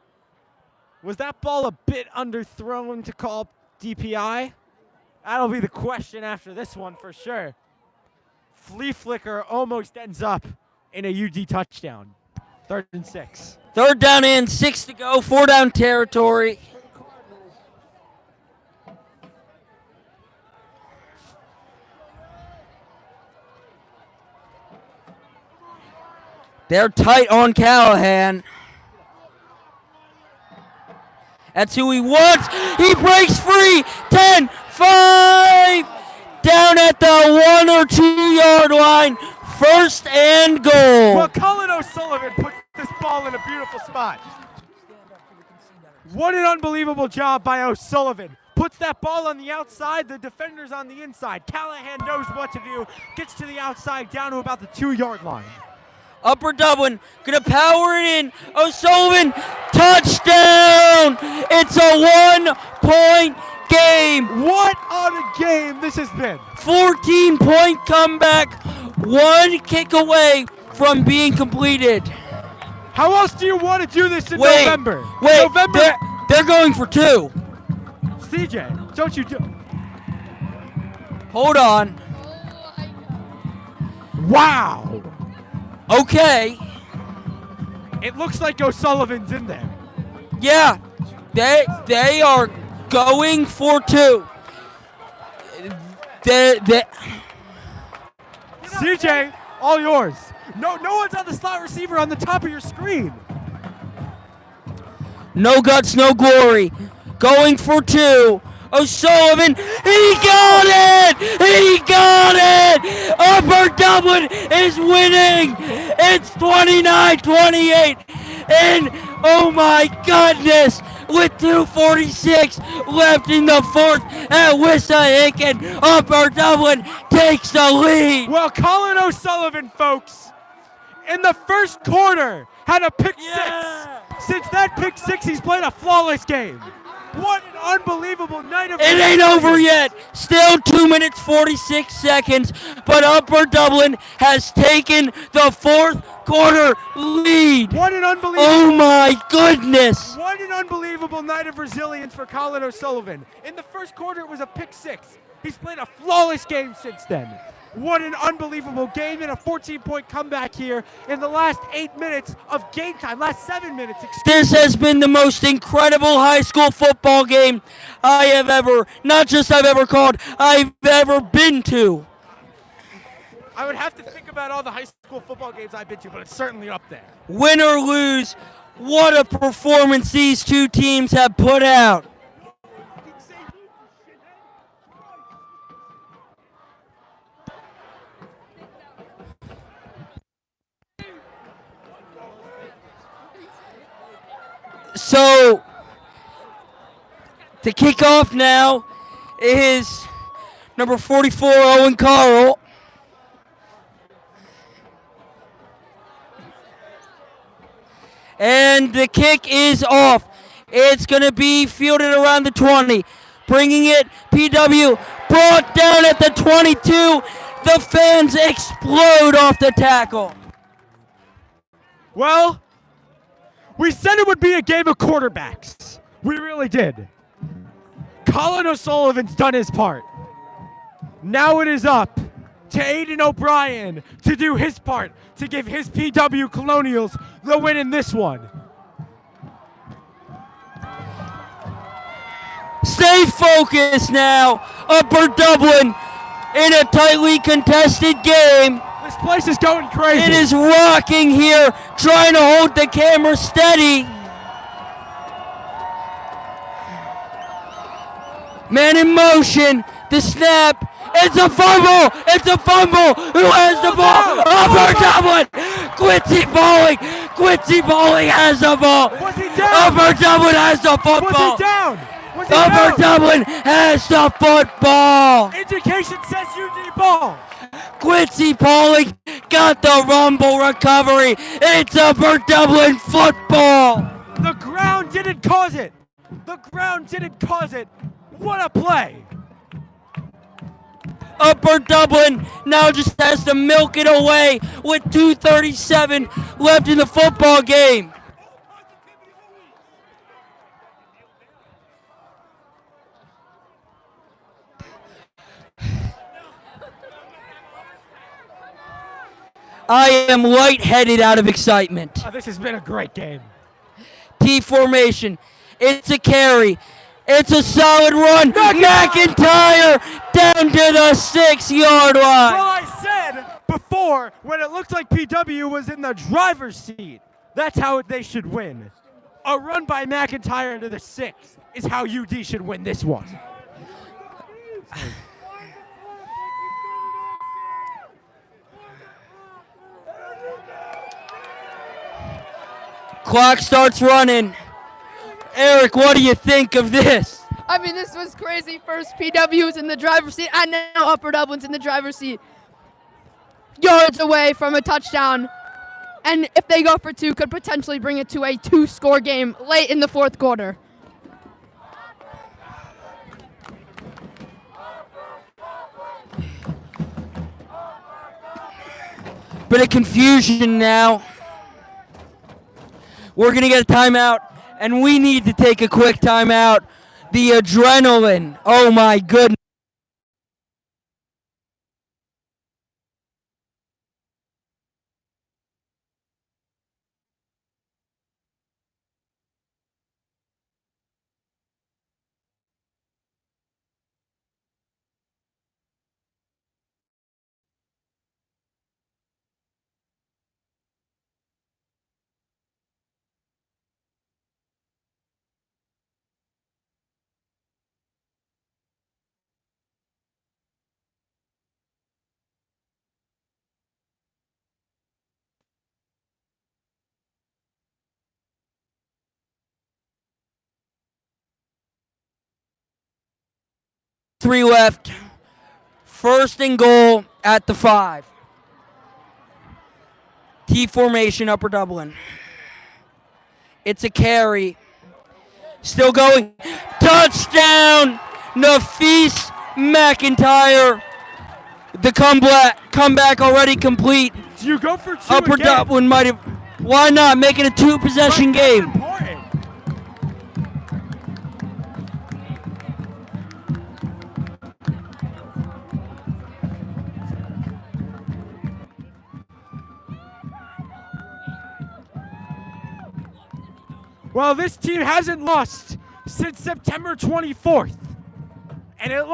Was that ball a bit underthrown to call DPI? That'll be the question after this one for sure. Flea flicker almost ends up in a UD touchdown. 3rd and 6. 3rd down and 6 to go. 4 down territory. They're tight on Callahan. That's who he wants. He breaks free. 10, 5. Down at the 1 or 2 yard line. 1st and goal. Well, Colin O'Sullivan puts this ball in a beautiful spot. What an unbelievable job by O'Sullivan. Puts that ball on the outside, the defender's on the inside. Callahan knows what to do. Gets to the outside down to about the 2 yard line. Upper Dublin gonna power it in. O'Sullivan, touchdown! It's a 1-point game. What a game this has been. 14-point comeback, 1 kick away from being completed. How else do you want to do this in Wait, November? Wait, November. they're going for 2. CJ, don't you do. Hold on. Wow. Okay. It looks like O'Sullivan's in there. Yeah, they are going for 2. CJ, all yours. No one's on the slot receiver on the top of your screen. No guts, no glory. Going for 2. O'Sullivan, he got it! He got it! Upper Dublin is winning! It's 29-28. And oh my goodness, with 2:46 left in the 4th at Wissahickon, Upper Dublin takes the lead. Well, Colin O'Sullivan, folks, in the 1st quarter had a pick 6. Since that pick 6, he's played a flawless game. What an unbelievable night of. It ain't over yet. Still 2 minutes 46 seconds, but Upper Dublin has taken the 4th quarter lead. What an unbelievable. Oh my goodness. What an unbelievable night of resilience for Colin O'Sullivan. In the 1st quarter, it was a pick 6. He's played a flawless game since then. What an unbelievable game and a 14-point comeback here in the last 8 minutes of game time. Last 7 minutes, This has been the most incredible high school football game I have ever, not just I've ever called, I've ever been to. I would have to think about all the high school football games I've been to, but it's certainly up there. Win or lose, what a performance these 2 teams have put out. So, the kickoff now is number 44, Owen Carl. And the kick is off. It's going to be fielded around the 20. Bringing it, PW brought down at the 22. The fans explode off the tackle. Well, we said it would be a game of quarterbacks. We really did. Colin O'Sullivan's done his part. Now it is up to Aiden O'Brien to do his part to give his PW Colonials the win in this one. Stay focused now. Upper Dublin in a tightly contested game. This place is going crazy. It is rocking here, trying to hold the camera steady. Man in motion. The snap. It's a fumble. It's a fumble. Who has the ball? Upper Dublin. Quincy Bowling. Quincy Bowling has the ball. Was he down? Upper Dublin has the football. Was he down? Was he Upper down? Dublin has the football. Indication says UD ball. Quincy Bowling got the rumble recovery. It's Upper Dublin football. The ground didn't cause it. The ground didn't cause it. What a play. Upper Dublin now just has to milk it away with 2:37 left in the football game. I am lightheaded out of excitement. This has been a great game. T formation. It's a carry. It's a solid run. McIntyre down to the 6-yard line. Well, I said before when it looked like PW was in the driver's seat, that's how they should win. A run by McIntyre into the 6 is how UD should win this one. Clock starts running. Eric, what do you think of this? I mean, this was crazy. First, PW was in the driver's seat, and now Upper Dublin's in the driver's seat. Yards away from a touchdown. And if they go for 2, could potentially bring it to a 2-score game late in the fourth quarter. Bit of confusion now. We're going to get a timeout, and we need to take a quick timeout. The adrenaline. Oh, my goodness. Three left. First and goal at the 5. T formation, Upper Dublin. It's a carry. Still going. Touchdown! Nafis McIntyre. The comeback already complete. Do you go for 2 Upper again? Dublin might have. Why not? Make it a 2-possession game. Important. Well, this team hasn't lost since September 24th, and it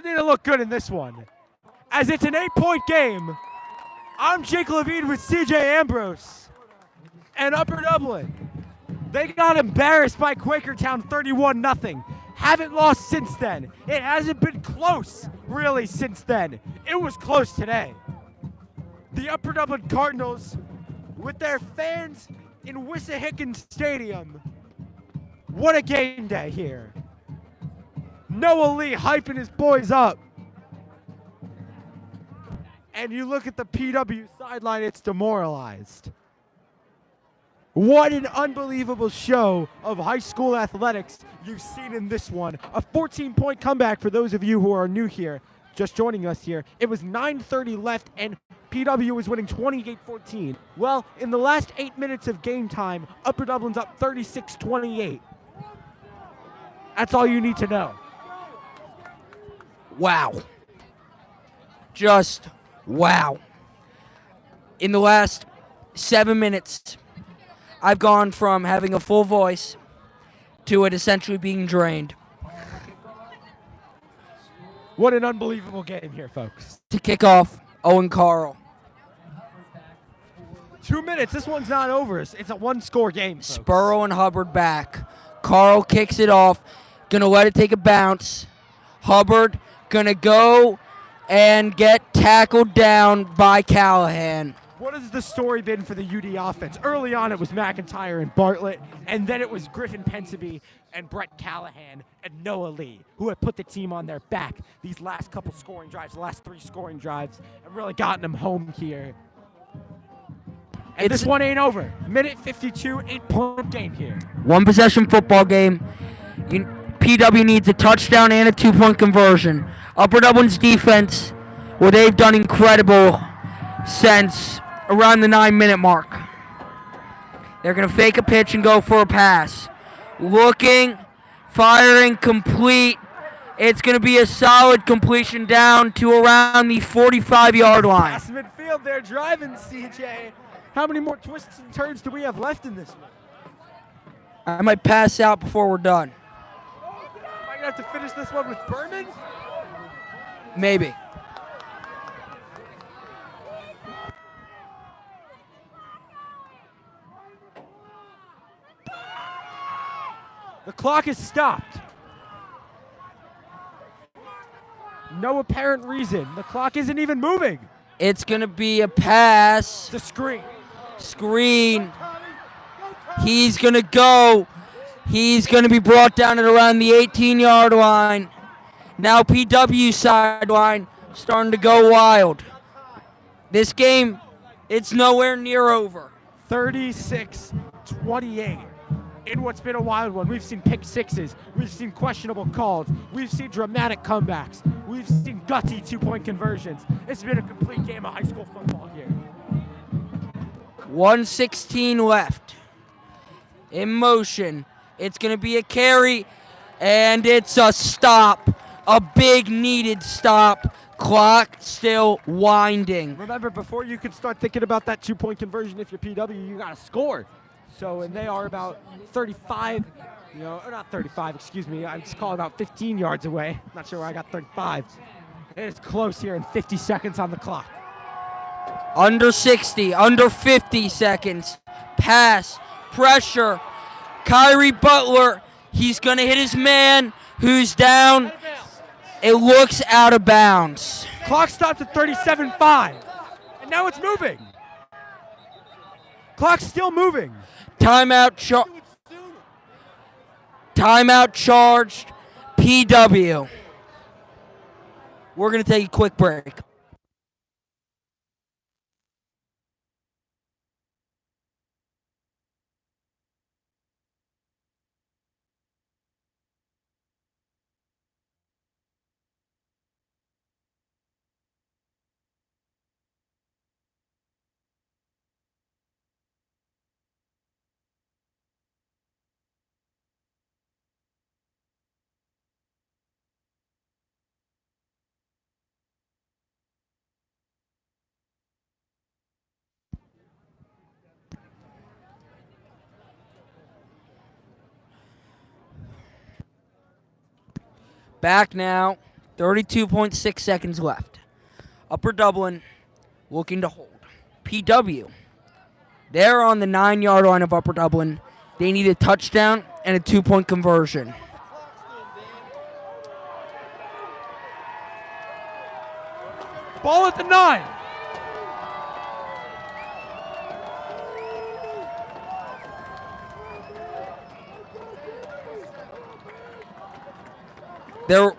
didn't look good in this one. As it's an 8-point game, I'm Jake Levine with CJ Ambrose and Upper Dublin. They got embarrassed by Quakertown 31-0. Haven't lost since then. It hasn't been close, really, since then. It was close today. The Upper Dublin Cardinals, with their fans in Wissahickon Stadium. What a game day here. Noah Lee hyping his boys up. And you look at the PW sideline, it's demoralized. What an unbelievable show of high school athletics you've seen in this one. A 14-point comeback for those of you who are new here, just joining us here. It was 9:30 left and PW was winning 28-14. Well, in the last 8 minutes of game time, Upper Dublin's up 36-28. That's all you need to know. Wow. Just wow. In the last 7 minutes, I've gone from having a full voice to it essentially being drained. What an unbelievable game here, folks. To kick off, Owen Carl. 2 minutes. This one's not over. It's a one-score game, folks. Spurrow and Hubbard back. Carl kicks it off. Gonna let it take a bounce. Hubbard gonna go and get tackled down by Callahan. What has the story been for the UD offense? Early on, it was McIntyre and Bartlett, and then it was Griffin Penseby and Brett Callahan and Noah Lee, who had put the team on their back these last couple scoring drives, the last 3 scoring drives, and really gotten them home here. And this one ain't over. Minute 52, 8-point game here. One possession football game. PW needs a touchdown and a 2-point conversion. Upper Dublin's defense, well, they've done incredible since around the 9-minute mark. They're going to fake a pitch and go for a pass. Looking, firing, complete. It's going to be a solid completion down to around the 45-yard line. Past midfield, they're driving, CJ. How many more twists and turns do we have left in this one? I might pass out before we're done. Am I going to have to finish this one with Berman? Maybe. The clock is stopped. No apparent reason. The clock isn't even moving. It's going to be a pass. The screen. Screen. He's going to go. He's going to be brought down at around the 18-yard line. Now PW sideline starting to go wild. This game, it's nowhere near over. 36-28. In what's been a wild one, we've seen pick sixes, we've seen questionable calls, we've seen dramatic comebacks, we've seen gutsy 2-point conversions. It's been a complete game of high school football here. 1:16 left. In motion. It's going to be a carry, and it's a stop. A big needed stop. Clock still winding. Remember, before you can start thinking about that 2-point conversion, if you're PW, you got to score. So, and they are about 35, or not 35, excuse me. I just call it about 15 yards away. Not sure where I got 35. It's close here, and 50 seconds on the clock. Under 60, under 50 seconds. Pass, pressure. Kyrie Butler, he's going to hit his man, who's down. It looks out of bounds. Clock stopped at 37-5, and now it's moving. Clock's still moving. Timeout charged. PW. We're going to take a quick break. Back now, 32.6 seconds left. Upper Dublin looking to hold. PW, they're on the 9-yard line of Upper Dublin. They need a touchdown and a 2-point conversion. Ball at the 9. They're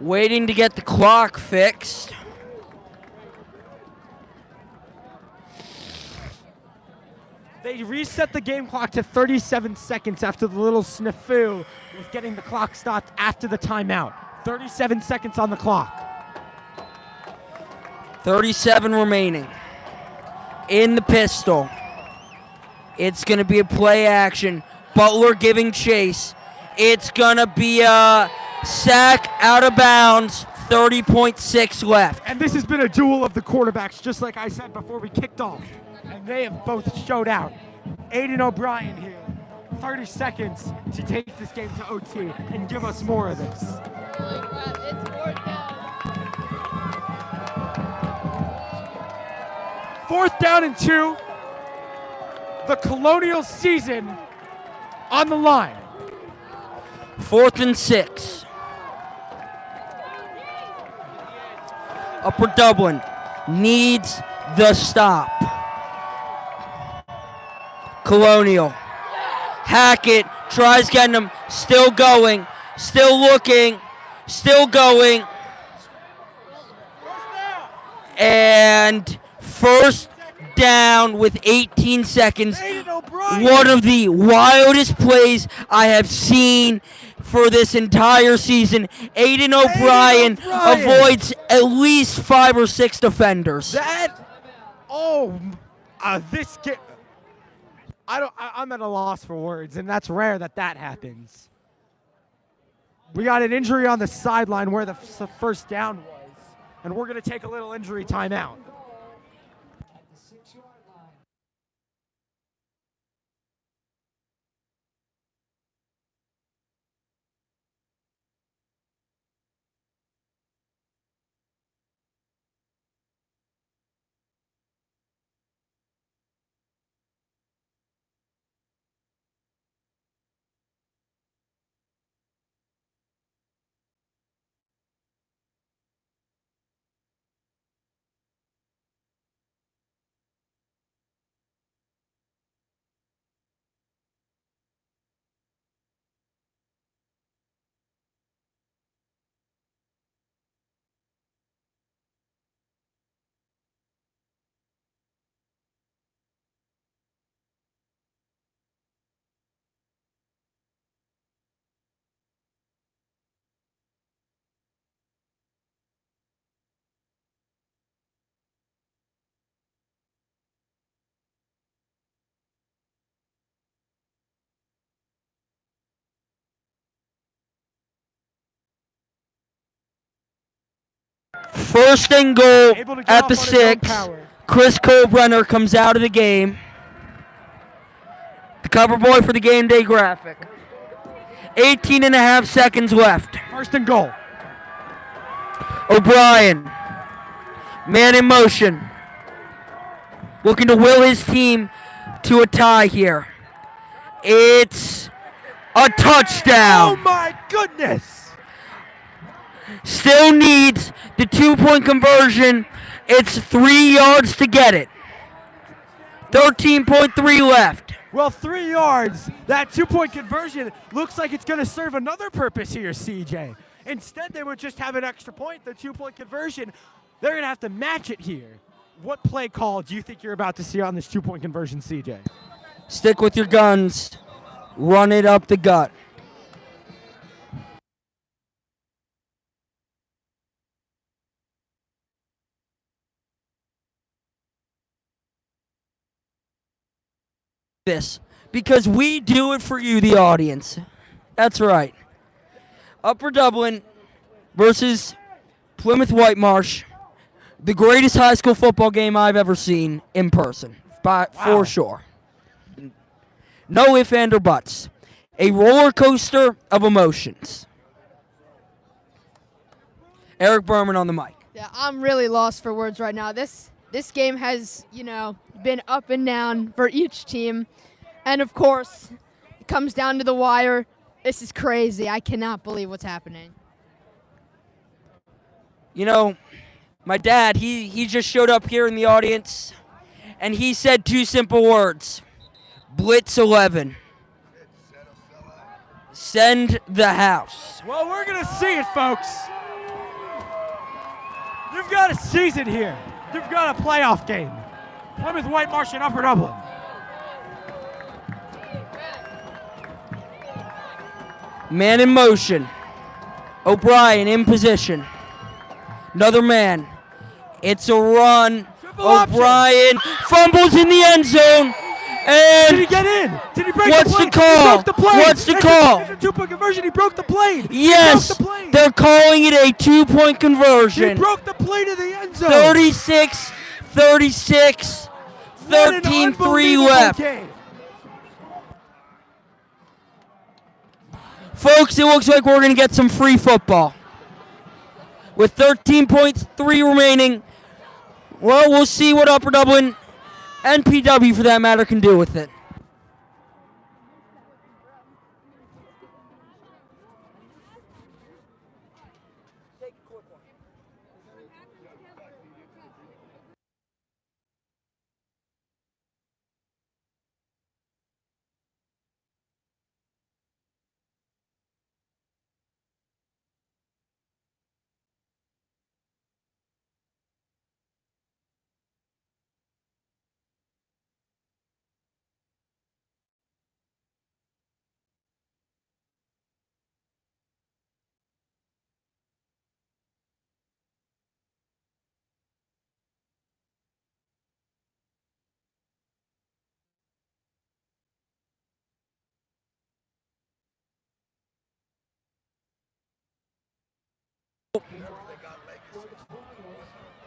waiting to get the clock fixed. They reset the game clock to 37 seconds after the little snafu with getting the clock stopped after the timeout. 37 seconds on the clock. 37 remaining. In the pistol. It's going to be a play action. Butler giving chase. It's going to be a sack out of bounds. 30.6 left. And this has been a duel of the quarterbacks, just like I said before we kicked off. And they have both showed out. Aiden O'Brien here. 30 seconds to take this game to OT and give us more of this. Holy crap, it's 4th down. 4th down and 2. The Colonials season on the line. 4th and 6. Upper Dublin needs the stop. Colonial. Hackett tries getting him. Still going. Still looking. Still going. And first down with 18 seconds. One of the wildest plays I have seen for this entire season. Aiden O'Brien avoids at least 5 or 6 defenders. This game. I'm at a loss for words, and that's rare that happens. We got an injury on the sideline where the first down was, and we're going to take a little injury timeout. First and goal at the 6. Chris Colbrenner comes out of the game. The cover boy for the game day graphic. 18 and a half seconds left. First and goal. O'Brien. Man in motion. Looking to will his team to a tie here. It's a touchdown. Oh my goodness. Still needs the 2-point conversion. It's 3 yards to get it. 13.3 left. Well, 3 yards. That 2-point conversion looks like it's going to serve another purpose here, CJ. Instead, they would just have an extra point, the 2-point conversion. They're going to have to match it here. What play call do you think you're about to see on this 2-point conversion, CJ? Stick with your guns. Run it up the gut. This because we do it for you, the audience. That's right. Upper Dublin versus Plymouth-Whitemarsh, the greatest high school football game I've ever seen in person, for sure. No ifs, ands, or buts. A roller coaster of emotions. Eric Berman on the mic. Yeah, I'm really lost for words right now. This game has, been up and down for each team. And, of course, it comes down to the wire. This is crazy. I cannot believe what's happening. My dad, he just showed up here in the audience, and he said 2 simple words. Blitz 11. Send the house. Well, we're going to see it, folks. You've got a season here. You've got a playoff game. Plymouth-Whitemarsh and Upper Dublin. Man in motion. O'Brien in position. Another man. It's a run. O'Brien fumbles in the end zone. And did he get in? Did he break what's the plane? the call? He broke the plane. What's the call? It's a 2-point conversion. He broke the plane. Yes, He broke the plane. they're calling it a 2-point conversion. He broke the plane in the end zone. 36, 36, 13-3 left. Game. Folks, it looks like we're going to get some free football. With 13.3 remaining, well, we'll see what Upper Dublin and PW, for that matter, can do with it.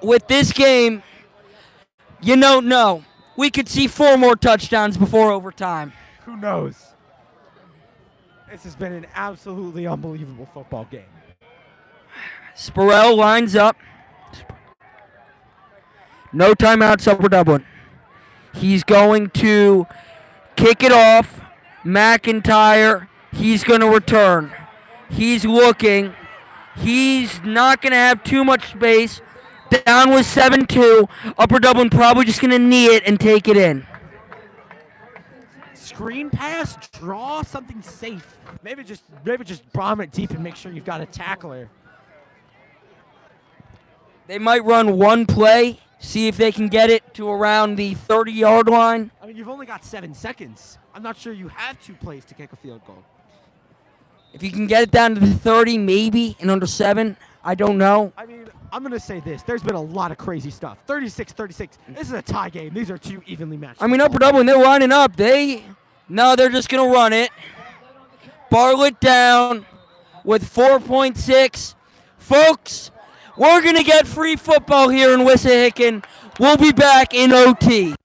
with this game, you don't know. We could see 4 more touchdowns before overtime. Who knows? This has been an absolutely unbelievable football game. Sparrell lines up. No timeouts, Upper Dublin. He's going to kick it off. McIntyre, he's going to return. He's looking. He's not going to have too much space. Down with 7-2. Upper Dublin probably just going to knee it and take it in. Screen pass, draw something safe. Maybe just bomb it deep and make sure you've got a tackler. They might run one play, see if they can get it to around the 30-yard line. I mean, you've only got 7 seconds. I'm not sure you have 2 plays to kick a field goal. If you can get it down to the 30, maybe, in under 7, I don't know. I mean, I'm going to say this. There's been a lot of crazy stuff. 36-36. This is a tie game. These are 2 evenly matched. I mean, Upper Dublin, they're lining up. They're just going to run it. Bartlett down with 4.6. Folks, we're going to get free football here in Wissahickon. We'll be back in OT.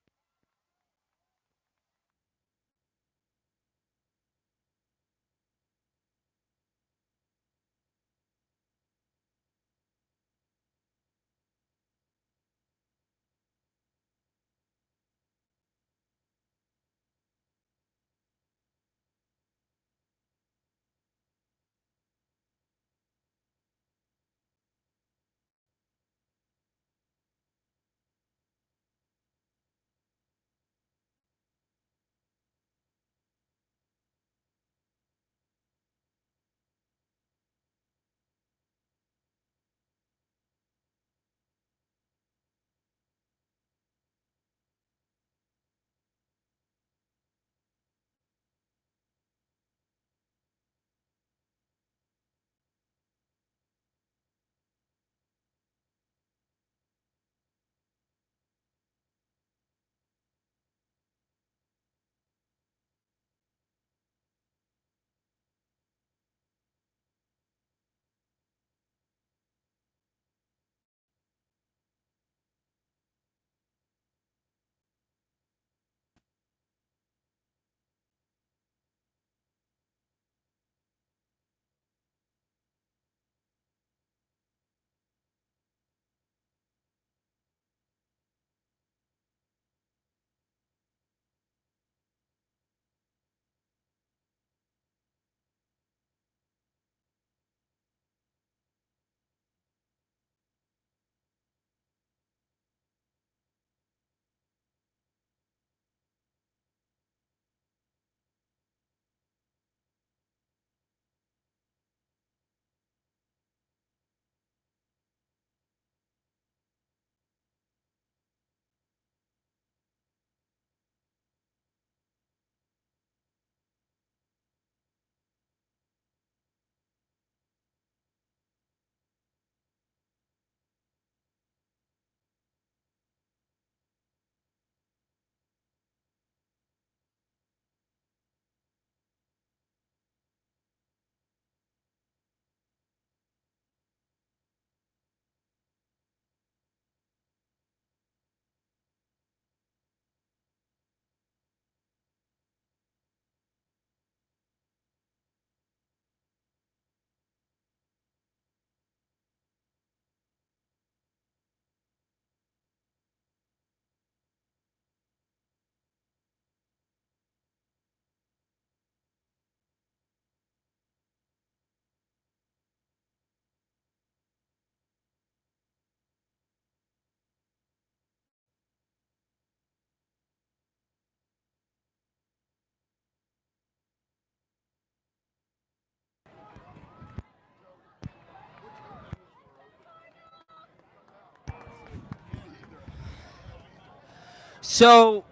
So,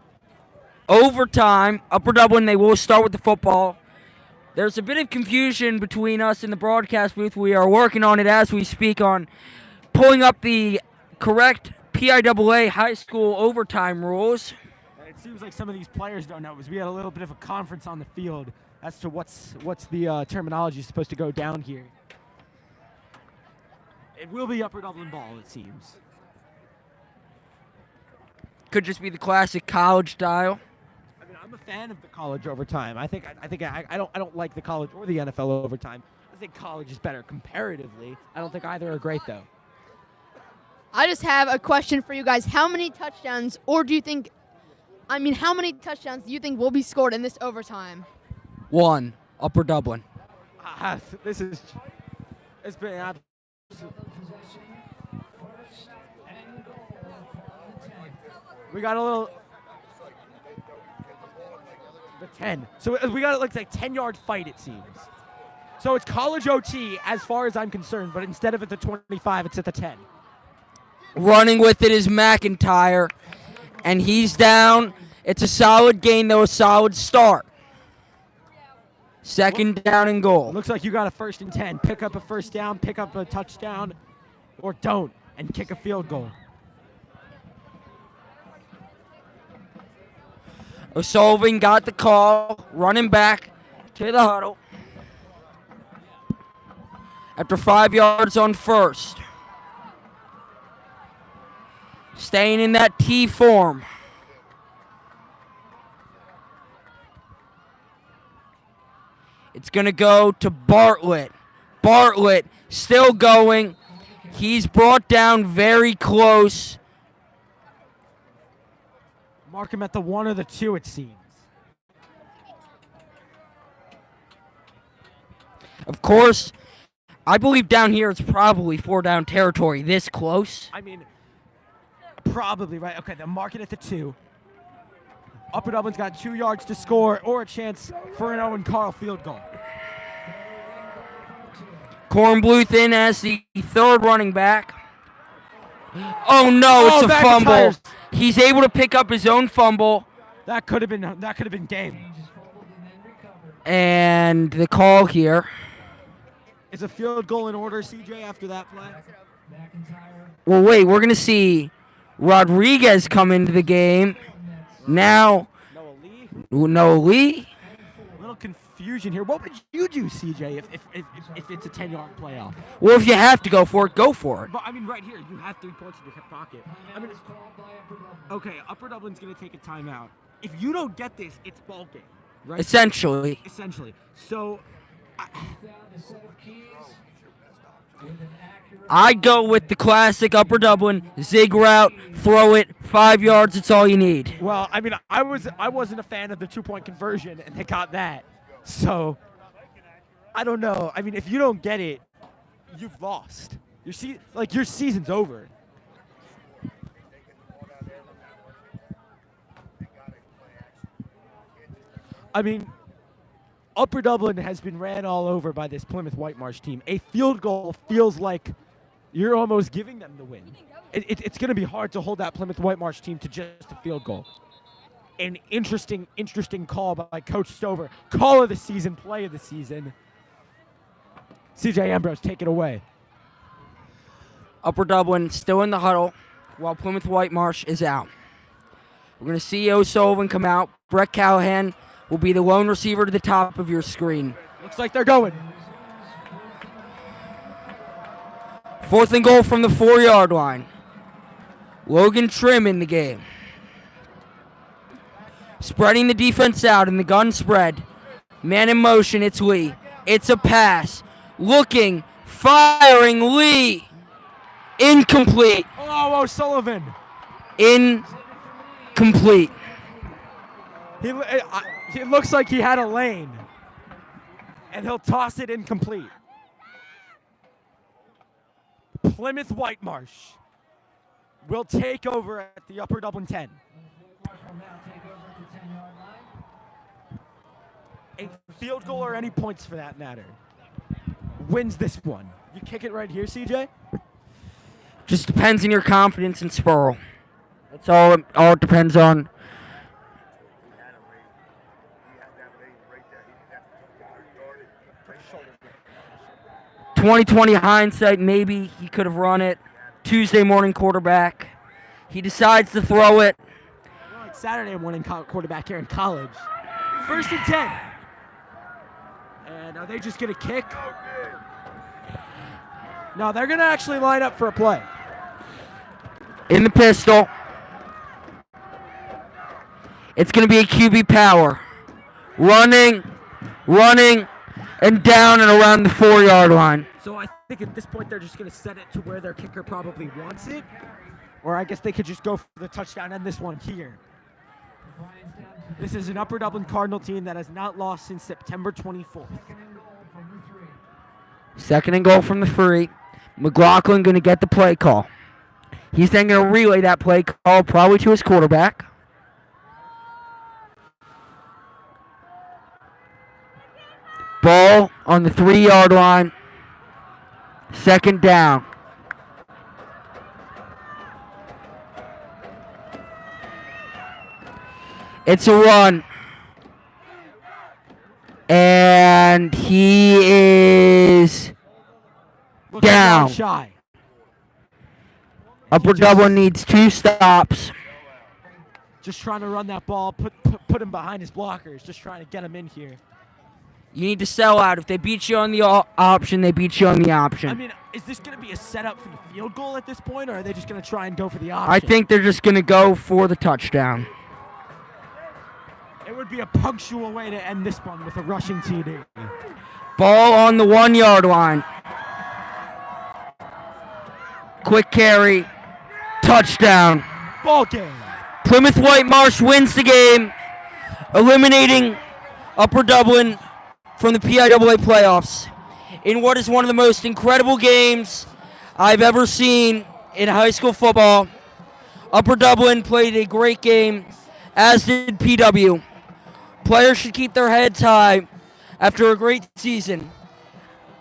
overtime, Upper Dublin, they will start with the football. There's a bit of confusion between us in the broadcast booth. We are working on it as we speak on pulling up the correct PIAA high school overtime rules. It seems like some of these players don't know, because we had a little bit of a conference on the field as to what's the terminology supposed to go down here. It will be Upper Dublin ball, it seems. Could just be the classic college style. I mean, I'm a fan of the college overtime. I don't like the college or the NFL overtime. I think college is better comparatively. I don't think either are great though. I just have a question for you guys. How many touchdowns how many touchdowns do you think will be scored in this overtime? 1, Upper Dublin. It's been absolute. We got a little. The 10. So we got like 10-yard fight, it seems. So it's college OT as far as I'm concerned, but instead of at the 25, it's at the 10. Running with it is McIntyre, and he's down. It's a solid gain, though, a solid start. Second down and goal. Looks like you got a 1st and 10. Pick up a first down, pick up a touchdown, or don't, and kick a field goal. O'Sullivan got the call, running back to the huddle. After 5 yards on first. Staying in that T form. It's going to go to Bartlett. Bartlett still going. He's brought down very close. Mark him at the 1 or the 2, it seems. Of course, I believe down here it's probably 4 down territory this close. I mean, probably, right? Okay, then mark it at the 2. Upper Dublin's got 2 yards to score or a chance for an Owen Carl field goal. Kornbluth in as the 3rd running back. Oh no, it's a fumble. McIntyre's. He's able to pick up his own fumble. That could have been game. And the call here. Is a field goal in order, CJ, after that play? Well, wait, we're going to see Rodriguez come into the game. Now, Noah Lee. A little confusion here. What would you do, CJ, if it's a 10-yard playoff? Well, if you have to go for it, go for it. But, I mean, right here, you have 3 points in your hip pocket. I mean, okay, Upper Dublin's going to take a timeout. If you don't get this, it's ball game, right? Essentially. So, I'd go with the classic Upper Dublin zig route, throw it, 5 yards, it's all you need. well, I mean, I wasn't a fan of the 2-point conversion, and they got that. So, I don't know. I mean, if you don't get it, you've lost. Your season's over. I mean, Upper Dublin has been ran all over by this Plymouth-Whitemarsh team. A field goal feels like you're almost giving them the win. It's going to be hard to hold that Plymouth-Whitemarsh team to just a field goal. An interesting call by Coach Stover. Call of the season, play of the season. CJ Ambrose, take it away. Upper Dublin still in the huddle while Plymouth-Whitemarsh is out. We're going to see O'Sullivan come out. Brett Callahan will be the lone receiver to the top of your screen. Looks like they're going. 4th and goal from the 4-yard line. Logan Trim in the game. Spreading the defense out in the gun spread. Man in motion, it's Lee. It's a pass. Looking, firing, Lee. Incomplete. Oh, O'Sullivan. Incomplete. It looks like he had a lane. And he'll toss it incomplete. Plymouth-Whitemarsh will take over at the Upper Dublin 10. A field goal or any points for that matter wins this one. You kick it right here, CJ? Just depends on your confidence in Spurl. That's all it depends on. 20/20 hindsight, maybe he could have run it. Tuesday morning quarterback. He decides to throw it. You're like Saturday morning quarterback here in college. 1st and 10. And are they just going to kick? No, they're going to actually line up for a play. In the pistol. It's going to be a QB power. Running, and down and around the 4-yard line. So I think at this point they're just going to set it to where their kicker probably wants it. Or I guess they could just go for the touchdown and this one here. This is an Upper Dublin Cardinal team that has not lost since September 24th. 2nd and goal from the 3. McLaughlin going to get the play call. He's then going to relay that play call probably to his quarterback. Ball on the 3-yard line. 2nd down. It's a run. And he is down. Shy. Upper Dublin needs 2 stops. Just trying to run that ball, put him behind his blockers, just trying to get him in here. You need to sell out. If they beat you on the option, they beat you on the option. I mean, is this going to be a setup for the field goal at this point, or are they just going to try and go for the option? I think they're just going to go for the touchdown. It would be a punctual way to end this one with a rushing TD. Ball on the 1-yard line. Quick carry. Touchdown. Ball game. Plymouth-Whitemarsh wins the game, eliminating Upper Dublin from the PIAA playoffs in what is one of the most incredible games I've ever seen in high school football. Upper Dublin played a great game, as did PW. Players should keep their heads high after a great season.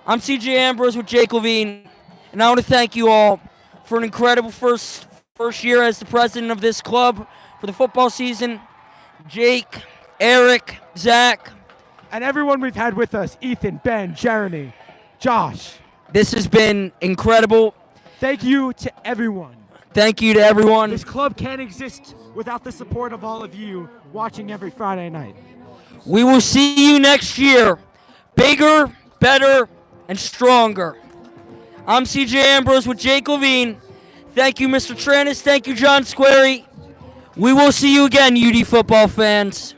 I'm CJ Ambrose with Jake Levine, and I want to thank you all for an incredible first year as the president of this club for the football season. Jake, Eric, Zach, and everyone we've had with us, Ethan, Ben, Jeremy, Josh. This has been incredible. Thank you to everyone. Thank you to everyone. This club can't exist without the support of all of you watching every Friday night. We will see you next year. Bigger, better, and stronger. I'm CJ Ambrose with Jake Levine. Thank you, Mr. Tranis. Thank you, John Squarey. We will see you again, UD football fans.